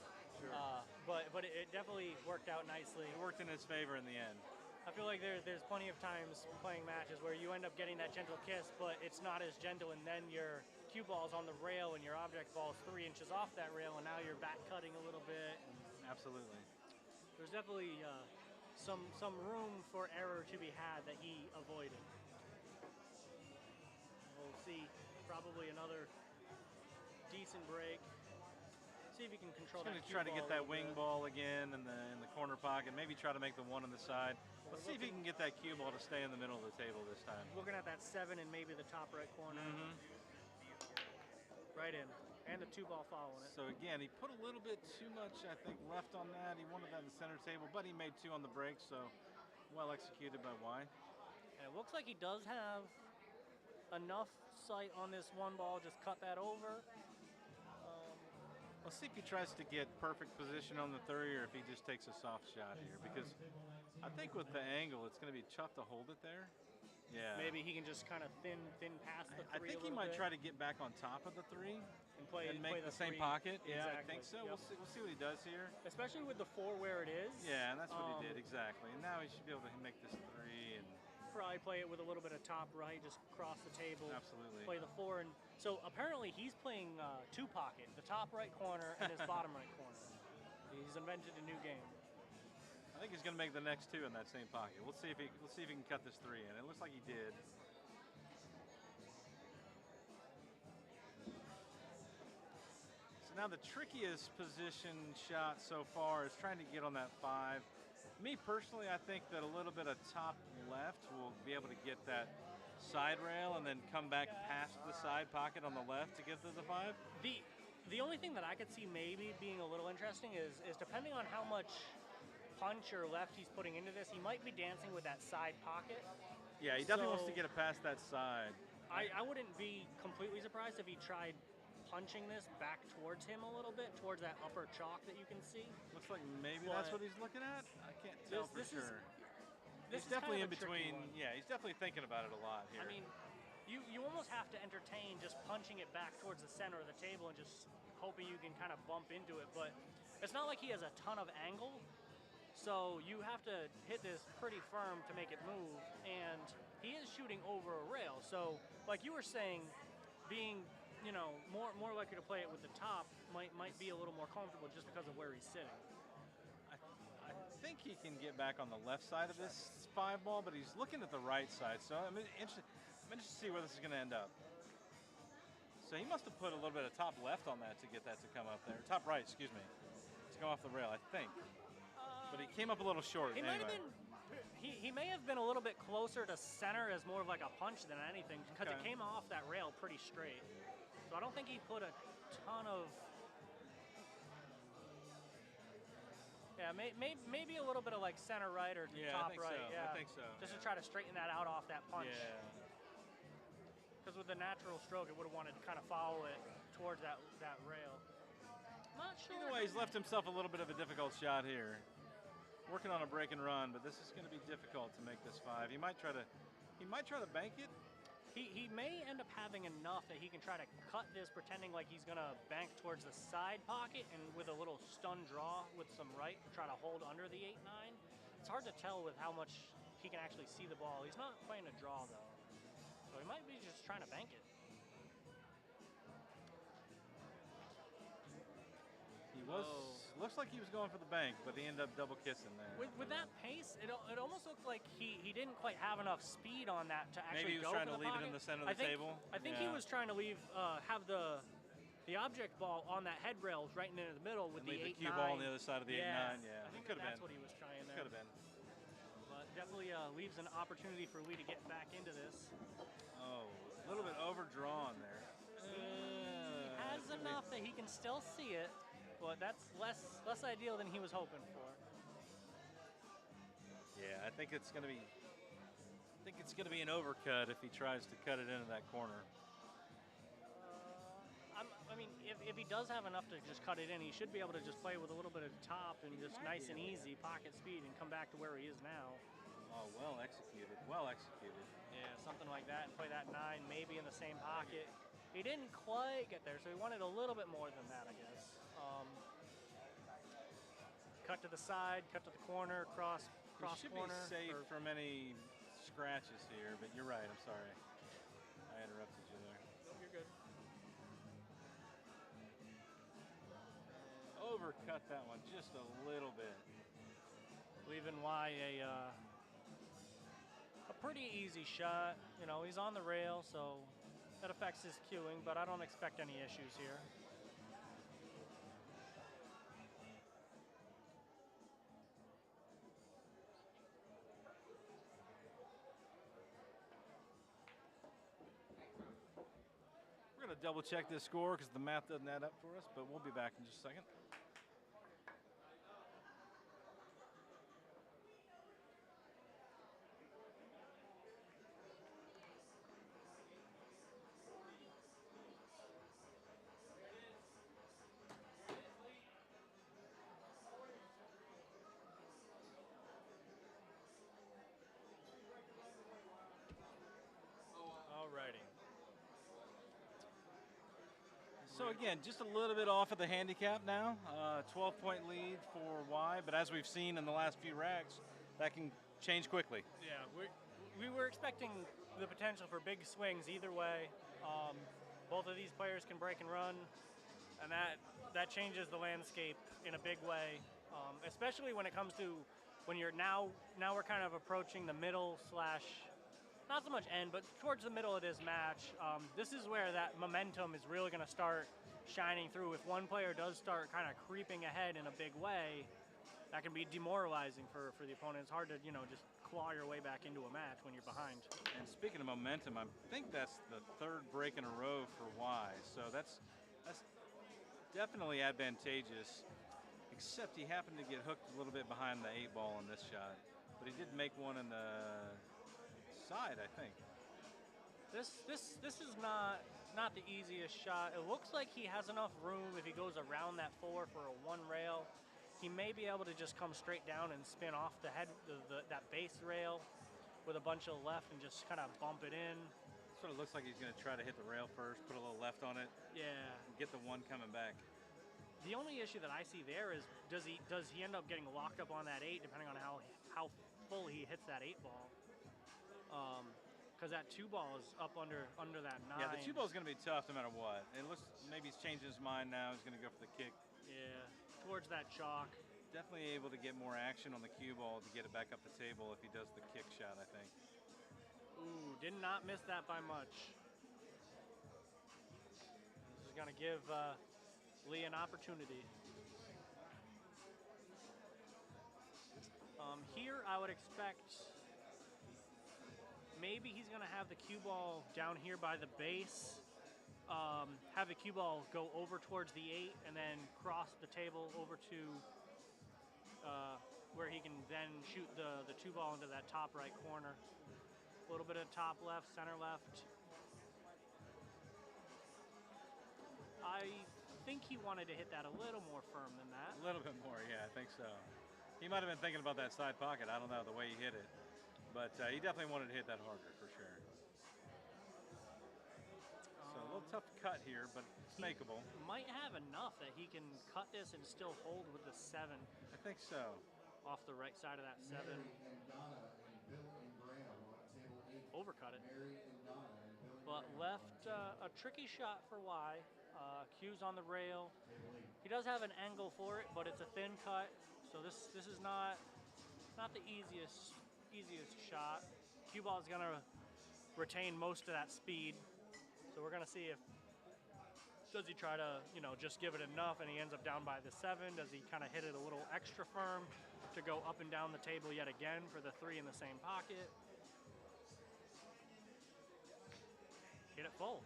But it definitely worked out nicely. It worked in his favor in the end. I feel like there's plenty of times playing matches where you end up getting that gentle kiss, but it's not as gentle, and then your cue ball's on the rail and your object ball's 3 inches off that rail, and now you're back cutting a little bit. Absolutely. There's definitely some room for error to be had that he avoided. We'll see probably another decent break. See if he can control that. He's going to try to get that wing ball again in the corner pocket. Maybe try to make the 1 on the side. Let's see if he can get that cue ball to stay in the middle of the table this time. Looking at that 7 and maybe the top right corner. Right in. And the 2-ball following it. So again, he put a little bit too much, I think, left on that. He wanted that in the center table, but he made 2 on the break, so well executed by Y. And it looks like he does have enough sight on this 1 ball. Just cut that over. Let's see if he tries to get perfect position on the 3 or if he just takes a soft shot here, because I think with the angle, it's going to be tough to hold it there. Yeah. Maybe he can just kind of thin past the 3 I think he might try to get back on top of the 3 and make the same 3. pocket. Yeah, Exactly. I think so. Yep. We'll see what he does here. Especially with the 4 where it is. Yeah, and that's what he did, exactly. And now he should be able to make this 3 and probably play it with a little bit of top right, just cross the table. Absolutely. Play the 4, and so apparently he's playing 2 pocket, the top right corner and his bottom right corner. He's invented a new game. I think he's going to make the next 2 in that same pocket. We'll see if he can cut this 3 in. It looks like he did. So now the trickiest position shot so far is trying to get on that 5. Me personally, I think that a little bit of top left will be able to get that side rail and then come back past the side pocket on the left to get to the 5. The only thing that I could see maybe being a little interesting is depending on how much punch or left he's putting into this, he might be dancing with that side pocket. Yeah, he definitely wants to get it past that side. I wouldn't be completely surprised if he tried punching this back towards him a little bit, towards that upper chalk that you can see. Looks like maybe that's what he's looking at. I can't tell for sure. He's definitely in between. Yeah, he's definitely thinking about it a lot here. I mean, you almost have to entertain just punching it back towards the center of the table and just hoping you can kind of bump into it. But it's not like he has a ton of angle, so you have to hit this pretty firm to make it move. And he is shooting over a rail, so like you were saying, being more likely to play it with the top might be a little more comfortable just because of where he's sitting. I think he can get back on the left side of this 5 ball, but he's looking at the right side. So I'm interested to see where this is going to end up. So he must have put a little bit of top left on that to get that to come up there. Top right, excuse me. To come off the rail, I think. But he came up a little short. He anyway. might have been. He may have been a little bit closer to center as more of like a punch than anything because it Okay. came off that rail pretty straight. So I don't think he put a ton of. Yeah, maybe a little bit of like center right or Yeah, top I think right. so. Yeah, I think so. Just yeah. to try to straighten that out off that punch. Yeah. Because with the natural stroke, it would have wanted to kind of follow it towards that rail. Not sure. Either way, he's left himself a little bit of a difficult shot here. Working on a break and run, but this is going to be difficult to make this 5. He might try to bank it. He may end up having enough that he can try to cut this, pretending like he's going to bank towards the side pocket and with a little stun draw with some right, try to hold under the 8-9. It's hard to tell with how much he can actually see the ball. He's not playing a draw, though. So he might be just trying to bank it. He was, looks like he was going for the bank, but he ended up double kissing there. With that pace, it almost looked like he didn't quite have enough speed on that to actually Maybe he was go trying for to the leave pocket. it in the center of the table. I think he was trying to leave, have the object ball on that head rail right into the middle with And the leave 8-9. the cue ball on the other side of the 8-9. Yeah, Yeah, I think could have that's been. what he was trying there. Could have been. But definitely leaves an opportunity for Lee to get back into this. Oh, a little bit overdrawn there. He has It's gonna be- enough that he can still see it, but that's less ideal than he was hoping for. Yeah, I think it's gonna be. An overcut if he tries to cut it into that corner. I mean, if he does have enough to just cut it in, he should be able to just play with a little bit of top and just nice and easy pocket speed and come back to where he is now. Oh, well executed. Well executed. Yeah, something like that, and play that 9 maybe in the same pocket. He didn't quite get there, so he wanted a little bit more than that, I guess. Cut to the side, cut to the corner, cross He should corner. be safe from any scratches here, but you're right. I'm sorry. I interrupted you there. You're good. Overcut that one just a little bit. Leaving Y a pretty easy shot. You know, he's on the rail, so that affects his cueing, but I don't expect any issues here. We're going to double check this score because the math doesn't add up for us, but we'll be back in just a second. Alrighty. So again, just a little bit off of the handicap now. 12-point lead for Y, but as we've seen in the last few racks, that can change quickly. Yeah, we were expecting the potential for big swings either way. Both of these players can break and run, and that changes the landscape in a big way, especially when it comes to when you're now we're kind of approaching the middle slash not so much end, but towards the middle of this match. This is where that momentum is really going to start shining through. If one player does start kind of creeping ahead in a big way, that can be demoralizing for the opponent. It's hard to, just claw your way back into a match when you're behind. And speaking of momentum, I think that's the 3rd break in a row for Y. So that's definitely advantageous, except he happened to get hooked a little bit behind the 8-ball in this shot. But he did make one in the side, I think. This is not the easiest shot. It looks like he has enough room if he goes around that 4 for a 1 rail. He may be able to just come straight down and spin off the head, that base rail with a bunch of left and just kind of bump it in. Sort of looks like he's going to try to hit the rail first, put a little left on it, Yeah. and get the 1 coming back. The only issue that I see there is does he end up getting locked up on that 8 depending on how full he hits that 8-ball. Because that 2-ball is up under that 9. Yeah, the 2-ball is going to be tough no matter what. It looks maybe he's changing his mind now. He's going to go for the kick. Yeah, towards that chalk. Definitely able to get more action on the cue ball to get it back up the table if he does the kick shot, I think. Ooh, did not miss that by much. This is going to give Lee an opportunity. Here, I would expect maybe he's going to have the cue ball down here by the base, have the cue ball go over towards the 8, and then cross the table over to where he can then shoot the 2 ball into that top right corner. A little bit of top left, center left. I think he wanted to hit that a little more firm than that. A little bit more, yeah, I think so. He might have been thinking about that side pocket. I don't know, the way he hit it. But he definitely wanted to hit that harder, for sure. So a little tough cut here, but it's makeable. Might have enough that he can cut this and still hold with the 7. I think so. Off the right side of that 7. Overcut it. But left a tricky shot for Y. Q's on the rail. He does have an angle for it, but it's a thin cut, so this is not the easiest shot. Cue ball is gonna retain most of that speed, so we're gonna see if does he try to just give it enough and he ends up down by the 7. Does he kind of hit it a little extra firm to go up and down the table yet again for the 3 in the same pocket? Hit it full.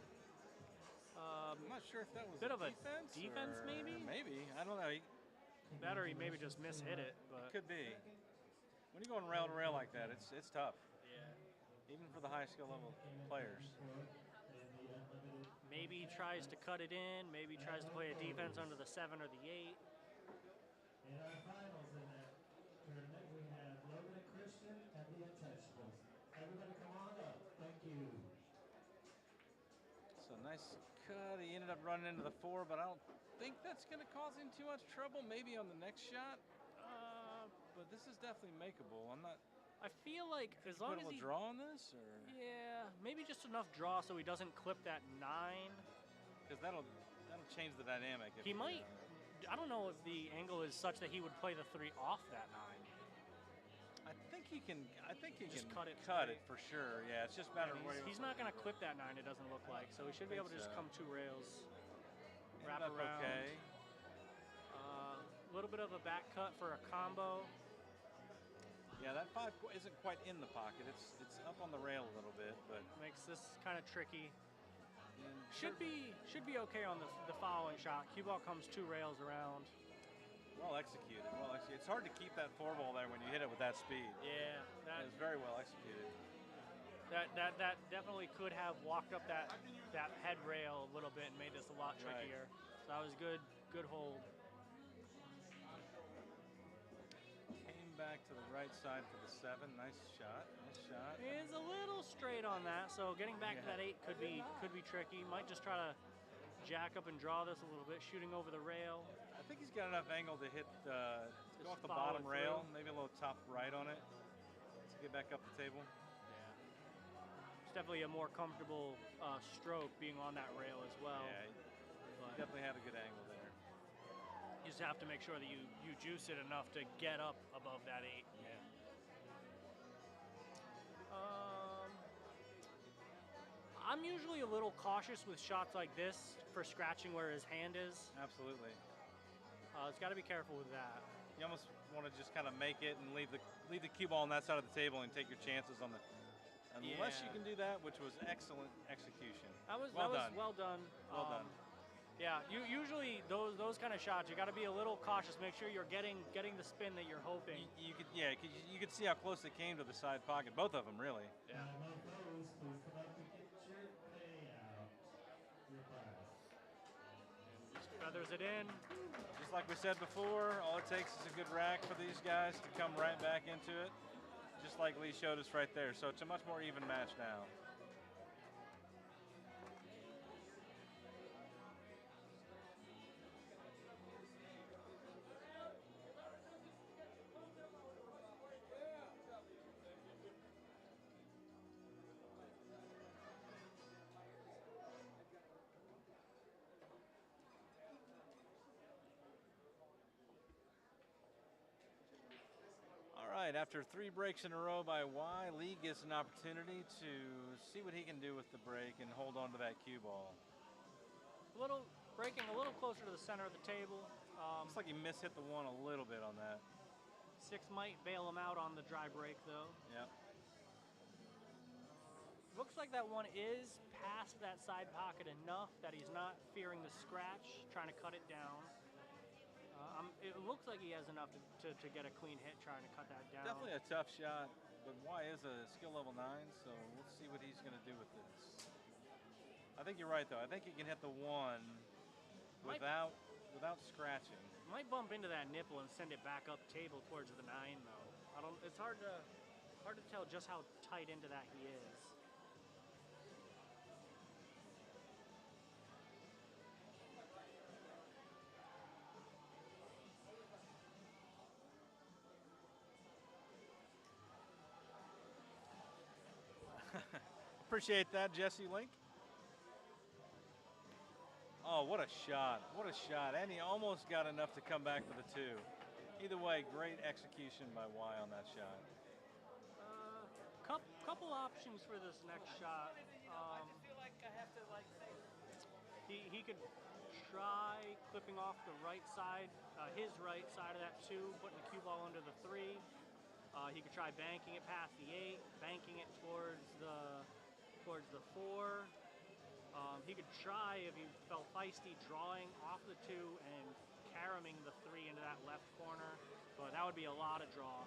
I'm not sure if that was bit of a defense, maybe? Maybe, I don't know. Better he maybe just mishit it, but it could be. When you're going rail to rail like that, it's tough. Yeah. Even for the high skill level players. Maybe he tries to cut it in. Maybe he tries to play a defense under the 7 or the 8. In our finals in that tournament, we have Logan and Christian and the Untouchables. Everybody come on up. Thank you. So nice cut. He ended up running into the 4, but I don't think that's going to cause him too much trouble. Maybe on the next shot. But this is definitely makeable. I'm not. I feel like as long as he he draw on this, or yeah, maybe just enough draw so he doesn't clip that 9. Because that'll change the dynamic. He might. I don't know if the angle is such that he would play the 3 off that 9. I think he can. I think he Just can cut it for sure. Yeah, it's just a matter of where he's not going to clip that 9. It doesn't look like, so he should be able to just come 2 rails, wrap Ended up around. Okay. A little bit of a back cut for a combo. Yeah, that 5 isn't quite in the pocket. It's up on the rail a little bit, but Makes this kind of tricky. Should be okay on the following shot. Cue ball comes 2 rails around. well executed. Well executed. It's hard to keep that 4 ball there when you hit it with that speed. Yeah, It was very well executed. that definitely could have walked up that head rail a little bit and made this a lot trickier. So that was good hold. Came back to the right side for the 7. Nice shot. Nice shot. Is a little straight on that, so getting back to that 8 could be tricky. Might just try to jack up and draw this a little bit, shooting over the rail. I think he's got enough angle to hit to go off the follow bottom it rail, through. maybe a little top right on it to get back up the table. It's definitely a more comfortable stroke being on that rail as well. Yeah, But he definitely had a good angle there. you just have to make sure that you juice it enough to get up above that 8. Yeah. I'm usually a little cautious with shots like this for scratching where his hand is. Absolutely. It's got to be careful with that. You almost want to just kind of make it and leave the cue ball on that side of the table and take your chances on the. Unless you can do that, which was excellent execution. That was well well done. Well done. Yeah, usually those kind of shots, you got to be a little cautious. Make sure you're getting the spin that you're hoping. You could see how close they came to the side pocket. Both of them, really. Yeah. Please come up and get your payout. Your prize. Just feathers it in. Just like we said before, all it takes is a good rack for these guys to come right back into it. Just like Lee showed us right there. So it's a much more even match now. All right, after 3 breaks in a row by Y, Lee gets an opportunity to see what he can do with the break and hold on to that cue ball. Breaking a little closer to the center of the table. Looks like he mishit the 1 a little bit on that. 6 might bail him out on the dry break, though. Yep. Looks like that one is past that side pocket enough that he's not fearing the scratch, trying to cut it down. It looks like he has enough to get a clean hit trying to cut that down. Definitely a tough shot, but Y is a skill level 9, so let's see what he's going to do with this. I think you're right, though. I think he can hit the 1 without scratching. Might bump into that nipple and send it back up table towards the 9, though. It's hard to tell just how tight into that he is. Appreciate that, Jesse Link. Oh, what a shot. What a shot. And he almost got enough to come back for the 2. Either way, great execution by Y on that shot. Couple options for this next shot. I just feel like I have to He could try clipping off the right side, his right side of that 2, putting the cue ball under the 3. He could try banking it past the 8, banking it towards the 4. He could try, if he felt feisty, drawing off the 2 and caroming the 3 into that left corner, but that would be a lot of draw.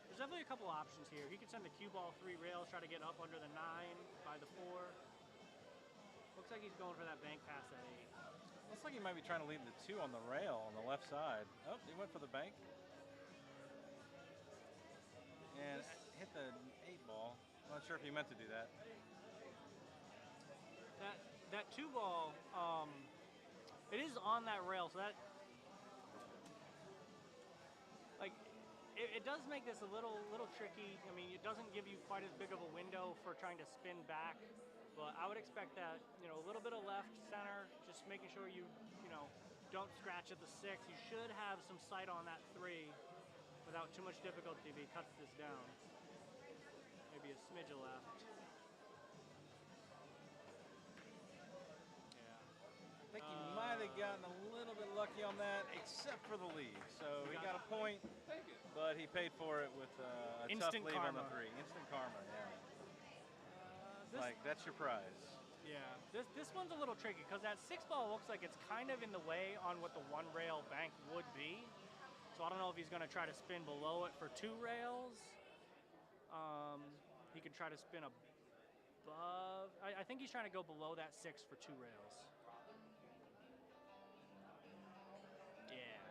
There's definitely a couple options here. He could send the cue ball 3 rails, try to get up under the 9 by the 4. Looks like he's going for that bank pass at 8. Looks like he might be trying to lead the 2 on the rail on the left side. Oh, he went for the bank. And hit the 8 ball. I'm not sure if he meant to do that. That 2 ball, it is on that rail, so that, like, it does make this a little tricky. I mean, it doesn't give you quite as big of a window for trying to spin back, but I would expect that, a little bit of left center, just making sure you don't scratch at the 6. You should have some sight on that 3 without too much difficulty if he cuts this down. Maybe a smidge of left. I think he might have gotten a little bit lucky on that, except for the lead. So he got a point, but he paid for it with a tough lead on the 3. Instant karma, yeah. That's your prize. Yeah, this one's a little tricky because that 6 ball looks like it's kind of in the way on what the 1 rail bank would be. So I don't know if he's going to try to spin below it for 2 rails. He could try to spin above. I think he's trying to go below that 6 for 2 rails.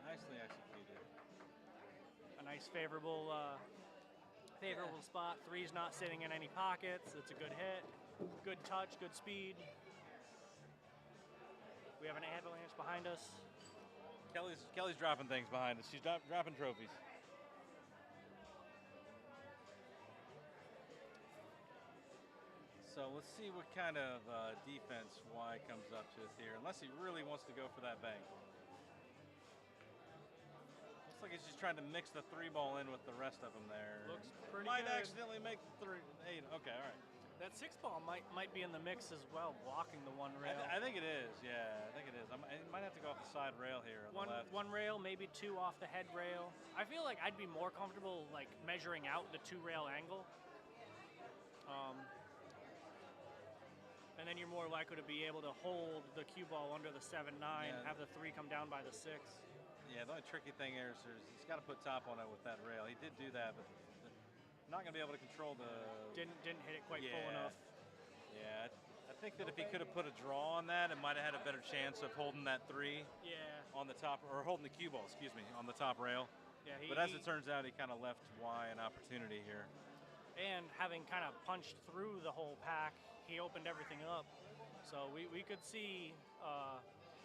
Nicely executed. A nice favorable spot. 3's not sitting in any pockets. It's a good hit. Good touch, good speed. We have an avalanche behind us. Kelly's dropping things behind us. She's dropping trophies. So let's see what kind of defense Y comes up to here, unless he really wants to go for that bank. Looks like he's just trying to mix the 3 ball in with the rest of them there. Looks pretty Might good. accidentally make the 8. Okay, all right. That 6 ball might be in the mix as well, blocking the 1 rail. I think it is, yeah. I think it is. I might have to go off the side rail here on the left. 1 rail, maybe 2 off the head rail. I feel like I'd be more comfortable measuring out the 2 rail angle. And then you're more likely to be able to hold the cue ball under the 7-9, have the 3 come down by the 6. Yeah, the only tricky thing here is he's got to put top on it with that rail. He did do that, but not going to be able to control the... Didn't hit it quite full enough. Yeah, I think that if he could have put a draw on that, it might have had a better chance of holding that 3 on the top, or holding the cue ball, excuse me, on the top rail. Yeah, but as it turns out, he kind of left Y an opportunity here. And having kind of punched through the whole pack, he opened everything up. So we could see...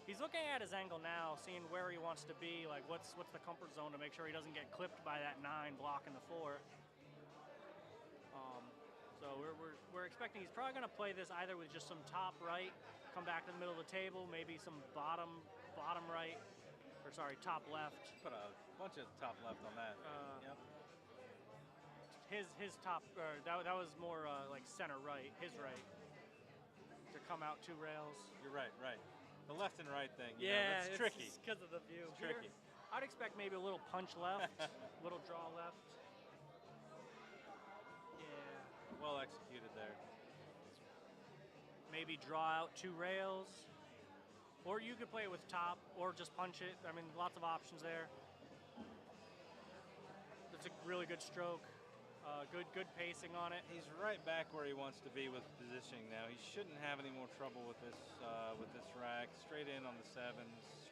he's looking at his angle now, seeing where he wants to be, like what's the comfort zone to make sure he doesn't get clipped by that 9 blocking the 4. So we're expecting he's probably going to play this either with just some top right, come back to the middle of the table, maybe some bottom right, or sorry, top left. Put a bunch of top left on that. Yep. His top, that was more like center right, his right, to come out 2 rails. You're right. The left and right thing. Yeah, that's tricky. Because of the view. It's tricky. I'd expect maybe a little punch left, little draw left. Yeah. Well executed there. Maybe draw out 2 rails. Or you could play it with top or just punch it. I mean, lots of options there. It's a really good stroke. Good pacing on it. He's right back where he wants to be with positioning now. He shouldn't have any more trouble with this rack. Straight in on the 7s.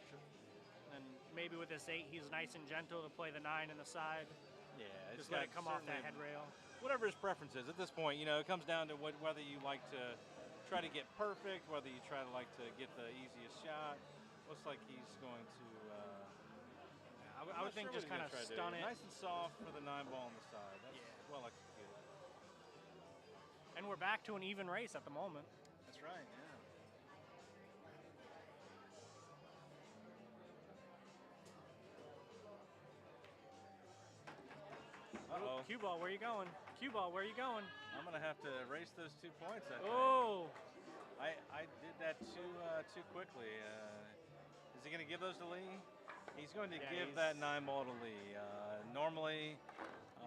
And maybe with this 8, he's nice and gentle to play the 9 in the side. Yeah, Just let it come off that head rail. Whatever his preference is at this point, you know, it comes down to whether you like to try to get perfect, whether you try to get the easiest shot. Looks like he's going to. I would think just kind of stun it. Nice and soft for the 9-ball on the side. That's well executed. And we're back to an even race at the moment. That's right. Yeah. Uh-oh. QBALL, where you going? QBALL, where you going? I'm gonna have to erase those 2 points. I think. Oh. I did that too quickly. Is he gonna give those to Lee? He's going to give that 9-ball to Lee. Normally,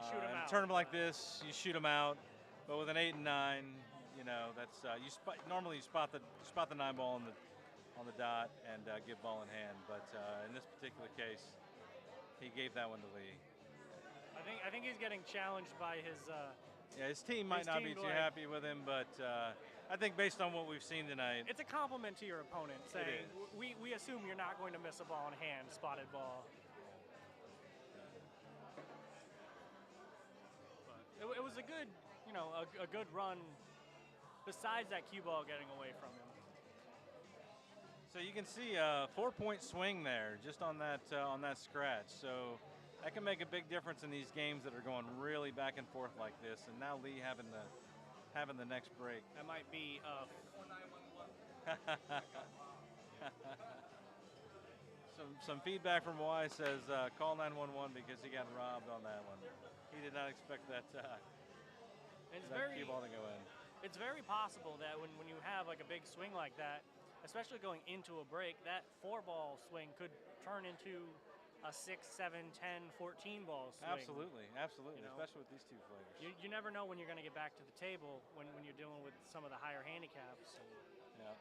shoot him in out. a tournament like this, you shoot him out. But with an 8 and 9, you know that's normally you spot the 9-ball on the dot and give ball in hand. But in this particular case, he gave that one to Lee. I think he's getting challenged by his. His team might not be too happy with him, but I think based on what we've seen tonight, it's a compliment to your opponent saying we assume you're not going to miss a ball in hand, spotted ball. But it was a good, you know, a good run. Besides that cue ball getting away from him. So you can see a 4-point swing there just on that scratch. So that can make a big difference in these games that are going really back and forth like this. And now Lee having the next break. That might be. Some feedback from Y says call 911 because he got robbed on that one. He did not expect that cue ball to go in. It's very possible that when you have like a big swing like that, especially going into a break, that 4-ball swing could turn into a 6, 7, 10, 14 ball swing. Absolutely, you know? Especially with these 2 players. You never know when you're going to get back to the table when you're dealing with some of the higher handicaps. Yeah.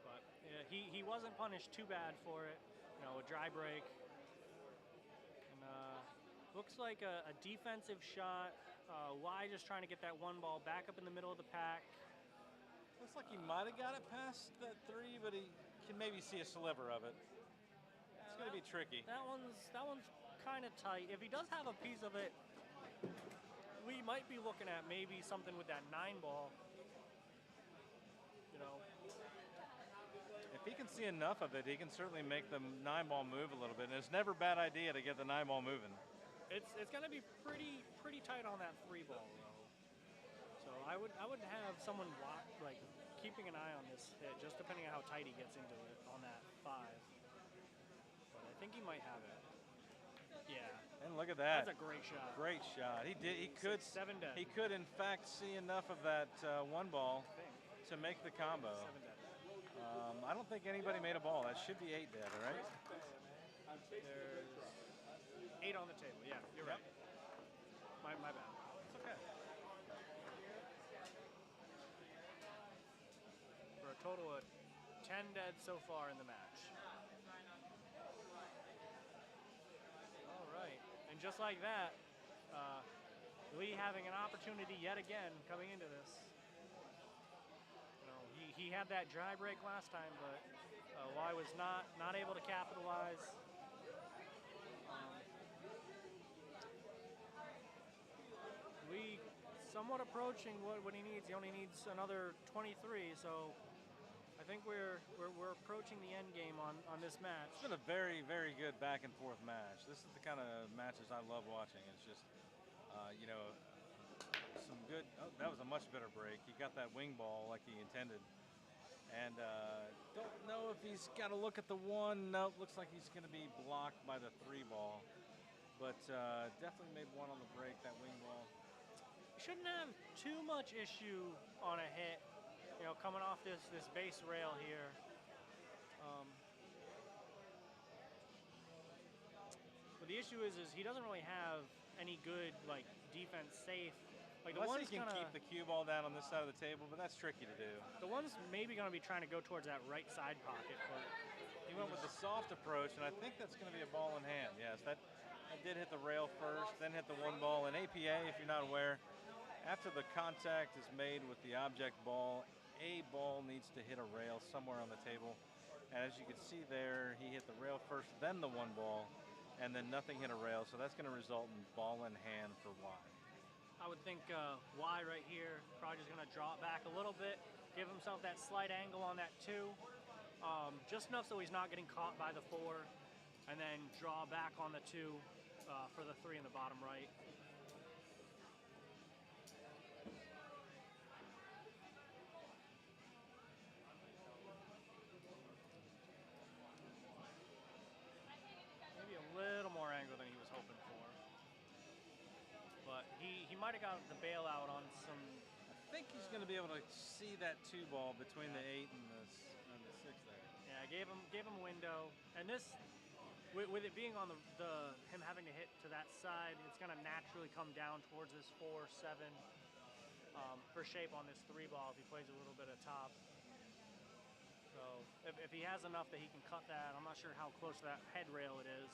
But he wasn't punished too bad for it. You know, a dry break. And looks like a defensive shot. Y just trying to get that 1 ball back up in the middle of the pack. Looks like he might have got it past that 3, but he can maybe see a sliver of it. It's going to be tricky. That one's kind of tight. If he does have a piece of it, we might be looking at maybe something with that 9-ball. You know. If he can see enough of it, he can certainly make the 9-ball move a little bit. And it's never a bad idea to get the 9-ball moving. It's going to be pretty tight on that 3-ball though. So I would have someone keeping an eye on this hit, just depending on how tight he gets into it on that 5. But I think he might have it. Yeah. And look at that. That's a great shot. Great shot. He could 7 dead. He could in fact see enough of that 1 ball to make the combo. 7 dead. I don't think anybody made a ball. That should be 8 dead, right? There's 8 on the table. Yeah, you're right. My bad. It's okay. For a total of 10 dead so far in the match. All right, and just like that, Lee having an opportunity yet again coming into this. You know, he had that dry break last time, but Y was not able to capitalize. Lee somewhat approaching what he needs. He only needs another 23, so I think we're approaching the end game on this match. It's been a very, very good back and forth match. This is the kind of matches I love watching. It's just, you know, some good. Oh, that was a much better break. He got that wing ball like he intended, and don't know if he's got to look at the 1. Nope, looks like he's going to be blocked by the 3 ball, but definitely made 1 on the break. That wing ball. Shouldn't have too much issue on a hit, you know, coming off this base rail here. But the issue is he doesn't really have any good like defense safe. Like the Unless one's he can keep the cue ball down on this side of the table, but that's tricky to do. The one's maybe going to be trying to go towards that right side pocket, but he went with the soft approach, and I think that's going to be a ball in hand. Yes, that did hit the rail first, then hit the one ball. In APA, if you're not aware, after the contact is made with the object ball, a ball needs to hit a rail somewhere on the table. And as you can see there, he hit the rail first, then the one ball, and then nothing hit a rail. So that's going to result in ball in hand for Y. I would think Y right here, probably just going to draw it back a little bit, give himself that slight angle on that 2, just enough so he's not getting caught by the 4, and then draw back on the 2 for the 3 in the bottom right. Maybe a little more angle than he was hoping for. But he might have got the bailout on some. I think he's going to be able to see that 2 ball between the 8 and the 6 there. Yeah, gave him a window, and this, with it being on him having to hit to that side, it's going to naturally come down towards this 4, 7 for shape on this 3 ball if he plays a little bit of top. So if he has enough that he can cut that, I'm not sure how close to that head rail it is.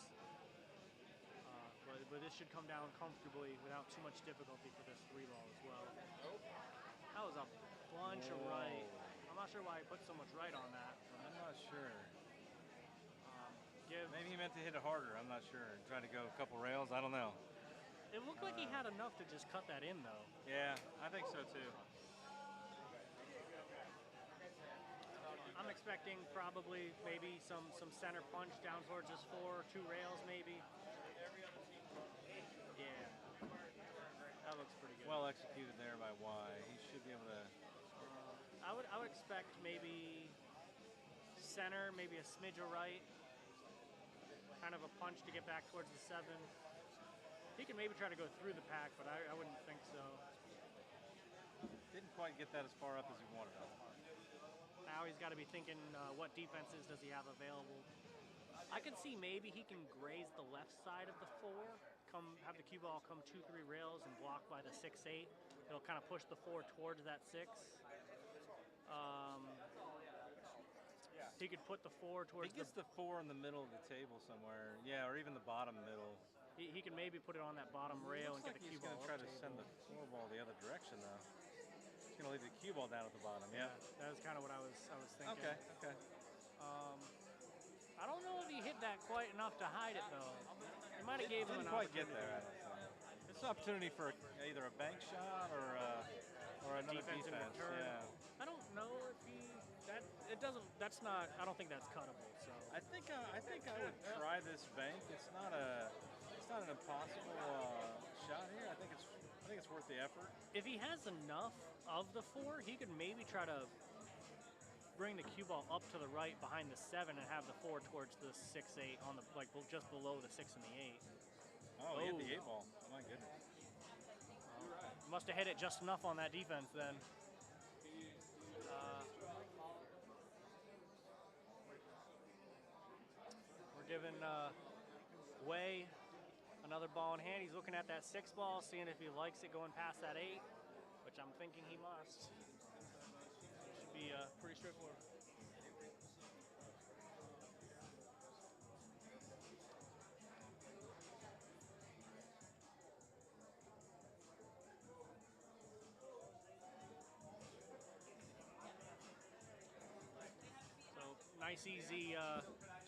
But this should come down comfortably without too much difficulty for this 3 ball as well. That was a bunch of right. I'm not sure why he put so much right on that. I'm not sure. Maybe he meant to hit it harder. I'm not sure. Try to go a couple rails. I don't know. It looked like he had enough to just cut that in, though. Yeah, I think so too. I'm expecting probably maybe some center punch down towards this 4, 2 rails maybe. Yeah, that looks pretty good. Well executed there by Y. He should be able to. I would expect maybe center, maybe a smidge of right, kind of a punch to get back towards the 7. He can maybe try to go through the pack, but I wouldn't think so. Didn't quite get that as far up as he wanted. Now he's got to be thinking what defenses does he have available. I can see maybe he can graze the left side of the 4, have the cue ball come 2, 3 rails and block by the 6, 8. It'll kind of push the 4 towards that 6. He could put the 4 towards. He gets the 4 in the middle of the table somewhere. Yeah, or even the bottom middle. He can maybe put it on that bottom rail and get the cue ball. He's going to try to send the 4 ball the other direction though. He's going to leave the cue ball down at the bottom. Yeah, that was kind of what I was thinking. Okay. I don't know if he hit that quite enough to hide it though. He might have gave him an opportunity. Didn't quite get opportunity. there. I don't think. It's an opportunity for either a bank shot or another defense. Yeah. I don't know if it doesn't. That's not. I don't think that's cuttable. So I think I would try this bank. It's not an impossible shot here. I think it's worth the effort. If he has enough of the 4, he could maybe try to bring the cue ball up to the right behind the 7 and have the 4 towards the 6, 8 on the just below the 6 and the 8. Oh, he hit the 8 ball. Oh, my goodness. Must have hit it just enough on that defense then. We're giving Way another ball in hand. He's looking at that 6 ball, seeing if he likes it going past that 8, which I'm thinking he must. Should be pretty straightforward. Nice, easy,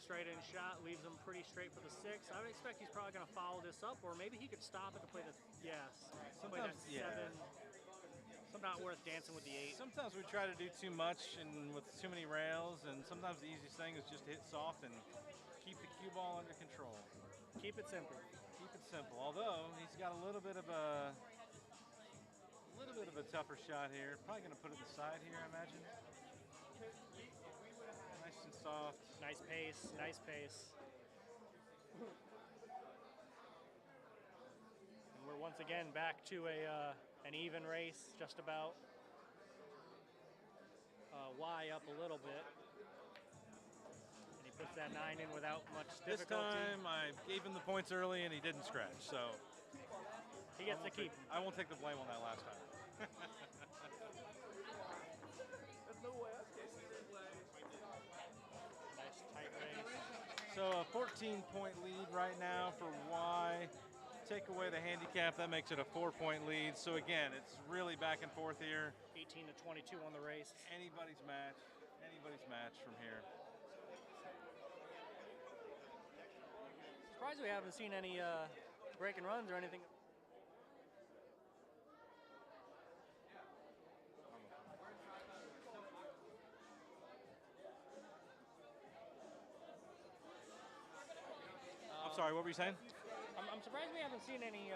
straight-in shot. Leaves him pretty straight for the 6. I would expect he's probably going to follow this up, or maybe he could stop it to play the play that 7. Not worth dancing with the 8. Sometimes we try to do too much and with too many rails, and sometimes the easiest thing is just to hit soft and keep the cue ball under control. Keep it simple. Keep it simple. Although he's got a little bit of a tougher shot here. Probably going to put it aside here, I imagine. Nice and soft. Nice pace. Nice pace. And we're once again back to an even race, just about. Y up a little bit. puts that 9 in without much This difficulty. time I gave him the points early and he didn't scratch, so He gets to keep. I won't take the blame on that last time. There's no way I can't see this play. Nice tight race. So a 14-point lead right now for Y. Take away the handicap, that makes it a 4-point lead. So again, it's really back and forth here. 18 to 22 on the race. Anybody's match from here. Surprised we haven't seen any break and runs or anything. I'm sorry, what were you saying? I'm surprised we haven't seen any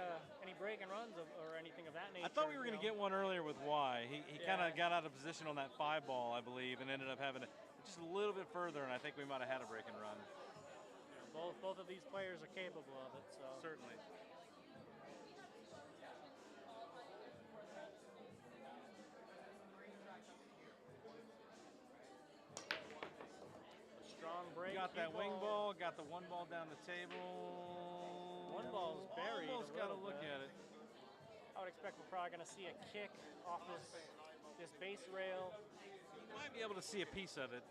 break and runs or anything of that nature. I thought we were going to get one earlier with Y. He kind of got out of position on that 5 ball, I believe, and ended up having it just a little bit further, and I think we might have had a break and run. Both of these players are capable of it, so. Certainly. Strong break. Got that wing ball, got the 1 ball down the table. 1 ball's buried. Almost got to look at it. I would expect we're probably going to see a kick off this base rail. You might be able to see a piece of it.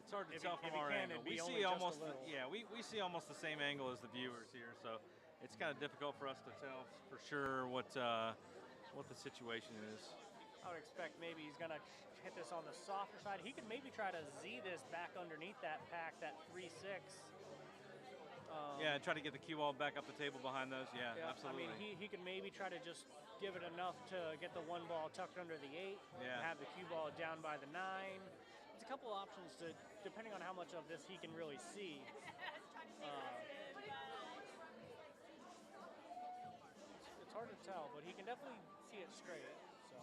It's hard to tell from our angle. We see almost we see almost the same angle as the viewers here, so it's kind of difficult for us to tell for sure what the situation is. I would expect maybe he's going to hit this on the softer side. He could maybe try to Z this back underneath that pack, that 3-6. Yeah, and try to get the cue ball back up the table behind those. Yeah, absolutely. I mean, he could maybe try to just give it enough to get the 1 ball tucked under the 8 and have the cue ball down by the 9. There's a couple options to, depending on how much of this he can really see. It's hard to tell, but he can definitely see it straight. So.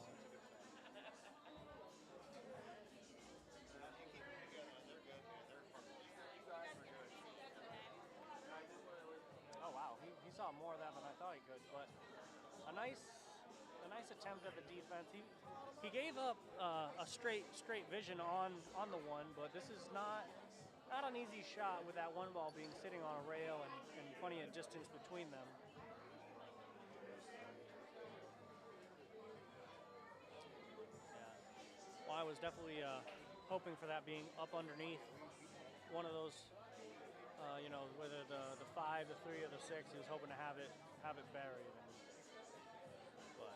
Oh wow, he saw more of that than I thought he could. But a nice attempt at the defense. He gave up a straight vision on the 1, but this is not an easy shot with that 1 ball being sitting on a rail and plenty of distance between them. Yeah. Well, I was definitely hoping for that being up underneath one of those. Whether the 5, the 3, or the 6, he was hoping to have it buried. But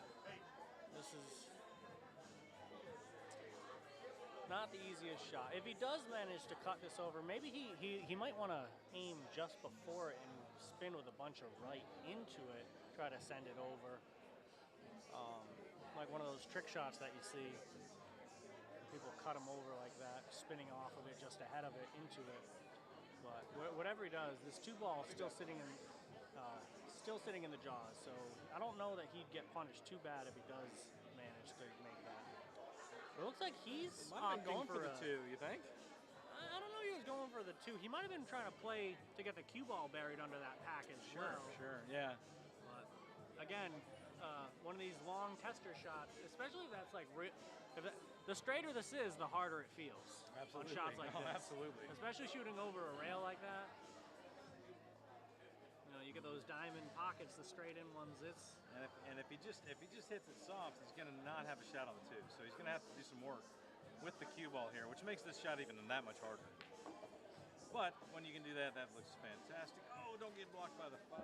this is not the easiest shot. If he does manage to cut this over, maybe he might want to aim just before it and spin with a bunch of right into it, try to send it over. Like one of those trick shots that you see. People cut him over like that, spinning off of it just ahead of it into it. But whatever he does, this 2 ball is still sitting in the jaws. So I don't know that he'd get punished too bad if he does manage to make that. It looks like he's going for the 2. You think? I don't know. He was going for the 2. He might have been trying to play to get the cue ball buried under that pack as well. Sure, yeah. But again, one of these long tester shots, especially if that's like. The straighter this is, the harder it feels. Absolutely. On shots like this. Absolutely. Especially shooting over a rail like that. You get those diamond pockets, the straight in ones. And if he just hits it soft, he's going to not have a shot on the 2. So he's going to have to do some work with the cue ball here, which makes this shot even that much harder. But when you can do that, that looks fantastic. Oh, don't get blocked by the 5.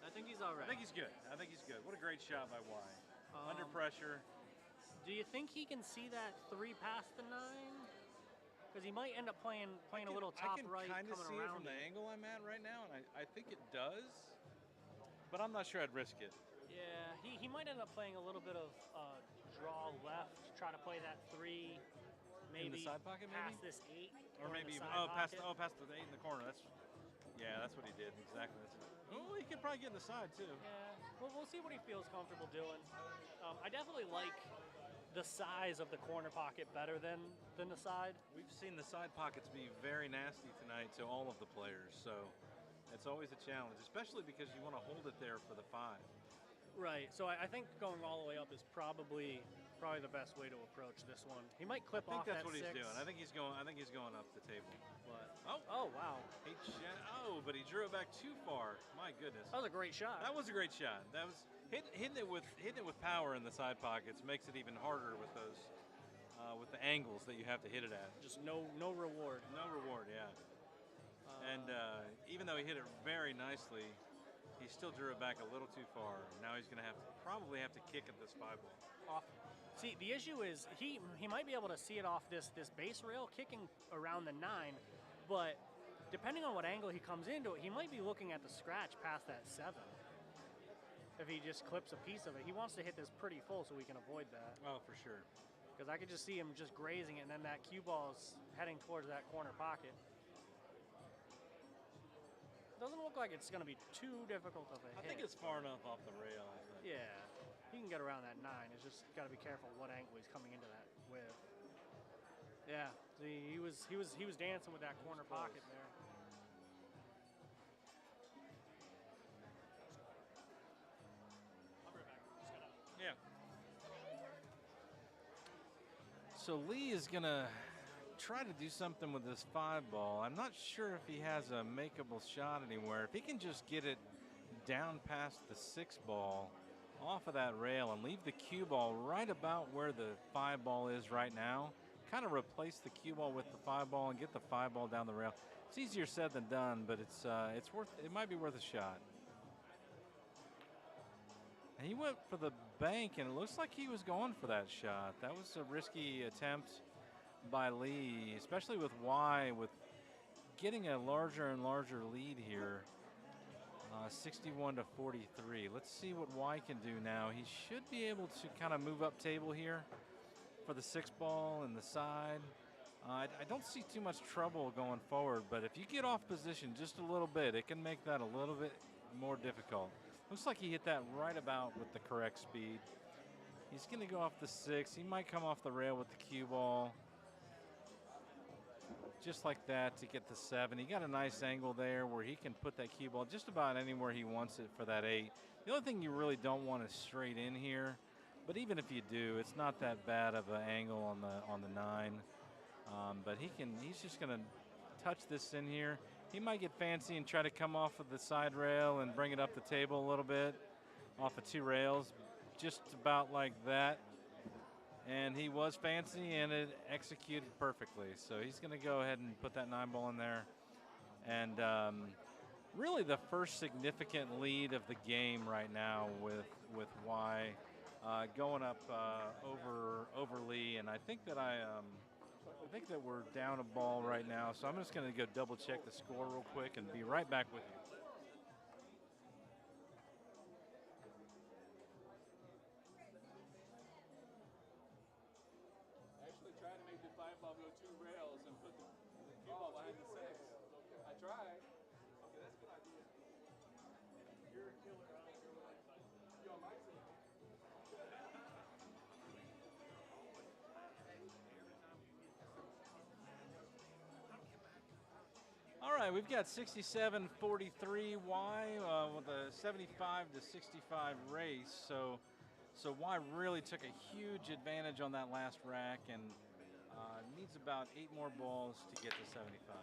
I think he's all right. I think he's good. What a great shot by Y. Under pressure. Do you think he can see that 3 past the 9? Because he might end up playing a little top right coming around. I can kind of see it from the angle I'm at right now, and I think it does. But I'm not sure I'd risk it. Yeah, he might end up playing a little bit of draw left, try to play that 3, maybe in the side pocket, past this 8, or maybe past the 8 in the corner. That's what he did exactly. He could probably get in the side too. Yeah, well, we'll see what he feels comfortable doing. I definitely like the size of the corner pocket better than the side. We've seen the side pockets be very nasty tonight to all of the players, so it's always a challenge, especially because you want to hold it there for the 5. Right, so I think going all the way up is probably probably the best way to approach this one. He might clip I think off that's that what 6. he's doing. I think he's going up the table. But Oh, wow. but he drew it back too far. My goodness. That was a great shot. That was a great shot. That was hitting it with power in the side pockets makes it even harder with those with the angles that you have to hit it at. Just no reward. No reward, yeah. And even though he hit it very nicely, he still drew it back a little too far. Now he's going to probably have to kick at this 5-ball. Off. See, the issue is he might be able to see it off this base rail kicking around the 9, but depending on what angle he comes into it, he might be looking at the scratch past that 7. If he just clips a piece of it, he wants to hit this pretty full so we can avoid that. Oh, for sure. Because I could just see him just grazing it, and then that cue ball's heading towards that corner pocket. Doesn't look like it's going to be too difficult of a hit. I think it's far enough off the rail. Yeah, he can get around that 9. It's just got to be careful what angle he's coming into that with. Yeah, see, he was dancing with that corner pocket there. I'll be right back. Just gotta. Yeah. So Lee is going to try to do something with this 5-ball. I'm not sure if he has a makeable shot anywhere. If he can just get it down past the 6-ball off of that rail and leave the cue ball right about where the 5-ball is right now, kind of replace the cue ball with the 5-ball and get the 5-ball down the rail. It's easier said than done, but it might be worth a shot. And he went for the bank, and it looks like he was going for that shot. That was a risky attempt by Lee, especially with Y, with getting a larger and larger lead here, 61 to 43. Let's see what Y can do now. He should be able to kind of move up table here for the 6-ball and the side. I don't see too much trouble going forward, but if you get off position just a little bit, it can make that a little bit more difficult. Looks like he hit that right about with the correct speed. He's going to go off the 6. He might come off the rail with the cue ball. Just like that to get the 7. He got a nice angle there where he can put that cue ball just about anywhere he wants it for that 8. The only thing you really don't want is straight in here, but even if you do, it's not that bad of an angle on the 9. But he's just going to touch this in here. He might get fancy and try to come off of the side rail and bring it up the table a little bit off of 2 rails, just about like that. And he was fancy, and it executed perfectly. So he's going to go ahead and put that 9-ball in there. And really the first significant lead of the game right now with Y going up over Lee. And I think that I think that we're down a ball right now. So I'm just going to go double check the score real quick and be right back with you. Trying to make the 5-ball go 2 rails and put the cue ball behind the 6. I tried. Okay, that's a good idea. You're a killer out here with that. You're on my team. All right, we've got 67-43 Y with a 75 to 65 race. So Y really took a huge advantage on that last rack and needs about 8 more balls to get to 75.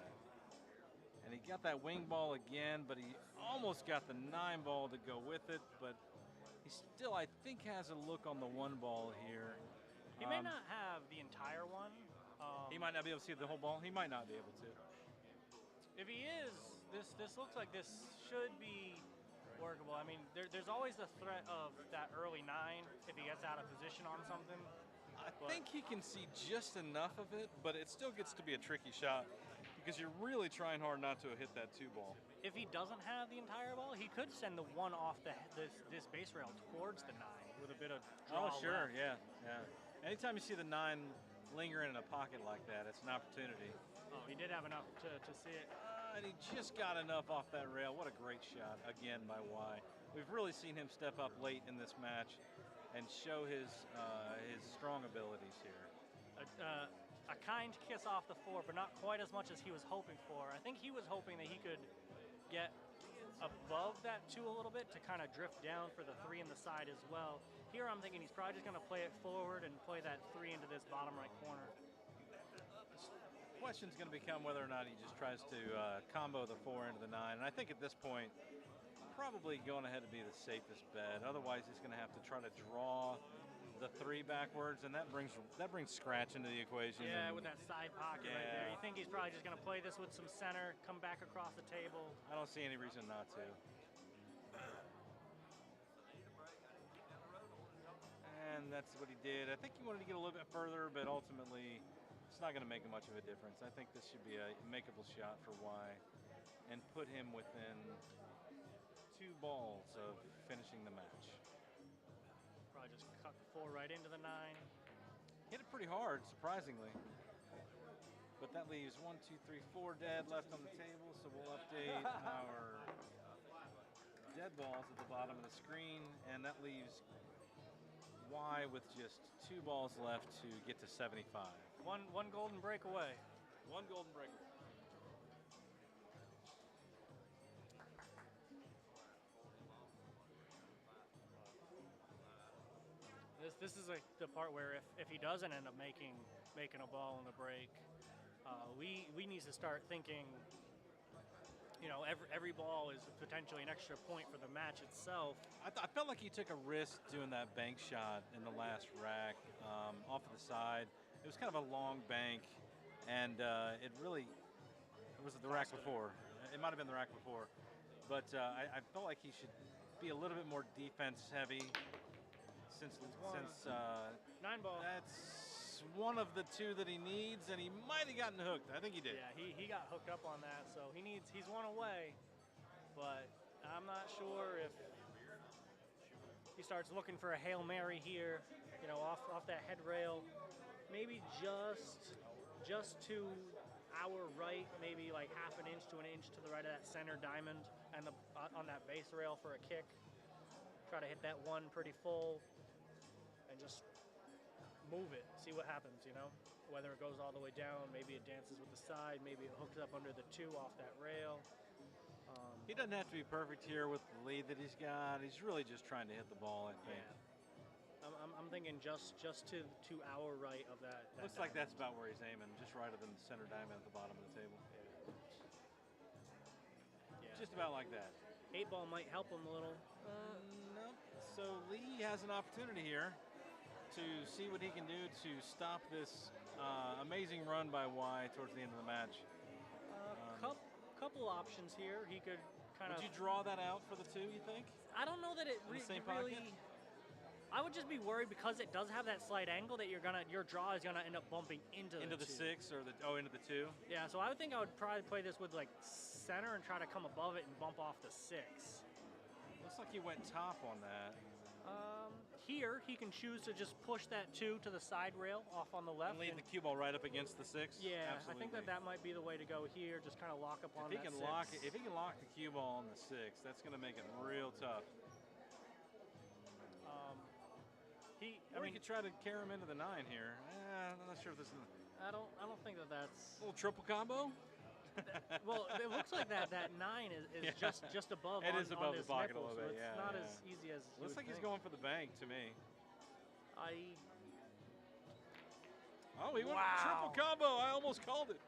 And he got that wing ball again, but he almost got the 9-ball to go with it. But he still, I think, has a look on the 1-ball here. He may not have the entire one. He might not be able to see the whole ball. He might not be able to. If he is, this looks like this should be workable. I mean, there's always the threat of that early 9 if he gets out of position on something. I think he can see just enough of it, but it still gets to be a tricky shot because you're really trying hard not to hit that 2-ball. If he doesn't have the entire ball, he could send the 1 off this base rail towards the 9 with a bit of draw. Oh, sure, left. yeah. Anytime you see the 9 lingering in a pocket like that, it's an opportunity. Oh, he did have enough to see it. And he just got enough off that rail. What a great shot, again, by Y. We've really seen him step up late in this match and show his strong abilities here. A kind kiss off the 4, but not quite as much as he was hoping for. I think he was hoping that he could get above that 2 a little bit to kind of drift down for the 3 in the side as well. Here I'm thinking he's probably just going to play it forward and play that 3 into this bottom right corner. The question's going to become whether or not he just tries to combo the 4 into the 9. And I think at this point, probably going ahead to be the safest bet. Otherwise, he's going to have to try to draw the 3 backwards, and that brings scratch into the equation. Yeah, and with that side pocket right there. You think he's probably just going to play this with some center, come back across the table. I don't see any reason not to. And that's what he did. I think he wanted to get a little bit further, but ultimately it's not going to make much of a difference. I think this should be a makeable shot for Y and put him within 2 balls of finishing the match. Probably just cut the 4 right into the 9. Hit it pretty hard, surprisingly. But that leaves 1, 2, 3, 4 dead left on the table, so we'll update our dead balls at the bottom of the screen, and that leaves Y with just 2 balls left to get to 75. One golden break away. 1 golden break away. This is the part where if he doesn't end up making a ball in the break, we need to start thinking, you know, every ball is potentially an extra point for the match itself. I felt like he took a risk doing that bank shot in the last rack off of the side. It was kind of a long bank, and it was the rack before. It might have been the rack before, but I felt like he should be a little bit more defense heavy. Since 9 ball. That's one of the 2 that he needs, and he might have gotten hooked. I think he did. Yeah, he got hooked up on that, so he's 1 away, but I'm not sure if he starts looking for a Hail Mary here, you know, off that head rail, maybe just to our right, maybe like half an inch to an inch to the right of that center diamond, and on that base rail for a kick. Try to hit that 1 pretty full, and just move it, see what happens, you know? Whether it goes all the way down, maybe it dances with the side, maybe it hooks up under the 2 off that rail. He doesn't have to be perfect here with the lead that he's got. He's really just trying to hit the ball, I think. Yeah. I'm thinking just to our right of that Looks like that's about where he's aiming, just right of the center diamond at the bottom of the table. Yeah. Just about like that. 8 ball might help him a little. Nope. So Lee has an opportunity here to see what he can do to stop this amazing run by Y towards the end of the match. Couple options here. He could kind of. Would you draw that out for the 2, you think? I don't know that it In the same really. pocket? I would just be worried because it does have that slight angle that your draw is gonna end up bumping into the 2. 6 or into the 2? Yeah, so I would think I would probably play this with like center and try to come above it and bump off the 6. Looks like he went top on that. Here he can choose to just push that 2 to the side rail off on the left And leave the cue ball right up against the 6? Yeah, absolutely. I think that might be the way to go here. Just kind of lock up on If he that can 6. lock it, if he can lock the cue ball on the 6, that's going to make it real tough. He could try to carry him into the 9 here. I'm not sure if this is. I don't think that's A little triple combo. Well, it looks like that 9 is just above. It is above the this pocket nipple, a little bit. So it's not as easy as. Looks like he's going for the bank to me. Oh, he went triple combo. I almost called it.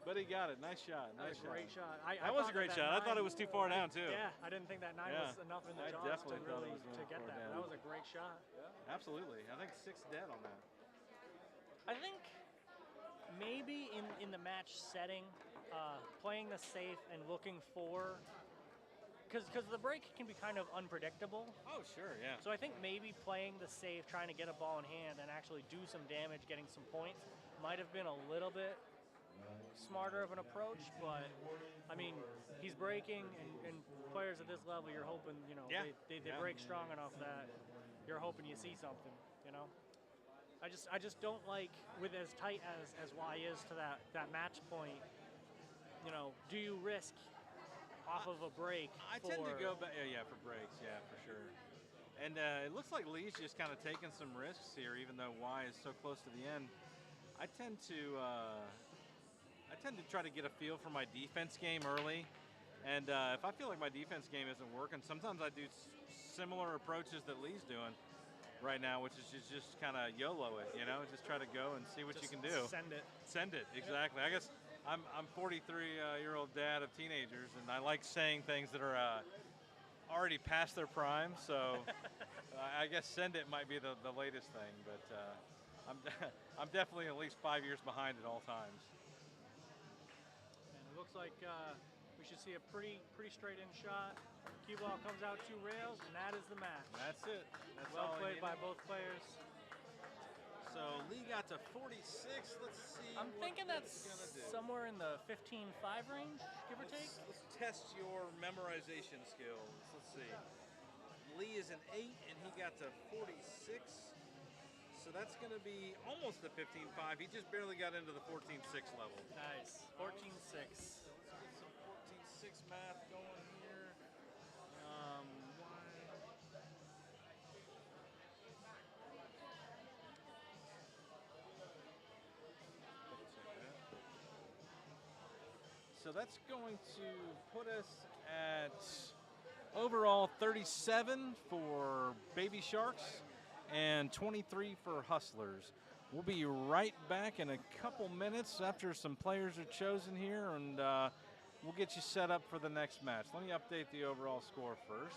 But he got it. Nice shot. Great shot. That was a great shot. I thought it was too far down too. Yeah, I didn't think that 9 was enough in the jaws definitely to thought really it was to get far that. down. That was a great shot. Absolutely. I think 6 dead on that. I think maybe in the match setting, playing the safe and looking for, because the break can be kind of unpredictable. Oh, sure, yeah. So I think maybe playing the safe, trying to get a ball in hand and actually do some damage, getting some points, might have been a little bit smarter of an approach. But I mean, he's breaking, and players at this level, you're hoping, you know, they break strong enough that you're hoping you see something, you know. I just don't like, with as tight as Y is to that match point, you know, do you risk off of a break? I tend to go back, for breaks, for sure. And it looks like Lee's just kind of taking some risks here, even though Y is so close to the end. I tend to try to get a feel for my defense game early, And if I feel like my defense game isn't working, sometimes I do similar approaches that Lee's doing right now, which is just kind of YOLO it, you know, just try to go and see what you can do. Send it. Send it, exactly. I guess I'm 43-year-old dad of teenagers, and I like saying things that are already past their prime. So I guess send it might be the latest thing, but I'm definitely at least 5 years behind at all times. And it looks like we should see a pretty straight in shot. Cue ball comes out 2 rails, and that is the match. That's it. That's well all I played by needed. both players. So Lee got to 46. Let's see. I'm thinking what that's he's gonna do. somewhere in the 15-5 range, give or take. Let's test your memorization skills. Let's see. Lee is an 8, and he got to 46. So that's going to be almost the 15-5. He just barely got into the 14-6 level. Nice. 14-6. So let's get some 14-6 math going here. So that's going to put us at overall 37 for Baby Sharks and 23 for Hustlers. We'll be right back in a couple minutes after some players are chosen here, and we'll get you set up for the next match. Let me update the overall score first.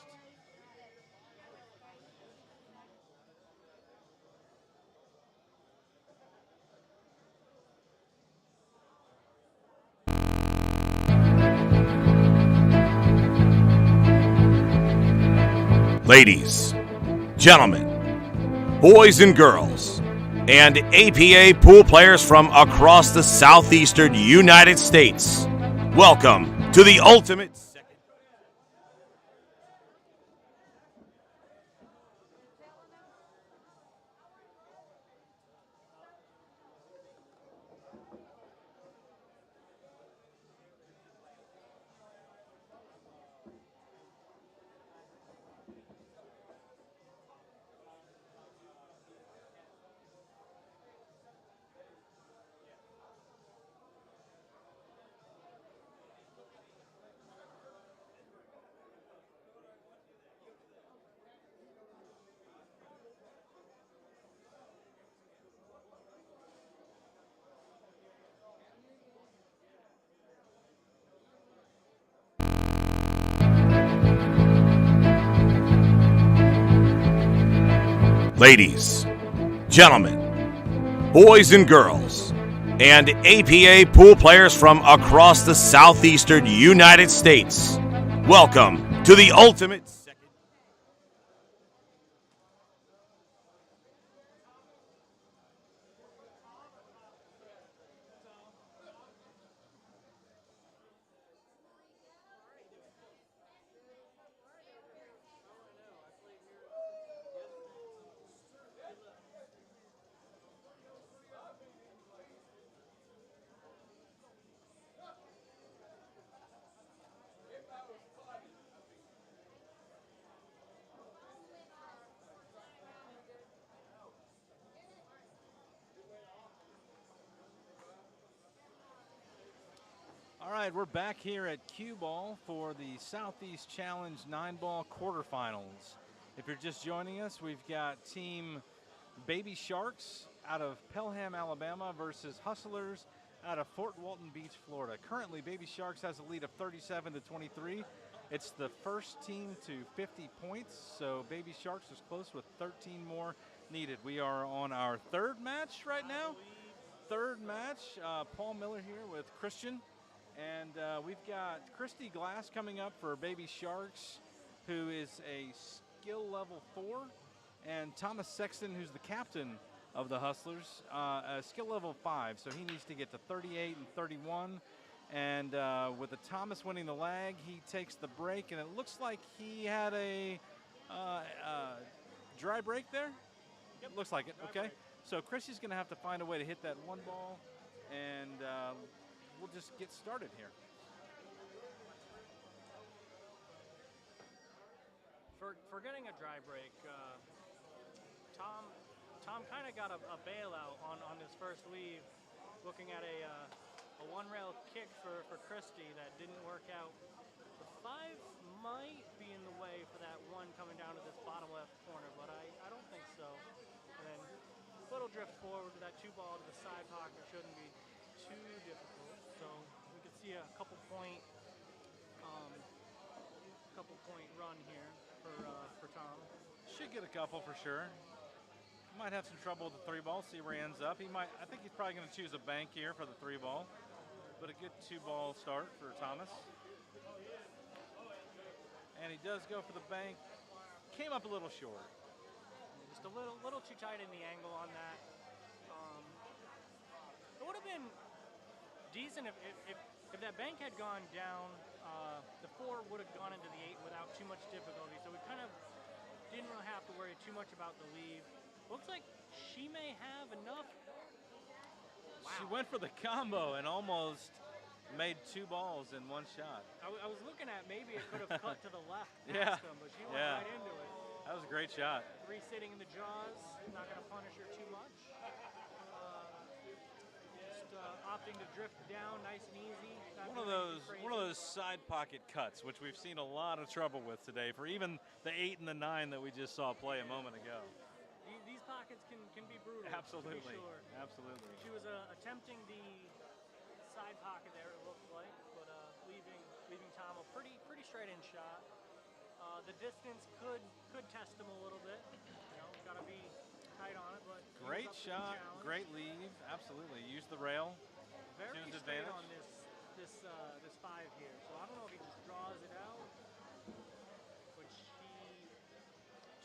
Ladies, gentlemen, boys and girls, and APA pool players from across the southeastern United States, welcome to the ultimate second. Ladies, gentlemen, boys and girls, and APA pool players from across the southeastern United States, welcome to the ultimate second. All right, we're back here at QBALL for the Southeast Challenge 9-ball quarterfinals. If you're just joining us, we've got Team Baby Sharks out of Pelham, Alabama versus Hustlers out of Fort Walton Beach, Florida. Currently, Baby Sharks has a lead of 37-23. It's the first team to 50 points, so Baby Sharks is close with 13 more needed. We are on our third match right now. Third match, Paul Miller here with Christian. And we've got Christy Glass coming up for Baby Sharks, who is a skill level 4, and Thomas Sexton, who's the captain of the Hustlers, a skill level 5. So he needs to get to 38 and 31. And with the Thomas winning the lag, he takes the break, and it looks like he had a dry break there. Yep. Looks like it. Okay. So Christy's going to have to find a way to hit that one ball, and we'll just get started here. For getting a dry break, Tom kind of got a bailout on his first leave, looking at a one-rail kick for Christie that didn't work out the 5 might be in the way for that 1 coming down to this bottom left corner, but I don't think so. And then little drift forward to that 2 ball to the side pocket shouldn't be too difficult. So we could see a couple point run here for Tom. Should get a couple for sure. Might have some trouble with the 3 ball. See where he ends up. I think he's probably going to choose a bank here for the 3 ball, but a good 2 ball start for Thomas. And he does go for the bank. Came up a little short. Just a little too tight in the angle on that. It would have been decent if that bank had gone down. The 4 would have gone into the 8 without too much difficulty. So we kind of didn't really have to worry too much about the leave. Looks like she may have enough. Wow. She went for the combo and almost made 2 balls in 1 shot. I was looking at maybe it could have cut to the left Yeah. past him, but she went right into it. That was a great shot. 3 sitting in the jaws, not going to punish her too much. Just opting to drift down nice and easy. One of those side pocket cuts, which we've seen a lot of trouble with today for even the 8 and the 9 that we just saw play a moment ago. These pockets can be brutal. Absolutely, to be sure. absolutely. She was attempting the side pocket there, it looked like, but leaving Tom a pretty straight in shot. The distance could test him a little bit. Got to be tight on it, but great shot, great leave, absolutely. Use the rail. Very to his straight advantage. on this 5 here. So I don't know if he just draws it out, which he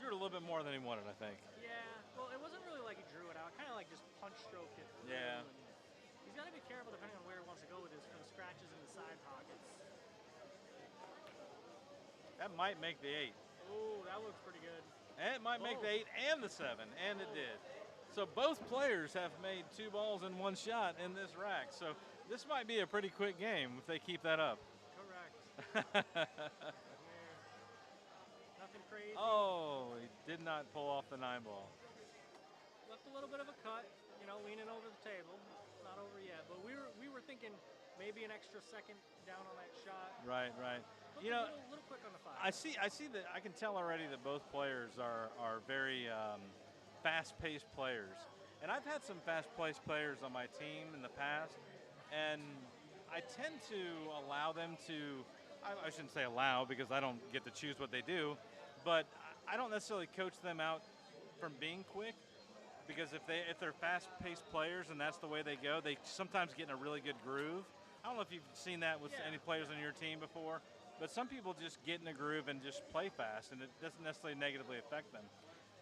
drew it a little bit more than he wanted, I think. Yeah, well, it wasn't really like he drew it out. Kind of like just punch stroked it through. Yeah. And he's got to be careful depending on where he wants to go with this for the scratches in the side pockets. That might make the 8. Oh, that looks pretty good. And it might make the 8 and the 7, and it did. So both players have made 2 balls in 1 shot in this rack. So this might be a pretty quick game if they keep that up. Correct. Nothing crazy. Oh, he did not pull off the 9 ball. Left a little bit of a cut, leaning over the table. Not over yet, but we were thinking maybe an extra second down on that shot. Right. A little quick on the 5. I see that. I can tell already that both players are very fast-paced players, and I've had some fast-paced players on my team in the past, and I tend to allow them to. I shouldn't say allow because I don't get to choose what they do, but I don't necessarily coach them out from being quick, because if they're fast-paced players and that's the way they go, they sometimes get in a really good groove. I don't know if you've seen that with any players on your team before, but some people just get in a groove and just play fast, and it doesn't necessarily negatively affect them.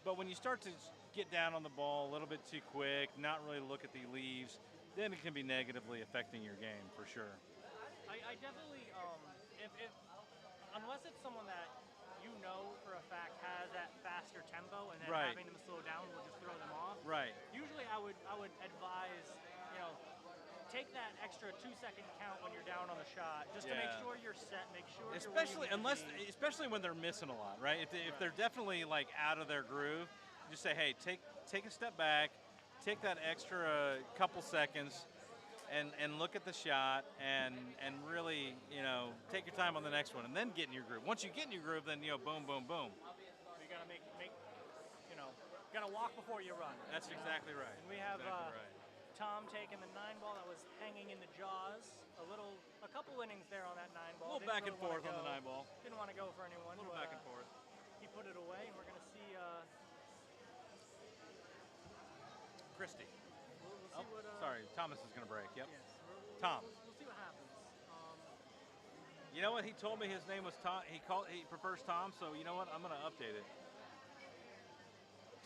But when you start to get down on the ball a little bit too quick, not really look at the leaves, then it can be negatively affecting your game for sure. I definitely, unless it's someone that for a fact has that faster tempo, and then having them slow down will just throw them off. Right. Usually I would advise, take that extra 2-second count when you're down on the shot, just to make sure you're set, make sure especially when they're missing a lot, right? If they're definitely like out of their groove, just say, hey, take a step back, take that extra couple seconds, and look at the shot, and really, take your time on the next one, and then get in your groove. Once you get in your groove, then boom, boom, boom. You gotta gotta walk before you run. That's exactly right. And we have Tom taking the 9 ball that was hanging in the jaws. A couple innings there on that 9 ball. A little back and forth on the 9 ball. Didn't want to go for anyone. A little back and forth. He put it away, and we're gonna see. Christy. We'll see what. Sorry, Thomas is gonna break. Yep. Yes, Tom. We'll see what happens. You know what? He told me his name was Tom. He prefers Tom, so you know what? I'm gonna update it.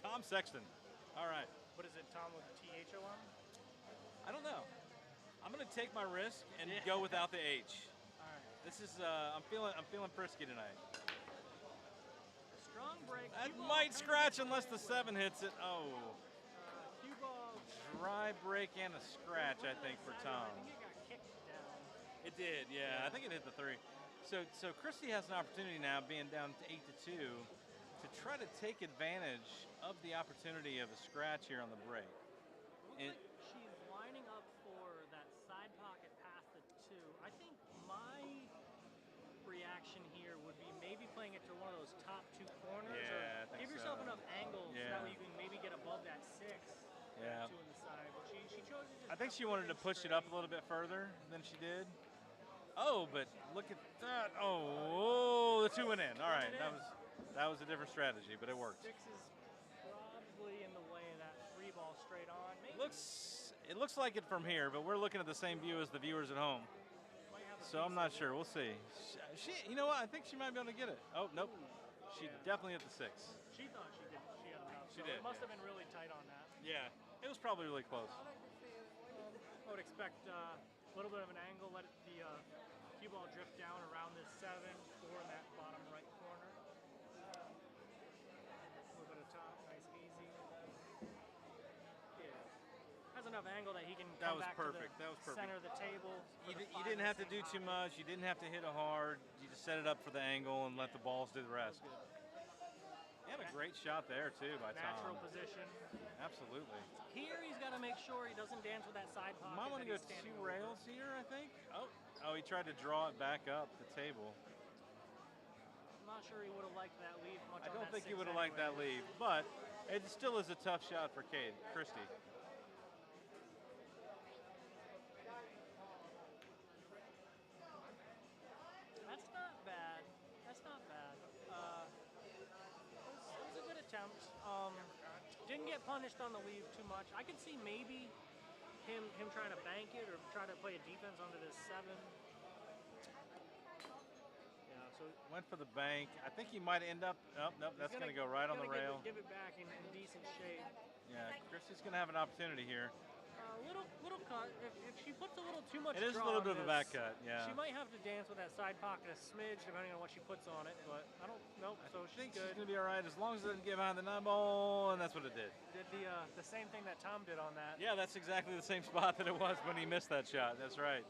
Tom Sexton. All right. What is it, Tom with a THOM? I don't know. I'm gonna take my risk and go without the H. All right. This is I'm feeling frisky tonight. Strong break. That might scratch unless the 7 hits it. Oh. QBALL. Dry break and a scratch, I think, for Tom. I think it got kicked down. It did, yeah. I think it hit the 3. So Christy has an opportunity now, being down to 8-2, to try to take advantage of the opportunity of a scratch here on the break. Looks like she's lining up for that side pocket past the 2. I think my reaction those top two corners. Yeah, I or think give yourself so. enough angle so Yeah. that way you can maybe get above that 6. Yeah. 2 on the side. But she chose to just I think kind of she put wanted in to push it up a straight. little bit further than she did. Oh, but look at that. Oh, the 2 went in. All right, that was a different strategy, but it worked. 6 is probably in the way of that 3 ball straight on. Maybe. It looks like it from here, but we're looking at the same view as the viewers at home. Might have a So I'm piece not of it. sure. We'll see. You know what? I think she might be able to get it. Oh, nope. She Yeah. definitely hit the 6. She thought she did. She had enough. She So did, It must yeah. have been really tight on that. Yeah, it was probably really close. I would expect a little bit of an angle. Let the cue ball drift down around this 7, 4 in that bottom right corner. A little bit of top, nice easy. Yeah, has enough angle that he can That come was back perfect. to the That was perfect. center of the table. You didn't have to do too much. You didn't have to hit it hard. You just set it up for the angle and let the balls do the rest. And a great shot there, too, by Natural Tom. position. Absolutely. Here he's got to make sure he doesn't dance with that side pocket. Might want to go that he's 2 standing over. rails here, I think. Oh, he tried to draw it back up the table. I'm not sure he would have liked that leave much. I on don't that think he 6 would have liked that anyway. lead, but it still is a tough shot for Christy. That's not bad. That's not bad. It was a good attempt. Didn't get punished on the leave too much. I could see maybe him trying to bank it or try to play a defense onto this 7. Yeah, so Went for the bank. I think he might end up. Oh, nope, that's going to go right on the rail. Give it back in decent shape. Yeah, Christy's going to have an opportunity here. Little cut. If she puts a little too much It is a draw little on bit of a this, back cut, yeah. She might have to dance with that side pocket a smidge depending on what she puts on it, but I don't know. So I she's think good. she's going to be all right as long as it doesn't get behind the 9 ball, and that's what it did. Did the same thing that Tom did on that. Yeah, that's exactly the same spot that it was when he missed that shot. That's right.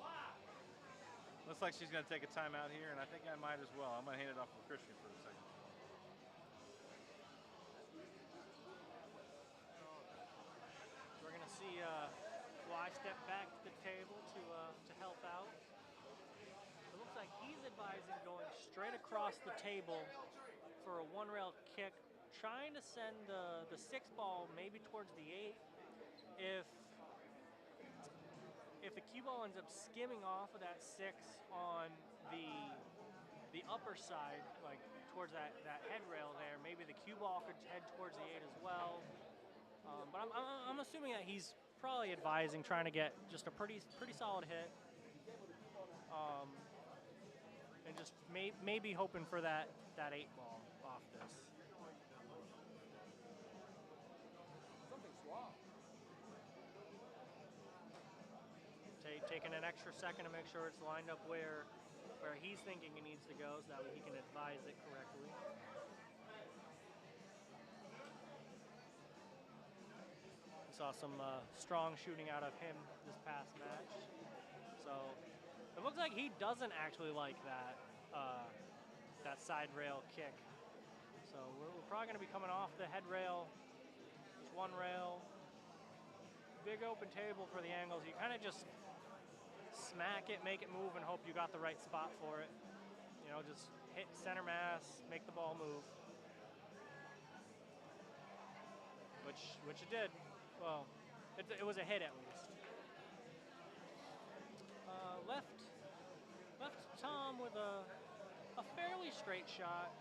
Looks like she's going to take a timeout here, and I think I might as well. I'm going to hand it off to Christian for a second. We're gonna see Y step back to the table to help out. It looks like he's advising going straight across the table for a 1 rail kick, trying to send the 6 ball maybe towards the 8. If the cue ball ends up skimming off of that 6 on the upper side, like towards that head rail there, maybe the cue ball could head towards the 8 as well. But I'm assuming that he's probably advising trying to get just a pretty solid hit, and just maybe hoping for that 8 ball off this. Something's wrong. Taking an extra second to make sure it's lined up where he's thinking it needs to go, so that way he can advise it correctly. Saw some strong shooting out of him this past match. So it looks like he doesn't actually like that side rail kick. So we're probably going to be coming off the head rail. Just 1 rail. Big open table for the angles. You kind of just smack it, make it move, and hope you got the right spot for it. You know, just hit center mass, make the ball move. Which it did. Well, it was a hit at least. Left Tom with a fairly straight shot.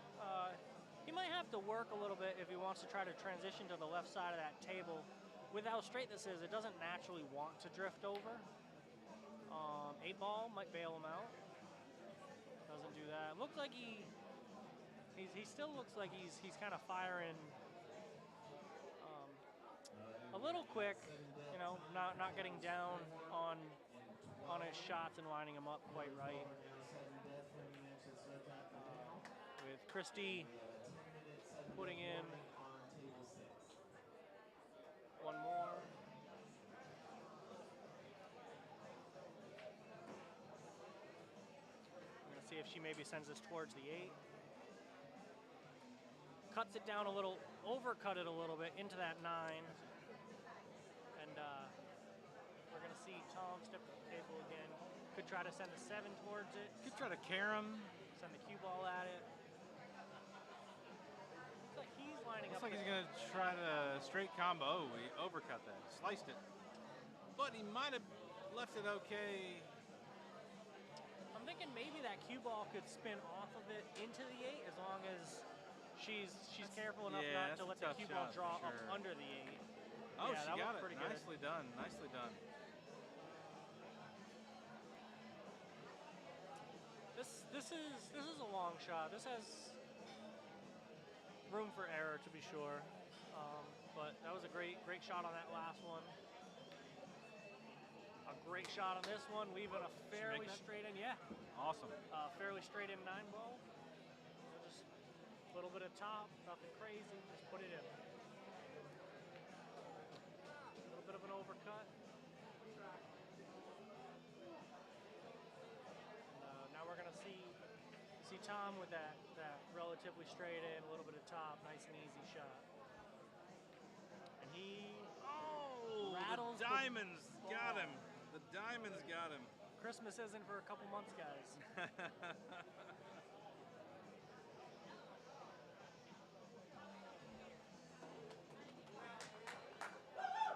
He might have to work a little bit if he wants to try to transition to the left side of that table. With how straight this is, it doesn't naturally want to drift over. 8 ball might bail him out. Doesn't do that. Looks like he still looks like he's kind of firing a little quick, you know, not getting down on his shots and lining them up quite right. With Christy putting in 1 more. I'm gonna see if she maybe sends this towards the 8. Cuts it down a little, overcut it a little bit into that 9. And we're going to see Tom step to the table again. Could try to send the 7 towards it. Could try to carry him. Send the cue ball at it. lining Looks up. like he's going to try to straight combo. Oh, he overcut that. Sliced it. But he might have left it okay. I'm thinking maybe that cue ball could spin off of it into the 8 as long as she's careful enough not to let the cue ball draw up under the 8. Oh, yeah, she that got looked it. pretty good. Nicely done. Nicely done. This is a long shot. This has room for error, to be sure. But that was a great shot on that last one. A great shot on this one, leaving a fairly straight in. Yeah. Awesome. Fairly straight in 9 ball. Just a little bit of top, nothing crazy. Just put it in. A little bit of an overcut. Now we're gonna see Tom with that relatively straight in, a little bit of top, nice and easy shot. And he rattles the diamonds the got ball. him. The diamonds got him. Christmas isn't for a couple months, guys.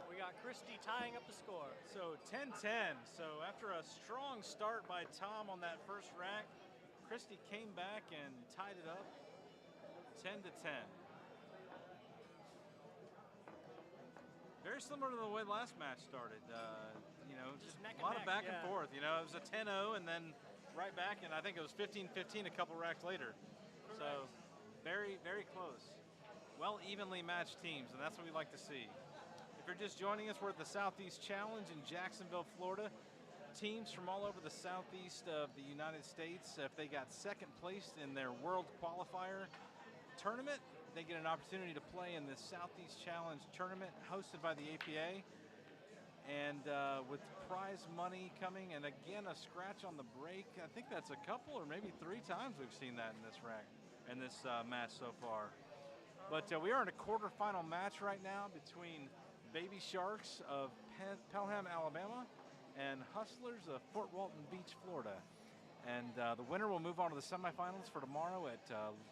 We got Christie tying up the score. So 10-10. So after a strong start by Tom on that first rack, Christie came back and tied it up 10-10. Very similar to the way the last match started. You know, just a lot of back and forth. You know, it was a 10-0 and then right back, and I think it was 15-15 a couple racks later. Correct. So very, very close. Well, evenly matched teams, and that's what we like to see. If you're just joining us, we're at the Southeast Challenge in Jacksonville, Florida. Teams from all over the southeast of the United States, if they got second place in their World Qualifier tournament, they get an opportunity to play in the Southeast Challenge tournament hosted by the APA. And with prize money coming, and again, a scratch on the break. I think that's a couple or maybe 3 times we've seen that in this rack, in this match so far. But we are in a quarterfinal match right now between Baby Sharks of Pelham, Alabama, and Hustlers of Fort Walton Beach, Florida. And the winner will move on to the semifinals for tomorrow at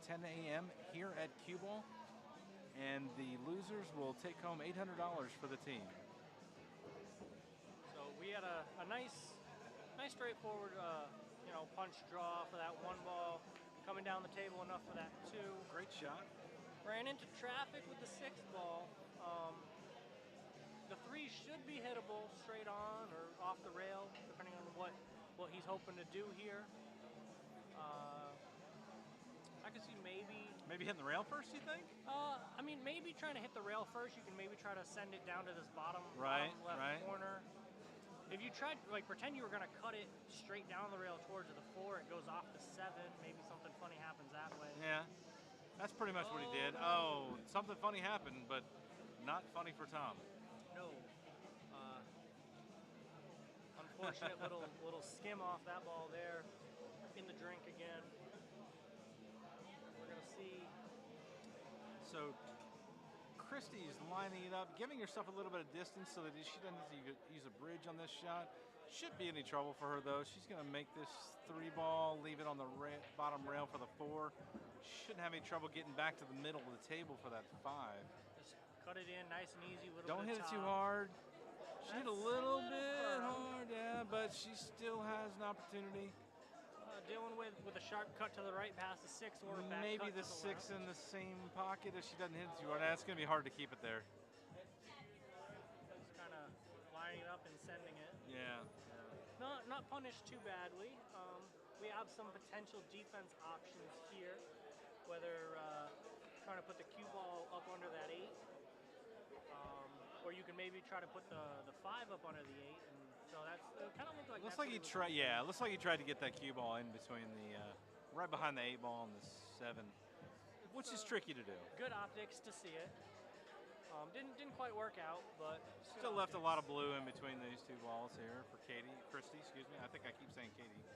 10 a.m. here at QBALL. And the losers will take home $800 for the team. So we had a nice straightforward, punch draw for that 1 ball. Coming down the table enough for that 2. Great shot. Ran into traffic with the 6th ball. The 3 should be hittable straight on or off the rail, depending on what he's hoping to do here. I could see maybe hitting the rail first, you think? I mean, maybe trying to hit the rail first. You can maybe try to send it down to this bottom left corner. If you tried, pretend you were going to cut it straight down the rail towards the 4, it goes off the 7. Maybe something funny happens that way. Yeah, that's pretty much what he did. No. Oh, something funny happened, but not funny for Tom. No. Unfortunate little skim off that ball there. In the drink again. We're going to see. So Christie's lining it up, giving herself a little bit of distance so that she doesn't have to use a bridge on this shot. Shouldn't be any trouble for her, though. She's going to make this 3 ball, leave it on the bottom rail for the 4. Shouldn't have any trouble getting back to the middle of the table for that 5. Just cut it in nice and easy. Don't hit it too hard. She hit a little bit hard, yeah, but she still has an opportunity. Dealing with a sharp cut to the right past the 6 or back maybe cut the to 6 left. in the same pocket if she doesn't hit it too hard. That's going to be hard to keep it there. Just kind of lining it up and sending it. Yeah. Not punished too badly. We have some potential defense options here, whether trying to put the cue ball up under that 8, or you can maybe try to put the 5 up under the 8. And so that's kind of looked like. Looks like he tried. Yeah, looks like he tried to get that cue ball in between the right behind the 8 ball and the 7, which is tricky to do. Good optics to see it. Didn't quite work out, but still left a lot of blue in between these 2 balls here for Christie. Excuse me. I think I keep saying Katie.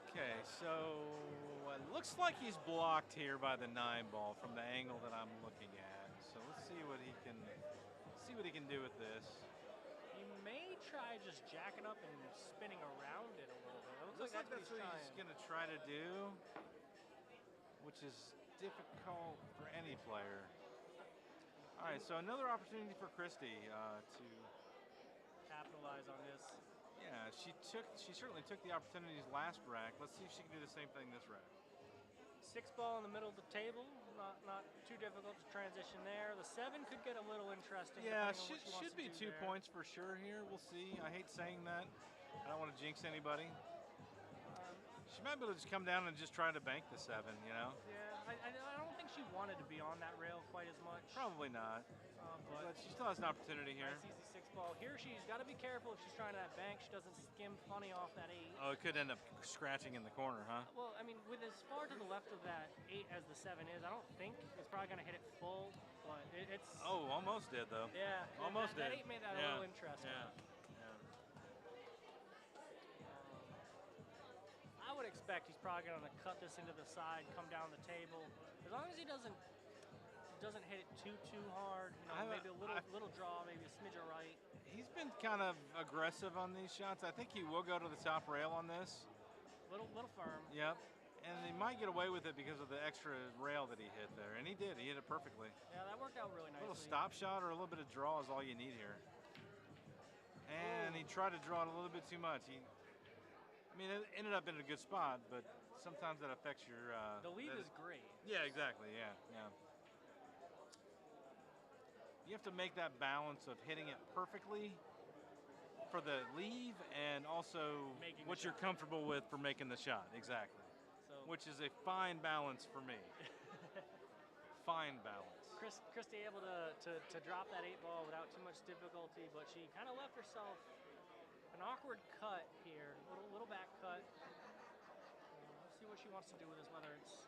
Okay, so it looks like he's blocked here by the 9 ball from the angle that I'm looking at. So let's see what he can see what he can do with this. He may try just jacking up and spinning around it a little bit. It Looks like that's what he's going to try to do, which is difficult for any player. All right, so another opportunity for Christy to capitalize on this. Yeah, she certainly took the opportunities last rack. Let's see if she can do the same thing this rack. 6-ball in the middle of the table, not too difficult to transition there. The 7 could get a little interesting. Yeah, should be 2 points for sure here. We'll see. I hate saying that. I don't want to jinx anybody. She might be able to just come down and just try to bank the 7, you know? Yeah, I don't think she wanted to be on that rail quite as much. Probably not. But she still has an opportunity here. Nice easy 6-ball. Here she's got to be careful if she's trying to that bank. She doesn't skim funny off that 8. Oh, it could end up scratching in the corner, huh? Well, I mean, with as far to the left of that 8 as the 7 is, I don't think it's probably going to hit it full, but it's... Oh, almost did, though. Yeah. Almost that did. 8 made that a little interesting. Yeah. I would expect he's probably going to cut this into the side, come down the table. As long as he doesn't hit it too hard, you know, maybe a little draw, maybe a smidge of right. He's been kind of aggressive on these shots. I think he will go to the top rail on this. Little firm. Yep. And he might get away with it because of the extra rail that he hit there. And he did. He hit it perfectly. Yeah, that worked out really nicely. A little stop shot or a little bit of draw is all you need here. And he tried to draw it a little bit too much. I mean, it ended up in a good spot, but sometimes that affects your... the lead is great. Yeah, exactly. Yeah. You have to make that balance of hitting it perfectly for the leave and also what you're comfortable with for making the shot. Exactly. So, which is a fine balance for me. Fine balance. Christy able to drop that 8-ball without too much difficulty, but she kind of left herself an awkward cut here, little back cut. Let's see what she wants to do with this, whether it's...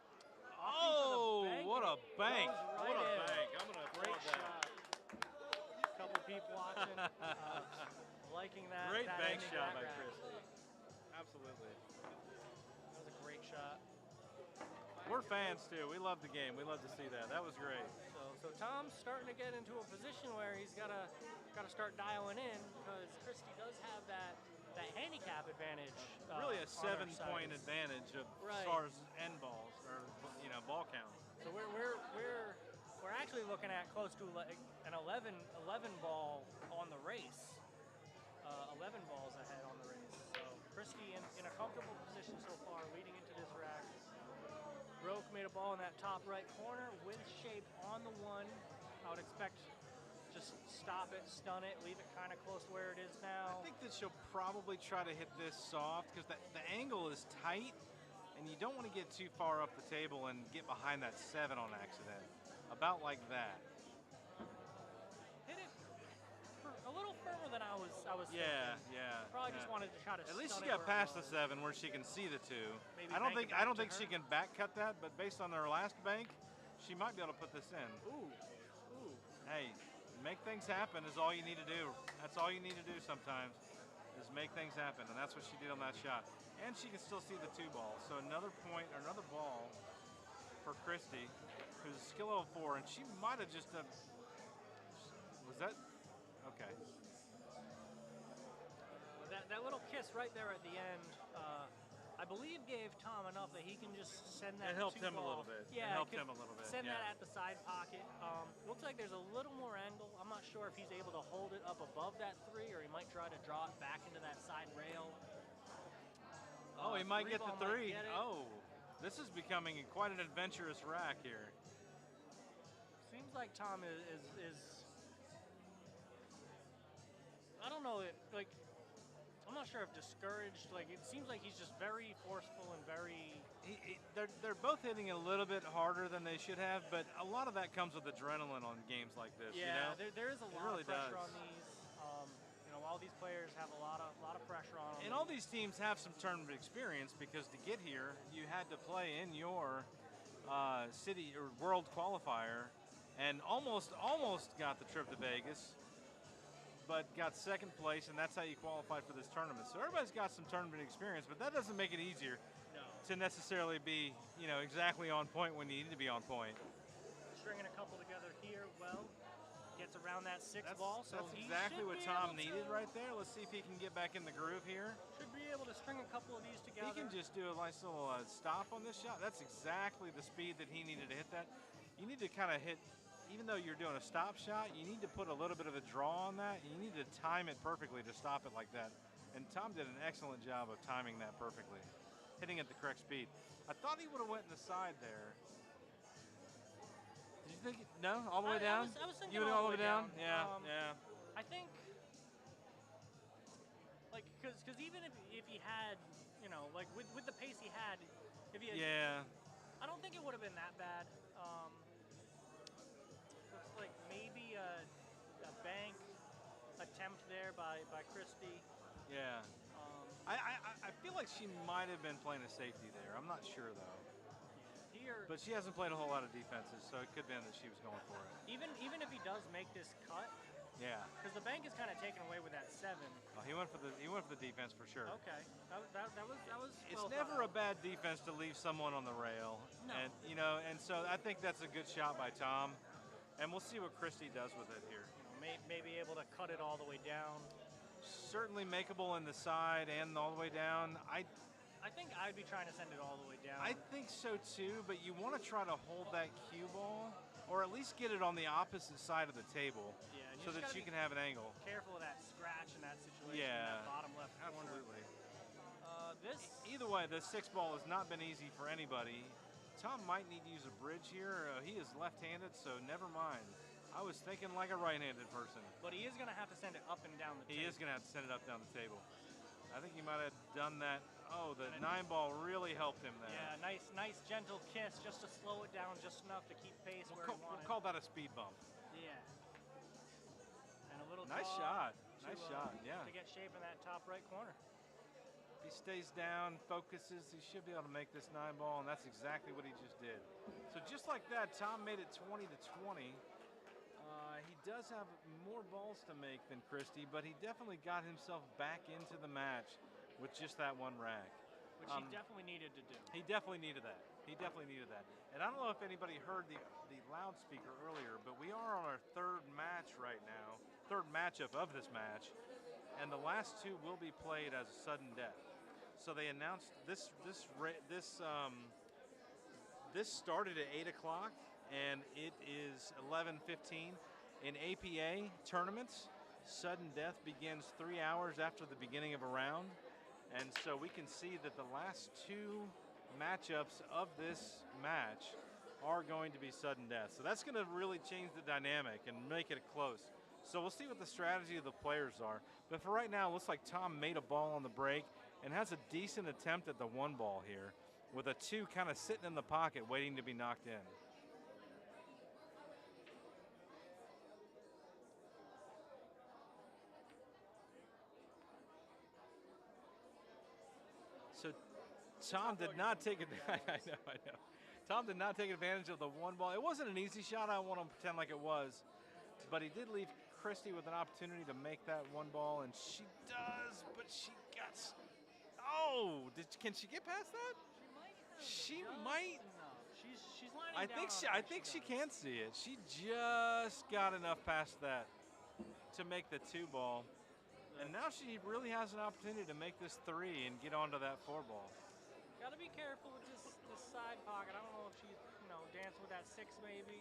Oh, what a bank. Right what a in. bank. I'm going to Great applaud shot. A couple people watching, liking that. Great that bank ending shot by rack. Christy. Absolutely. That was a great shot. We're fans, too. We love the game. We love to see that. That was great. So Tom's starting to get into a position where he's got to start dialing in because Christy does have that handicap advantage. Really a 7-point advantage as far as end balls or ball count. So we're actually looking at close to an 11 ball on the race. 11 balls ahead on the race. So Christy in a comfortable position so far, leading into this rack. Broke made a ball in that top right corner with shape on the 1. I would expect just stop it, stun it, leave it kind of close to where it is now. I think that she'll probably try to hit this soft because the angle is tight and you don't want to get too far up the table and get behind that 7 on accident. About like that. Hit it a little firmer than I was thinking. Yeah. Probably just wanted to try to At least stun she it got where past it the was. 7 where she can see the 2. Maybe I don't bank it think back to she her. can back cut that, but based on her last bank, she might be able to put this in. Ooh. Hey, make things happen is all you need to do. That's all you need to do sometimes is make things happen, and that's what she did on that shot. And she can still see the 2 ball. So another point, or another ball for Christy, who's a skill level 4, and she might have just was that? Okay. That little kiss right there at the end, I believe gave Tom enough that he can just send that. It helped 2 him a ball. little bit. Yeah, it helped could him a little bit. Send yeah. that at the side pocket. Looks like there's a little more angle. I'm not sure if he's able to hold it up above that 3, or he might try to draw it back into that side rail. Oh, he might get the 3. Get Oh, this is becoming quite an adventurous rack here. Seems like Tom is I don't know, I'm not sure if discouraged. Like, it seems like he's just very forceful and very... They're both hitting a little bit harder than they should have, but a lot of that comes with adrenaline on games like this. Yeah, you know? there is a lot really of pressure does. on these. All these players have a lot of pressure on them. And all these teams have some tournament experience because to get here, you had to play in your city or world qualifier, and almost got the trip to Vegas, but got 2nd place, and that's how you qualified for this tournament. So everybody's got some tournament experience, but that doesn't make it easier to necessarily be, exactly on point when you need to be on point. Stringing a couple together here, well. gets around that 6 That's, ball. So that's he exactly should what be Tom able needed to, right there. Let's see if he can get back in the groove here. Should be able to string a couple of these together. He can just do a nice little stop on this shot. That's exactly the speed that he needed to hit that. You need to kind of hit, even though you're doing a stop shot, you need to put a little bit of a draw on that. You need to time it perfectly to stop it like that. And Tom did an excellent job of timing that perfectly, hitting at the correct speed. I thought he would have went in the side there. Did you think, no, all the way down? I was thinking you went all the way down? Yeah, yeah. I think, like, because even if he had, you know, like with the pace he had, if he had, Yeah. I don't think it would have been that bad. Looks like maybe a bank attempt there by Christie. Yeah. I feel like she might have been playing a safety there. I'm not sure though. Here, But she hasn't played a whole lot of defenses, so it could have been that she was going for it. even if he does make this cut, Yeah. because the bank is kind of taken away with that 7. Oh, he went for the defense for sure. Okay, that was. It's well never a thought out. bad defense to leave someone on the rail. No. And and so I think that's a good shot by Tom. And we'll see what Christie does with it here. You know, maybe able to cut it all the way down. Certainly makeable in the side and all the way down. I think I'd be trying to send it all the way down. I think so too, but you want to try to hold that cue ball, or at least get it on the opposite side of the table, Yeah, and so just that gotta you be can have an angle. careful of that scratch in that situation. Yeah, In that bottom left corner. absolutely. This. Either way, the 6 ball has not been easy for anybody. Tom might need to use a bridge here. He is left-handed, so never mind. I was thinking like a right-handed person. But he is going to have to send it up and down the table. He is going to have to send it up down the table. I think he might have done that. Oh, the 9 ball really helped him there. Yeah, nice gentle kiss just to slow it down just enough to keep pace where he wanted. We'll call that a speed bump. Yeah. And a little Nice draw shot. Nice shot, yeah. To get shape in that top right corner. If he stays down, focuses, he should be able to make this 9 ball, and that's exactly what he just did. So just like that, Tom made it 20-20. He does have more balls to make than Christie, but he definitely got himself back into the match with just that one rack. Which he definitely needed to do. He definitely needed that. He definitely needed that. And I don't know if anybody heard the loudspeaker earlier, but we are on our 3rd match right now, 3rd matchup of this match, and the last 2 will be played as a sudden death. So they announced this started at 8 o'clock, and it is 11:15. In APA tournaments, sudden death begins 3 hours after the beginning of a round. And so we can see that the last 2 matchups of this match are going to be sudden death. So that's going to really change the dynamic and make it close. So we'll see what the strategy of the players are. But for right now, it looks like Tom made a ball on the break and has a decent attempt at the 1 ball here, with a 2 kind of sitting in the pocket waiting to be knocked in. So Tom did not take advantage. I know. Tom did not take advantage of the 1 ball. It wasn't an easy shot. I don't want to pretend like it was, but he did leave Christie with an opportunity to make that 1 ball, and she does. But she got. Oh, can she get past that? She might. No, she's lining I think she can see it. She just got enough past that to make the 2 ball. And now she really has an opportunity to make this 3 and get onto that 4 ball. Got to be careful with this side pocket. I don't know if she's, dancing with that 6 maybe.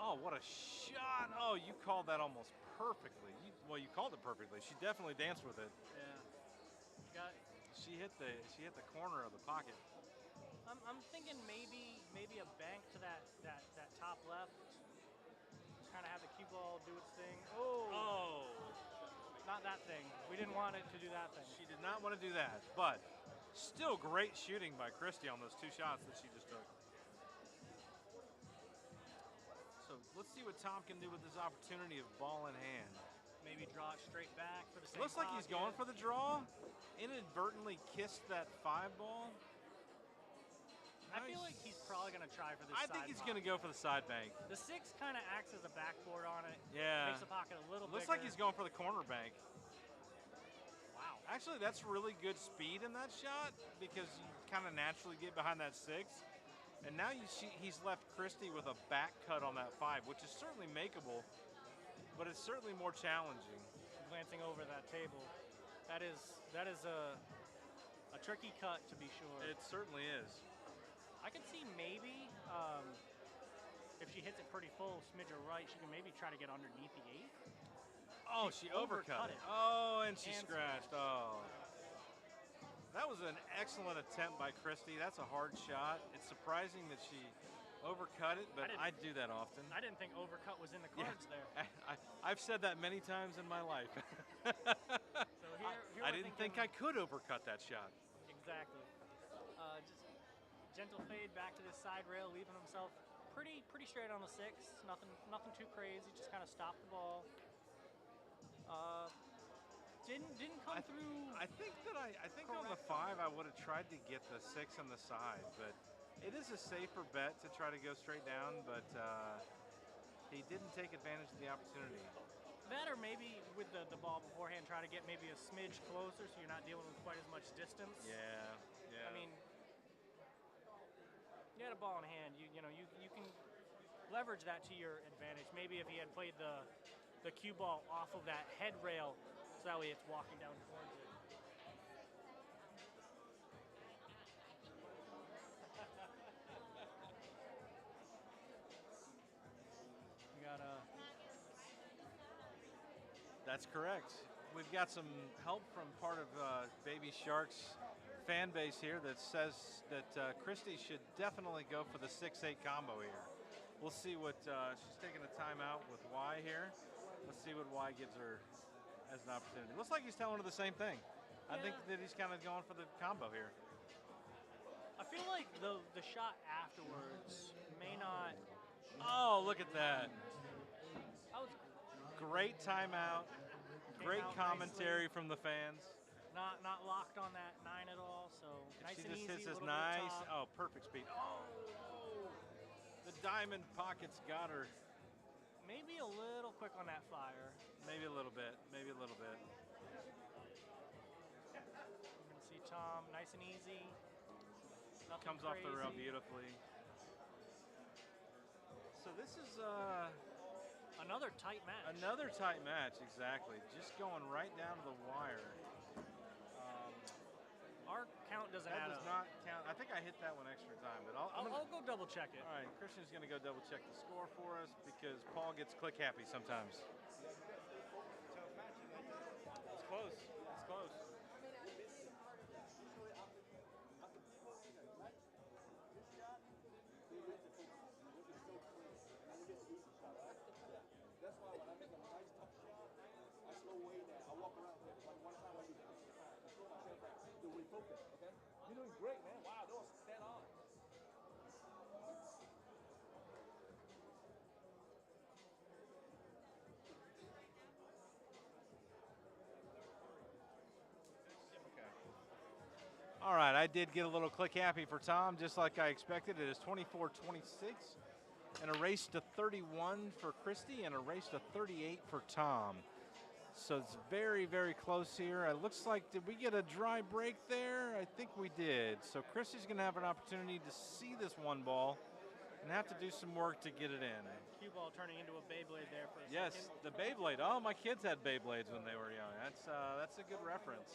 Oh, what a shot. Oh, you called that almost perfectly. You called it perfectly. She definitely danced with it. Yeah. She hit the corner of the pocket. I'm thinking maybe a bank to that top left. Kind of have the cue ball do its thing. Oh. Not that thing. We didn't want it to do that thing. She did not want to do that, but still great shooting by Christie on those 2 shots that she just took. So let's see what Tom can do with this opportunity of ball in hand. Maybe draw it straight back for the same Looks like he's going for the draw. Inadvertently kissed that 5 ball. I feel like he's probably going to try for this I think he's going to go for the side bank. The 6 kind of acts as a backboard on it. Yeah. Makes the pocket a little Looks bigger. like he's going for the corner bank. Wow. Actually, that's really good speed in that shot, because you kind of naturally get behind that 6. And now he's left Christie with a back cut on that 5, which is certainly makeable. but it's certainly more challenging. Glancing over that table, that is a tricky cut to be sure. It certainly is. I can see maybe if she hits it pretty full, smidge or right, she can maybe try to get underneath the 8th. Oh, she overcut it. Oh, and she scratched. Oh. That was an excellent attempt by Christy. That's a hard shot. It's surprising that she overcut it, but I do that often. I didn't think overcut was in the cards there. I've said that many times in my life. So here I didn't think I could overcut that shot. Exactly. Just gentle fade back to the side rail, leaving himself pretty straight on the 6. Nothing too crazy. Just kind of stopped the ball. Didn't come through. I think on the 5 I would have tried to get the 6 on the side, but it is a safer bet to try to go straight down. But he didn't take advantage of the opportunity. That or maybe with the ball beforehand, try to get maybe a smidge closer so you're not dealing with quite as much distance. Yeah. I mean, you had a ball in hand. You can leverage that to your advantage. Maybe if he had played the cue ball off of that head rail, so that way it's walking down towards it. We got That's correct. We've got some help from part of Baby Shark's fan base here that says that Christy should definitely go for the 6-8 combo here. We'll see what she's taking a timeout with Y here. Let's see what Y gives her as an opportunity. Looks like he's telling her the same thing. I think that he's kind of going for the combo here. I feel like the shot afterwards may not. Oh, look at that. That was great timeout. Great commentary from the fans. Not locked on that 9 at all, so nice she and just easy. hits this nice, perfect speed. Oh, the diamond pockets got her. Maybe a little quick on that flyer. Maybe a little bit. Maybe a little bit. We're gonna see Tom, nice and easy. Nothing Comes crazy. off the rail beautifully. So this is another tight match. Another tight match, exactly. Just going right down to the wire. Our count doesn't add up. That does not count. I think I hit that one extra time, but I'll go double check it. All right, Christian's going to go double check the score for us because Paul gets click happy sometimes. It's close. It's close. That's why when I make a nice tough shot, I slow way down. I walk around there. Like one time I do that. I slow myself down to refocus, okay? You're doing great, man. Wow, that was dead on. All right, I did get a little click happy for Tom, just like I expected. It is 24-26, and a race to 31 for Christy, and a race to 38 for Tom. So it's very, very close here. It looks like, did we get a dry break there? I think we did. So Christy's going to have an opportunity to see this one ball and have to do some work to get it in. Cue ball turning into a Beyblade there for a yes, second. the Beyblade. Oh, my kids had Beyblades when they were young. That's a good reference.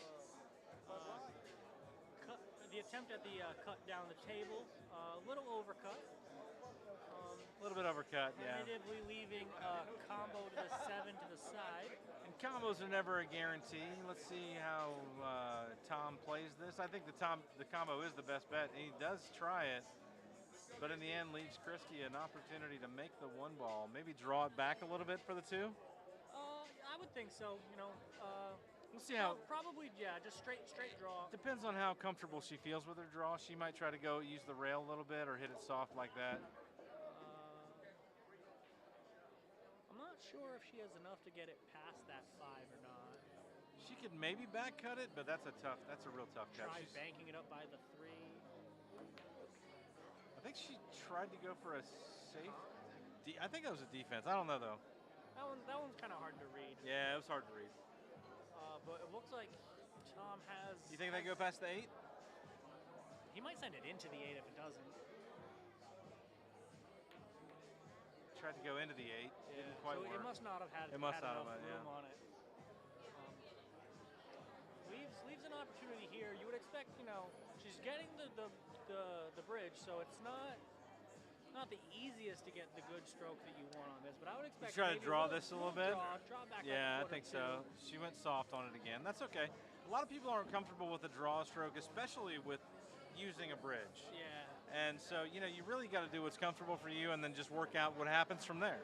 The attempt at the cut down the table, a little overcut. A little bit overcut, yeah. Tentatively leaving a combo to the 7 to the side. And combos are never a guarantee. Let's see how Tom plays this. I think the combo is the best bet. He does try it, but in the end leaves Christy an opportunity to make the one ball. Maybe draw it back a little bit for the 2. I would think so. We'll see how. Probably, yeah, just straight draw. Depends on how comfortable she feels with her draw. She might try to go use the rail a little bit or hit it soft like that. I'm not sure if she has enough to get it past that 5 or not. She could maybe back cut it, but that's a real tough cut. Try banking it up by the 3. I think she tried to go for a safe. I think that was a defense. I don't know though. That one's kind of hard to read. Yeah, it was hard to read. But it looks like Tom has. You think they go past the 8? He might send it into the 8 if it doesn't. Try tried to go into the 8. Yeah. Didn't quite So work. it must not have had, It must had not enough have, yeah. room on it. Leaves an opportunity here. You would expect, you know, she's getting the bridge, so it's not the easiest to get the good stroke that you want on this, but I would You expect try to maybe draw this a little bit? Draw back Yeah, like a I think foot or so. two. She went soft on it again. That's okay. A lot of people aren't comfortable with the draw stroke, especially with using a bridge. Yeah. And so, you know, you really got to do what's comfortable for you and then just work out what happens from there.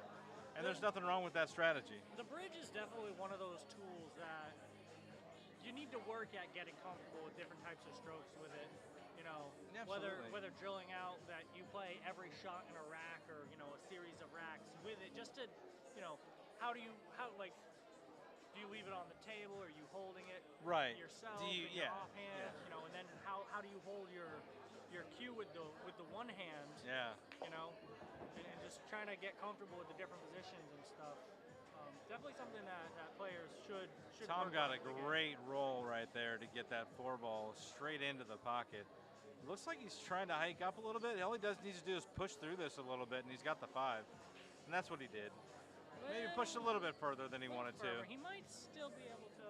And there's nothing wrong with that strategy. The bridge is definitely one of those tools that you need to work at getting comfortable with different types of strokes with it. You know, Absolutely. whether drilling out that you play every shot in a rack or, you know, a series of racks with it, just to, you know, do you leave it on the table? Are you holding it Right. yourself Do you- in your yeah, offhand? yeah. You know, and then how do you hold your cue with the one hand? Yeah. You know, and just trying to get comfortable with the different positions and stuff. Definitely something that players should. Tom work got on a to get. great roll right there to get that 4 ball straight into the pocket. Looks like he's trying to hike up a little bit. All he needs to do is push through this a little bit, and he's got the 5. And that's what he did. Maybe pushed a little bit further than he wanted to. He might still be able to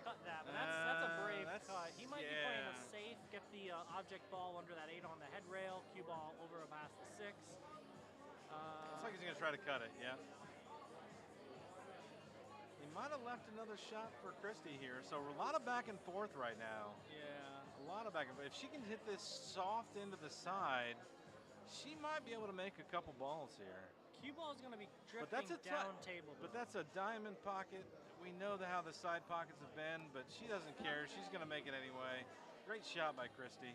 cut that, but that's a brave cut. He might be playing it safe, get the object ball under that 8 on the head rail, cue ball over past the 6. Looks like he's going to try to cut it, yeah. He might have left another shot for Christy here, so a lot of back and forth right now. Yeah. A lot of back and forth. If she can hit this soft into the side, she might be able to make a couple balls here. Cue ball is going to be But drifting that's down table. But that's a diamond pocket. We know how the side pockets have been, but she doesn't care. She's going to make it anyway. Great shot by Christy.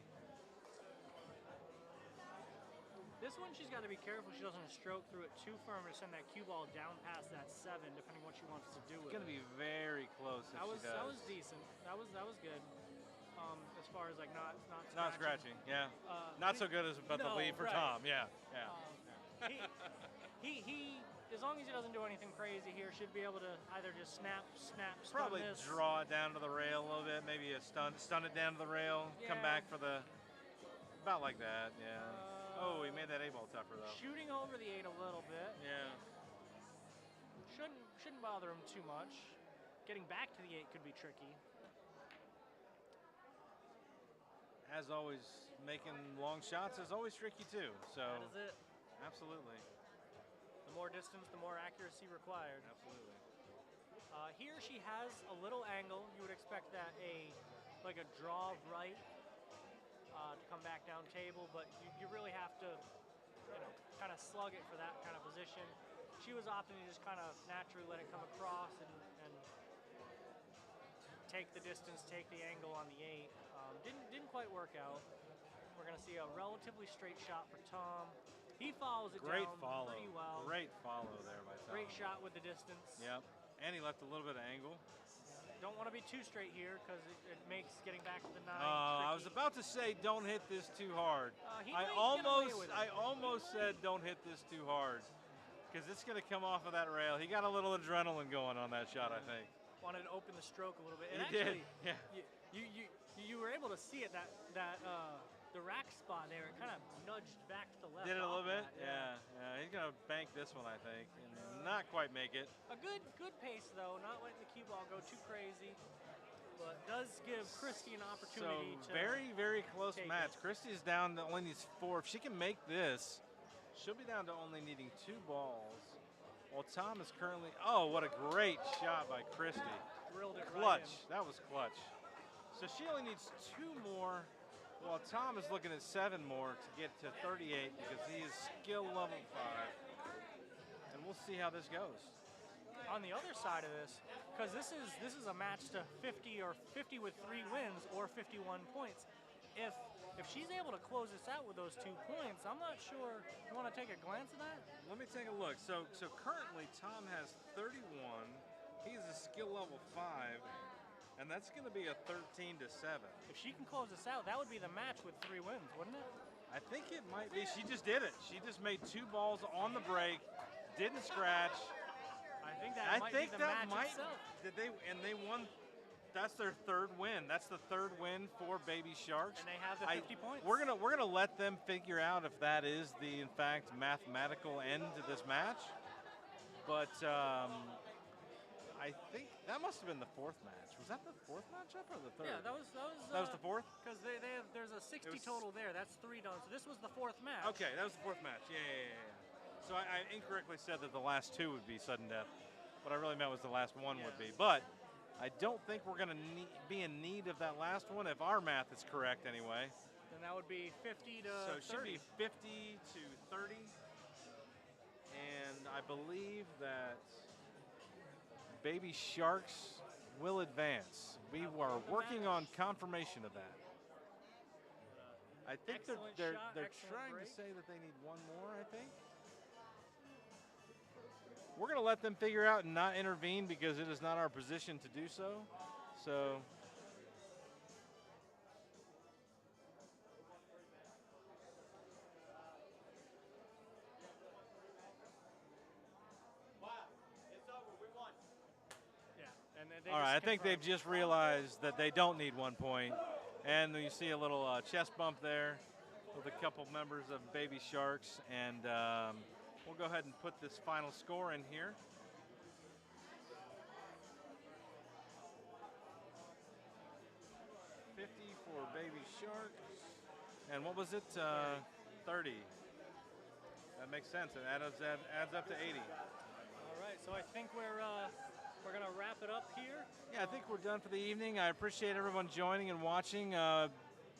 This one, she's got to be careful she doesn't stroke through it too firm to send that cue ball down past that 7, depending what she wants to do with It's going to be very close if she does. That was decent. That was good. As far as like not scratching. Yeah. Not so good as the lead for right. Tom. Yeah. He as long as he doesn't do anything crazy here, should be able to either just snap, Probably stun this. draw it down to the rail a little bit. Maybe a stun it down to the rail. Come Yeah. back for the about like that. Yeah. Oh, he made that 8 ball tougher though. Shooting over the 8 a little bit. Yeah. Shouldn't bother him too much. Getting back to the 8 could be tricky. As always, making long shots is always tricky too. So That is it. absolutely. The more distance, the more accuracy required. Absolutely. Here she has a little angle. You would expect that like a draw right to come back down table, but you really have to, you know, kind of slug it for that kind of position. She was opting to just kind of naturally let it come across and take the distance, take the angle on the 8. Didn't quite work out. We're gonna see a relatively straight shot for Tom. He follows it Great down follow. pretty well. Great follow there by Tom. Great shot with the distance. Yep. And he left a little bit of angle. Don't want to be too straight here because it makes getting back to the 9 I was tricky. about to say don't hit this too hard. He I might get away with it. almost said don't hit this too hard because it's going to come off of that rail. He got a little adrenaline going on that shot, I think. Wanted to open the stroke a little bit. And He actually, did. Yeah. you were able to see it that the rack spot there. It kind of nudged back to the left. Did it a off little bit? that, Yeah. He's going to bank this one, I think, and not quite make it. A good pace though, not letting the cue ball go too crazy, but does give Christy an opportunity So to very, very close take match. it. Christy's down to only needs 4. If she can make this, she'll be down to only needing 2 balls. While Tom is currently, oh, what a great shot by Christy. drilled it Clutch, right in. that was clutch. So she only needs 2 more, while Tom is looking at 7 more to get to 38 because he is skill level 5. And we'll see how this goes. On the other side of this, because this is a match to 50 or 50 with 3 wins or 51 points. If she's able to close this out with those 2 points, I'm not sure. You want to take a glance at that? Let me take a look. So currently Tom has 31. He's a skill level 5, and that's going to be a 13-7. If she can close this out, that would be the match with 3 wins, wouldn't it? I think it might be. She just did it. She just made 2 balls on the break, didn't scratch. I think that might be the match itself. Did they? And they won That's their third win. That's the third win for Baby Sharks. And they have the 50 points. We're gonna let them figure out if that is the, in fact, mathematical end to this match. But I think that must have been the fourth match. Was that the fourth matchup or the third? Yeah, that was the fourth? Because there's a 60 total there. That's 3 done. So this was the fourth match. Okay, that was the fourth match. Yeah. So I incorrectly said that the last 2 would be sudden death. What I really meant was the last 1 would be. But I don't think we're going to be in need of that last one, if our math is correct anyway. Then that would be 50 to So it 30. should be 50 to 30. And I believe that Baby Sharks will advance. We are working on confirmation of that. I think they're trying to say that they need 1 more, I think. We're going to let them figure out and not intervene because it is not our position to do so. So all right, I think they've just realized that they don't need 1 point. And you see a little chest bump there with a couple members of Baby Sharks. And we'll go ahead and put this final score in here. For Baby Sharks. And what was it? 30. That makes sense. It adds up to 80. All right, so I think we're going to wrap it up here. Yeah, I think we're done for the evening. I appreciate everyone joining and watching.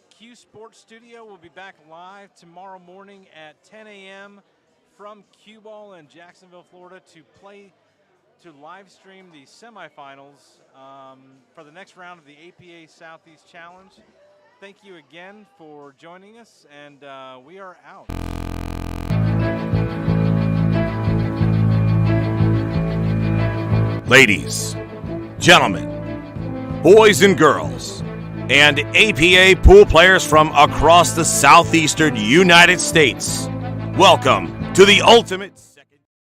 Q Sports Studio will be back live tomorrow morning at 10 a.m. from QBALL in Jacksonville, Florida to live stream the semifinals for the next round of the APA Southeast Challenge. Thank you again for joining us, and we are out. Ladies, gentlemen, boys and girls, and APA pool players from across the southeastern United States, welcome to the ultimate